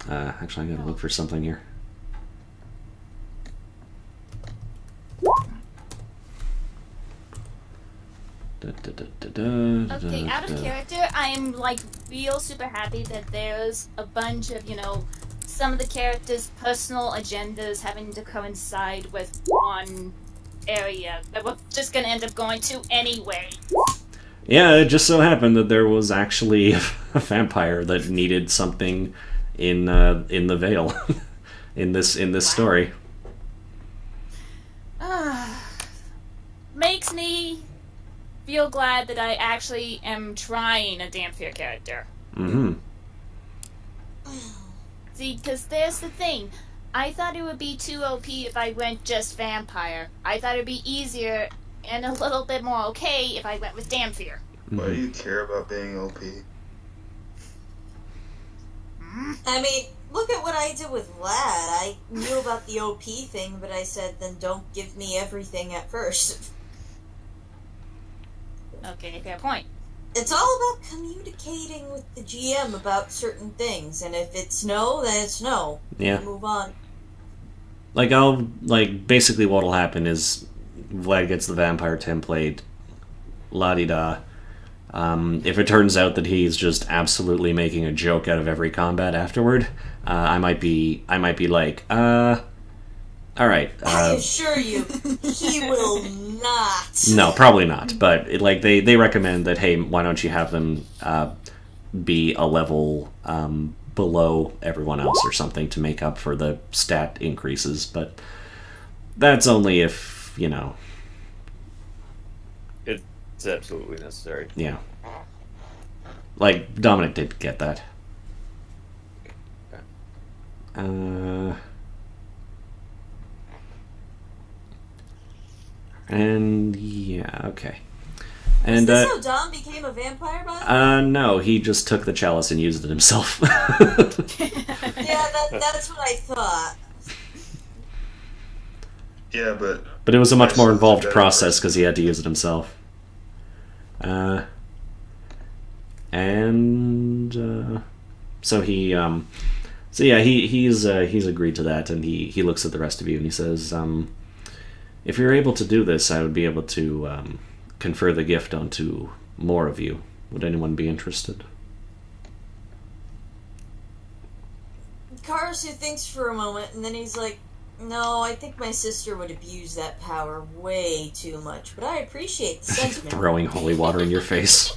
[SPEAKER 3] Actually, I gotta look for something here.
[SPEAKER 2] Okay, out of character, I am like real super happy that there's a bunch of, some of the characters' personal agendas having to coincide with one area that we're just gonna end up going to anyway.
[SPEAKER 3] Yeah, it just so happened that there was actually a vampire that needed something in the Vale in this story.
[SPEAKER 2] Makes me feel glad that I actually am trying a Dampier character.
[SPEAKER 3] Mm-hmm.
[SPEAKER 2] See, because there's the thing. I thought it would be too OP if I went just vampire. I thought it would be easier and a little bit more okay if I went with Dampier.
[SPEAKER 4] Why do you care about being OP?
[SPEAKER 5] I mean, look at what I did with Vlad. I knew about the OP thing, but I said, then don't give me everything at first.
[SPEAKER 2] Okay, fair point.
[SPEAKER 5] It's all about communicating with the GM about certain things, and if it's no, then it's no.
[SPEAKER 3] Yeah.
[SPEAKER 5] Move on.
[SPEAKER 3] Basically what'll happen is Vlad gets the vampire template, la-di-da. If it turns out that he's just absolutely making a joke out of every combat afterward, I might be like, alright.
[SPEAKER 5] I assure you, he will not.
[SPEAKER 3] No, probably not. But they recommend that, hey, why don't you have them be a level below everyone else or something to make up for the stat increases. But that's only if,
[SPEAKER 1] It's absolutely necessary.
[SPEAKER 3] Yeah. Like, Dominic did get that. And yeah, okay. And
[SPEAKER 5] Is this how Dom became a vampire, by the way?
[SPEAKER 3] No, he just took the chalice and used it himself.
[SPEAKER 5] Yeah, that's what I thought.
[SPEAKER 4] Yeah, but
[SPEAKER 3] it was a much more involved process because he had to use it himself. So he he's agreed to that, and he looks at the rest of you and he says, if you're able to do this, I would be able to confer the gift onto more of you. Would anyone be interested?
[SPEAKER 5] Karasu thinks for a moment, and then he's like, no, I think my sister would abuse that power way too much, but I appreciate the sentiment.
[SPEAKER 3] Throwing holy water in your face.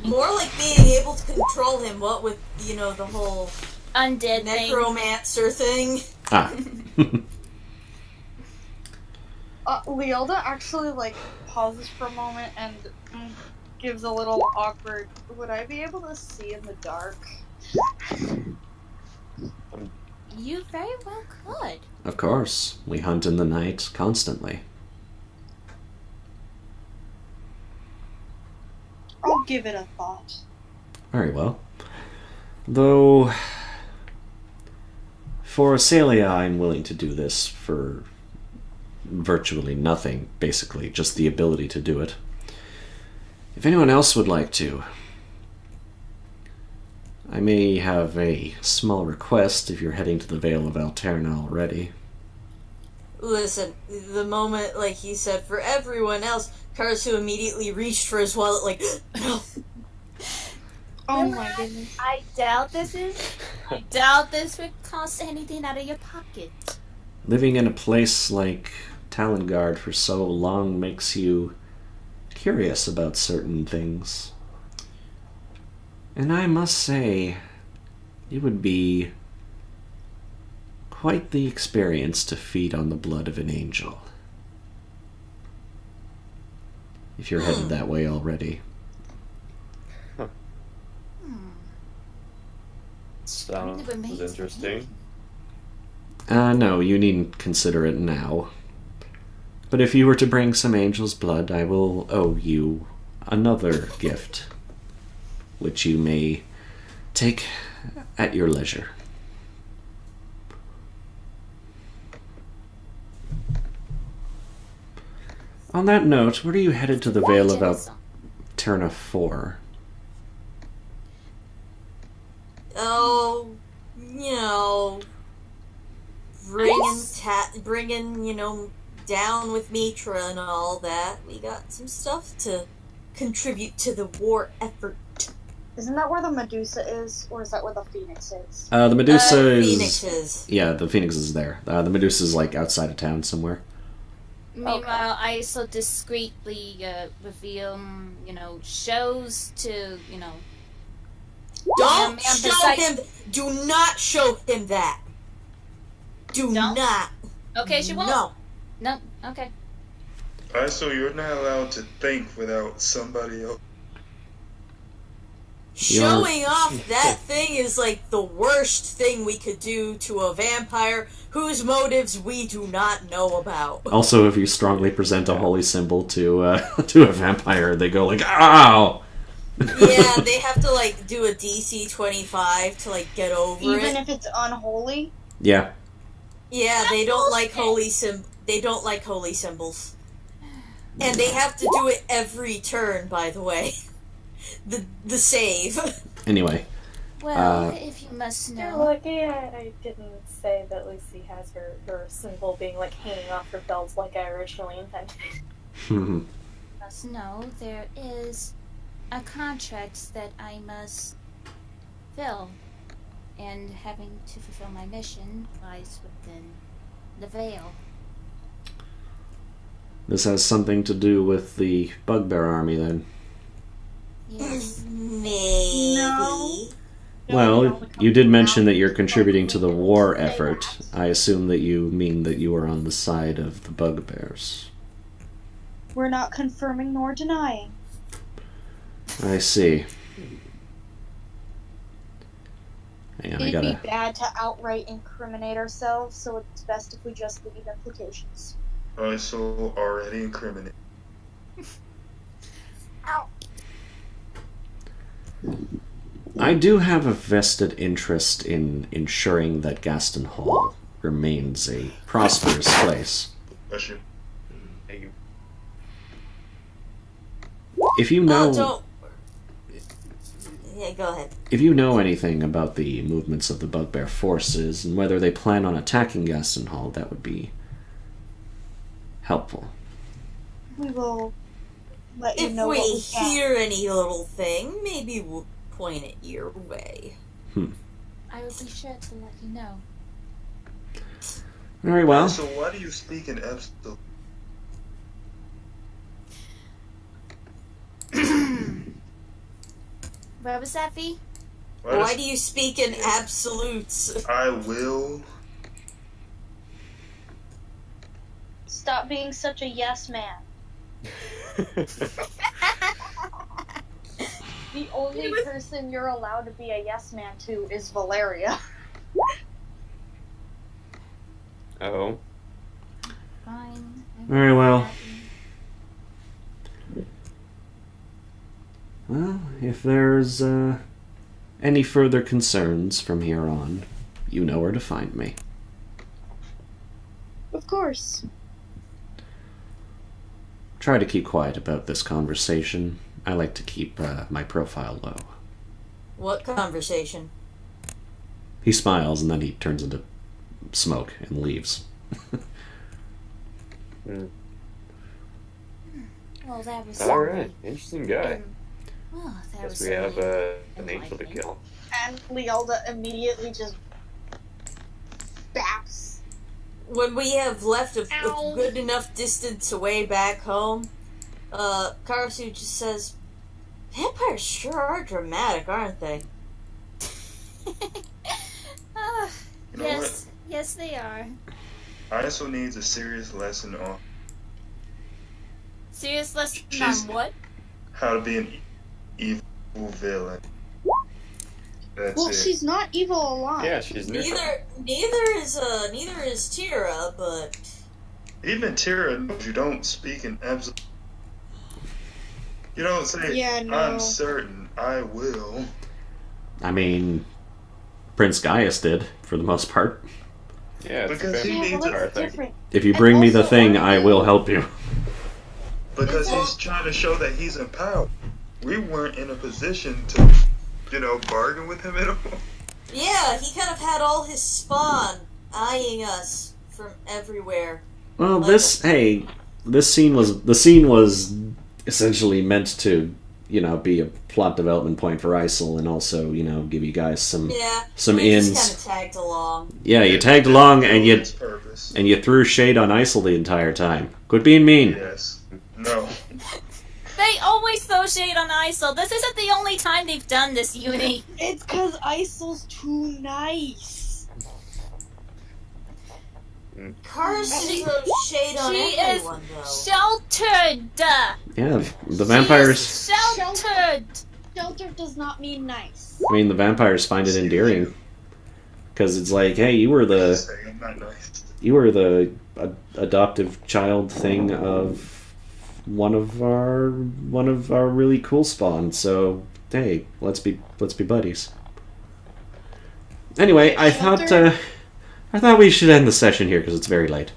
[SPEAKER 5] More like being able to control him, what with, the whole
[SPEAKER 2] undead
[SPEAKER 5] necromancer thing.
[SPEAKER 3] Ah.
[SPEAKER 6] Leelda actually, pauses for a moment and gives a little awkward, would I be able to see in the dark?
[SPEAKER 2] You very well could.
[SPEAKER 3] Of course, we hunt in the night constantly.
[SPEAKER 6] I'll give it a thought.
[SPEAKER 3] Very well. Though, for Celia, I'm willing to do this for virtually nothing, basically, just the ability to do it. If anyone else would like to, I may have a small request if you're heading to the Vale of Alterna already.
[SPEAKER 5] Listen, the moment, like he said, for everyone else, Karasu immediately reached for his wallet, like, no.
[SPEAKER 6] Oh my goodness.
[SPEAKER 2] I doubt this would cost anything out of your pocket.
[SPEAKER 3] Living in a place like Talongard for so long makes you curious about certain things. And I must say, it would be quite the experience to feed on the blood of an angel. If you're headed that way already.
[SPEAKER 1] Sounds interesting.
[SPEAKER 3] No, you needn't consider it now. But if you were to bring some angel's blood, I will owe you another gift, which you may take at your leisure. On that note, where are you headed to the Vale of Alterna for?
[SPEAKER 5] Oh, you know, bringing, down with Mitra and all that. We got some stuff to contribute to the war effort.
[SPEAKER 6] Isn't that where the Medusa is, or is that where the Phoenix is?
[SPEAKER 3] The Medusa is...
[SPEAKER 5] Phoenix is.
[SPEAKER 3] Yeah, the Phoenix is there. The Medusa is, like, outside of town somewhere.
[SPEAKER 2] Meanwhile, I so discreetly reveal, shows to,
[SPEAKER 5] Don't show him. Do not show him that. Do
[SPEAKER 2] Don't?
[SPEAKER 5] not.
[SPEAKER 2] Okay, she won't. No. Okay.
[SPEAKER 4] Alright, so you're not allowed to think without somebody else.
[SPEAKER 5] Showing off that thing is like the worst thing we could do to a vampire whose motives we do not know about.
[SPEAKER 3] Also, if you strongly present a holy symbol to a vampire, they go like, ow!
[SPEAKER 5] Yeah, they have to like do a DC 25 to like get over it.
[SPEAKER 6] Even if it's unholy?
[SPEAKER 3] Yeah.
[SPEAKER 5] Yeah, they don't like holy symbols. And they have to do it every turn, by the way. The save.
[SPEAKER 3] Anyway.
[SPEAKER 2] Well, if you must
[SPEAKER 7] You're
[SPEAKER 2] know.
[SPEAKER 7] lucky I didn't say that Lucy has her symbol being like hanging off her belt like I originally intended.
[SPEAKER 2] Must know there is a contract that I must fill, and having to fulfill my mission lies within the veil.
[SPEAKER 3] This has something to do with the Bugbear army, then.
[SPEAKER 2] Yes.
[SPEAKER 5] Maybe.
[SPEAKER 6] No.
[SPEAKER 3] Well, you did mention that you're contributing to the war effort. I assume that you mean that you are on the side of the Bugbears.
[SPEAKER 6] We're not confirming nor denying.
[SPEAKER 3] I see. Hang on, I
[SPEAKER 6] It'd
[SPEAKER 3] gotta...
[SPEAKER 6] be bad to outright incriminate ourselves, so it's best if we just leave implications.
[SPEAKER 4] Alright, so already incriminated.
[SPEAKER 2] Ow.
[SPEAKER 3] I do have a vested interest in ensuring that Gaston Hall remains a prosperous place.
[SPEAKER 4] Bless you.
[SPEAKER 3] If you know...
[SPEAKER 5] don't. Yeah, go ahead.
[SPEAKER 3] If you know anything about the movements of the Bugbear forces and whether they plan on attacking Gaston Hall, that would be helpful.
[SPEAKER 6] We will let you
[SPEAKER 5] If
[SPEAKER 6] know
[SPEAKER 5] we
[SPEAKER 6] what we can.
[SPEAKER 5] hear any little thing, maybe we'll point it your way.
[SPEAKER 2] I will be sure to let you know.
[SPEAKER 3] Very well.
[SPEAKER 4] So why do you speak in absolute?
[SPEAKER 2] Where was that, V?
[SPEAKER 5] Why do you speak in absolutes?
[SPEAKER 4] I will.
[SPEAKER 6] Stop being such a yes man. The only person you're allowed to be a yes man to is Valeria.
[SPEAKER 1] Oh.
[SPEAKER 2] Fine.
[SPEAKER 3] Very well. Well, if there's any further concerns from here on, you know where to find me.
[SPEAKER 6] Of course.
[SPEAKER 3] Try to keep quiet about this conversation. I like to keep my profile low.
[SPEAKER 5] What conversation?
[SPEAKER 3] He smiles and then he turns into smoke and leaves.
[SPEAKER 2] Well, that was
[SPEAKER 1] Alright, interesting guy.
[SPEAKER 2] Oh, that
[SPEAKER 1] Guess
[SPEAKER 2] was
[SPEAKER 1] we have
[SPEAKER 2] certainly
[SPEAKER 1] an angel to
[SPEAKER 2] enlightening.
[SPEAKER 1] kill.
[SPEAKER 6] And Lealda immediately just baps.
[SPEAKER 5] When we have left a
[SPEAKER 2] Ow.
[SPEAKER 5] good enough distance away back home, Karasu just says, "Vampires sure are dramatic, aren't they?"
[SPEAKER 2] Ah,
[SPEAKER 4] You know
[SPEAKER 2] yes, yes, they are.
[SPEAKER 4] ISO needs a serious lesson on
[SPEAKER 2] Serious lesson
[SPEAKER 4] She's-
[SPEAKER 2] on what?
[SPEAKER 4] how to be an evil villain. That's
[SPEAKER 6] Well,
[SPEAKER 4] it.
[SPEAKER 6] she's not evil alive.
[SPEAKER 1] Yeah, she's neutral.
[SPEAKER 5] Neither is Tira, but
[SPEAKER 4] Even Tira knows you don't speak in absolute. You don't say,
[SPEAKER 6] Yeah, no.
[SPEAKER 4] I'm certain I will.
[SPEAKER 3] I mean, Prince Gaius did, for the most part.
[SPEAKER 1] Yeah, it's
[SPEAKER 4] Because
[SPEAKER 1] a
[SPEAKER 4] he
[SPEAKER 6] Yeah,
[SPEAKER 4] needs
[SPEAKER 6] well,
[SPEAKER 4] a
[SPEAKER 6] that's
[SPEAKER 1] thing.
[SPEAKER 6] different.
[SPEAKER 3] If you
[SPEAKER 6] And
[SPEAKER 3] bring me the
[SPEAKER 6] also,
[SPEAKER 3] thing,
[SPEAKER 6] aren't
[SPEAKER 3] I
[SPEAKER 6] they-
[SPEAKER 3] will help you.
[SPEAKER 4] Because
[SPEAKER 6] Well-
[SPEAKER 4] he's trying to show that he's in power. We weren't in a position to, bargain with him at all.
[SPEAKER 5] yeah, he kind of had all his spawn eyeing us from everywhere.
[SPEAKER 3] Well,
[SPEAKER 5] Like
[SPEAKER 3] the scene was essentially meant to, be a plot development point for ISIL and also, give you guys some
[SPEAKER 5] Yeah, we
[SPEAKER 3] ins.
[SPEAKER 5] just kind of tagged along.
[SPEAKER 3] Yeah, you tagged along and
[SPEAKER 4] His purpose.
[SPEAKER 3] you threw shade on ISIL the entire time. Quit being mean.
[SPEAKER 4] Yes. No.
[SPEAKER 2] They always throw shade on ISIL. This isn't the only time they've done this, Uni.
[SPEAKER 6] It's because ISIL's too nice.
[SPEAKER 5] Karasu throws shade on
[SPEAKER 2] She is
[SPEAKER 5] everyone, though.
[SPEAKER 2] sheltered.
[SPEAKER 3] Yeah, the vampires.
[SPEAKER 2] She is sheltered.
[SPEAKER 6] Shelter does not mean nice.
[SPEAKER 3] I mean, the vampires find it endearing because it's like, hey, you were the
[SPEAKER 4] Say, I'm not nice.
[SPEAKER 3] adoptive child thing of one of our really cool spawn. So hey, let's be buddies. Anyway, I thought we should end the session here because it's very late.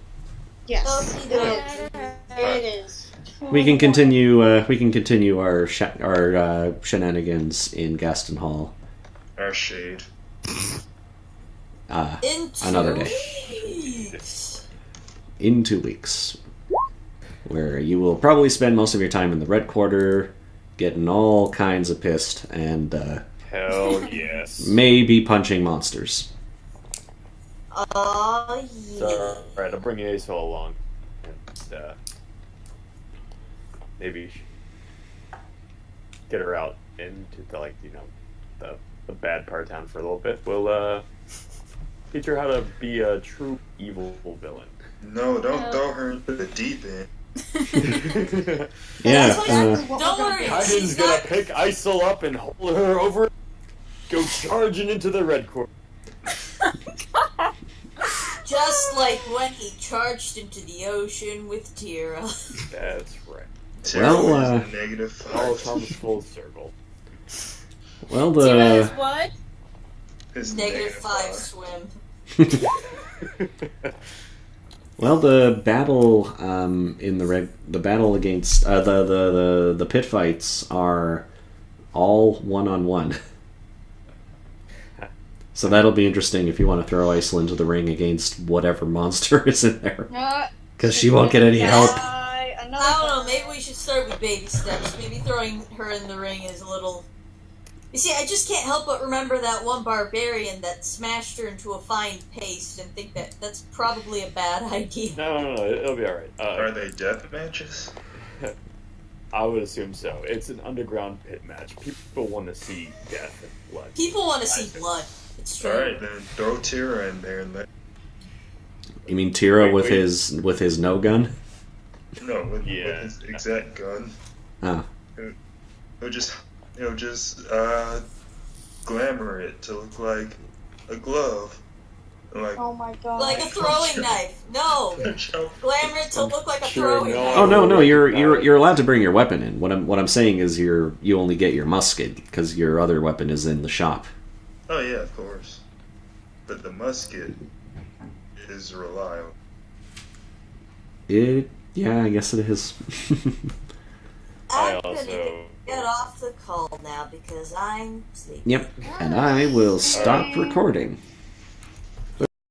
[SPEAKER 6] Yes,
[SPEAKER 5] Okie
[SPEAKER 6] it
[SPEAKER 5] dokie.
[SPEAKER 6] is. It is.
[SPEAKER 3] We can continue. We can continue our shenanigans in Gaston Hall
[SPEAKER 4] Our shade.
[SPEAKER 5] In
[SPEAKER 3] Another
[SPEAKER 5] 2
[SPEAKER 3] day.
[SPEAKER 5] weeks.
[SPEAKER 3] in 2 weeks, where you will probably spend most of your time in the Red Quarter, getting all kinds of pissed, and
[SPEAKER 1] Hell yes.
[SPEAKER 3] maybe punching monsters.
[SPEAKER 5] Oh, yeah.
[SPEAKER 1] So, alright, I'll bring Aso along. And, maybe get her out into the bad part of town for a little bit. We'll teach her how to be a true evil villain.
[SPEAKER 4] No, don't throw her into the deep end.
[SPEAKER 3] Yeah.
[SPEAKER 5] That's what-
[SPEAKER 6] What
[SPEAKER 5] Don't
[SPEAKER 6] we're gonna
[SPEAKER 5] worry.
[SPEAKER 6] do.
[SPEAKER 1] Kaiden's
[SPEAKER 5] She's
[SPEAKER 1] gonna
[SPEAKER 5] not-
[SPEAKER 1] pick Isol up and hold her over. Go charging into the red court.
[SPEAKER 5] Just like when he charged into the ocean with Tira.
[SPEAKER 1] That's right.
[SPEAKER 3] Well,
[SPEAKER 4] Terror is a negative
[SPEAKER 1] All
[SPEAKER 4] 5.
[SPEAKER 1] comes full circle.
[SPEAKER 3] Well,
[SPEAKER 2] Tira is
[SPEAKER 3] the
[SPEAKER 2] what?
[SPEAKER 4] It's
[SPEAKER 5] -5 swim.
[SPEAKER 3] the battle in the battle against the pit fights are all 1-on-1. So that'll be interesting if you want to throw Isla into the ring against whatever monster is in there, because she won't get any help.
[SPEAKER 5] I don't know, maybe we should start with baby steps. Maybe throwing her in the ring is a little... You see, I just can't help but remember that one barbarian that smashed her into a fine paste and think that that's probably a bad idea.
[SPEAKER 1] No, it'll be alright.
[SPEAKER 4] Are they death matches?
[SPEAKER 1] I would assume so. It's an underground pit match. People want to see death and blood.
[SPEAKER 5] People want to see blood. It's true.
[SPEAKER 4] Alright, then throw Tira in there and let.
[SPEAKER 3] You mean Tira
[SPEAKER 1] Wait,
[SPEAKER 3] with
[SPEAKER 1] wait.
[SPEAKER 3] his no gun?
[SPEAKER 4] No, with
[SPEAKER 1] Yeah.
[SPEAKER 4] his exact gun.
[SPEAKER 3] Oh.
[SPEAKER 4] He'll just glamour it to look like a glove. Like,
[SPEAKER 6] Oh my god.
[SPEAKER 5] Like a throwing knife. No. Glamour it to look like a
[SPEAKER 1] Sure,
[SPEAKER 5] throwing
[SPEAKER 1] no.
[SPEAKER 5] knife.
[SPEAKER 3] Oh no, you're allowed to bring your weapon in. What I'm saying is you only get your musket because your other weapon is in the shop.
[SPEAKER 4] oh yeah, of course. But the musket is reliable.
[SPEAKER 3] Yeah, I guess it is.
[SPEAKER 1] I
[SPEAKER 5] I'm gonna
[SPEAKER 1] also-
[SPEAKER 5] get off the call now because I'm sleepy.
[SPEAKER 3] Yep, and I will stop recording.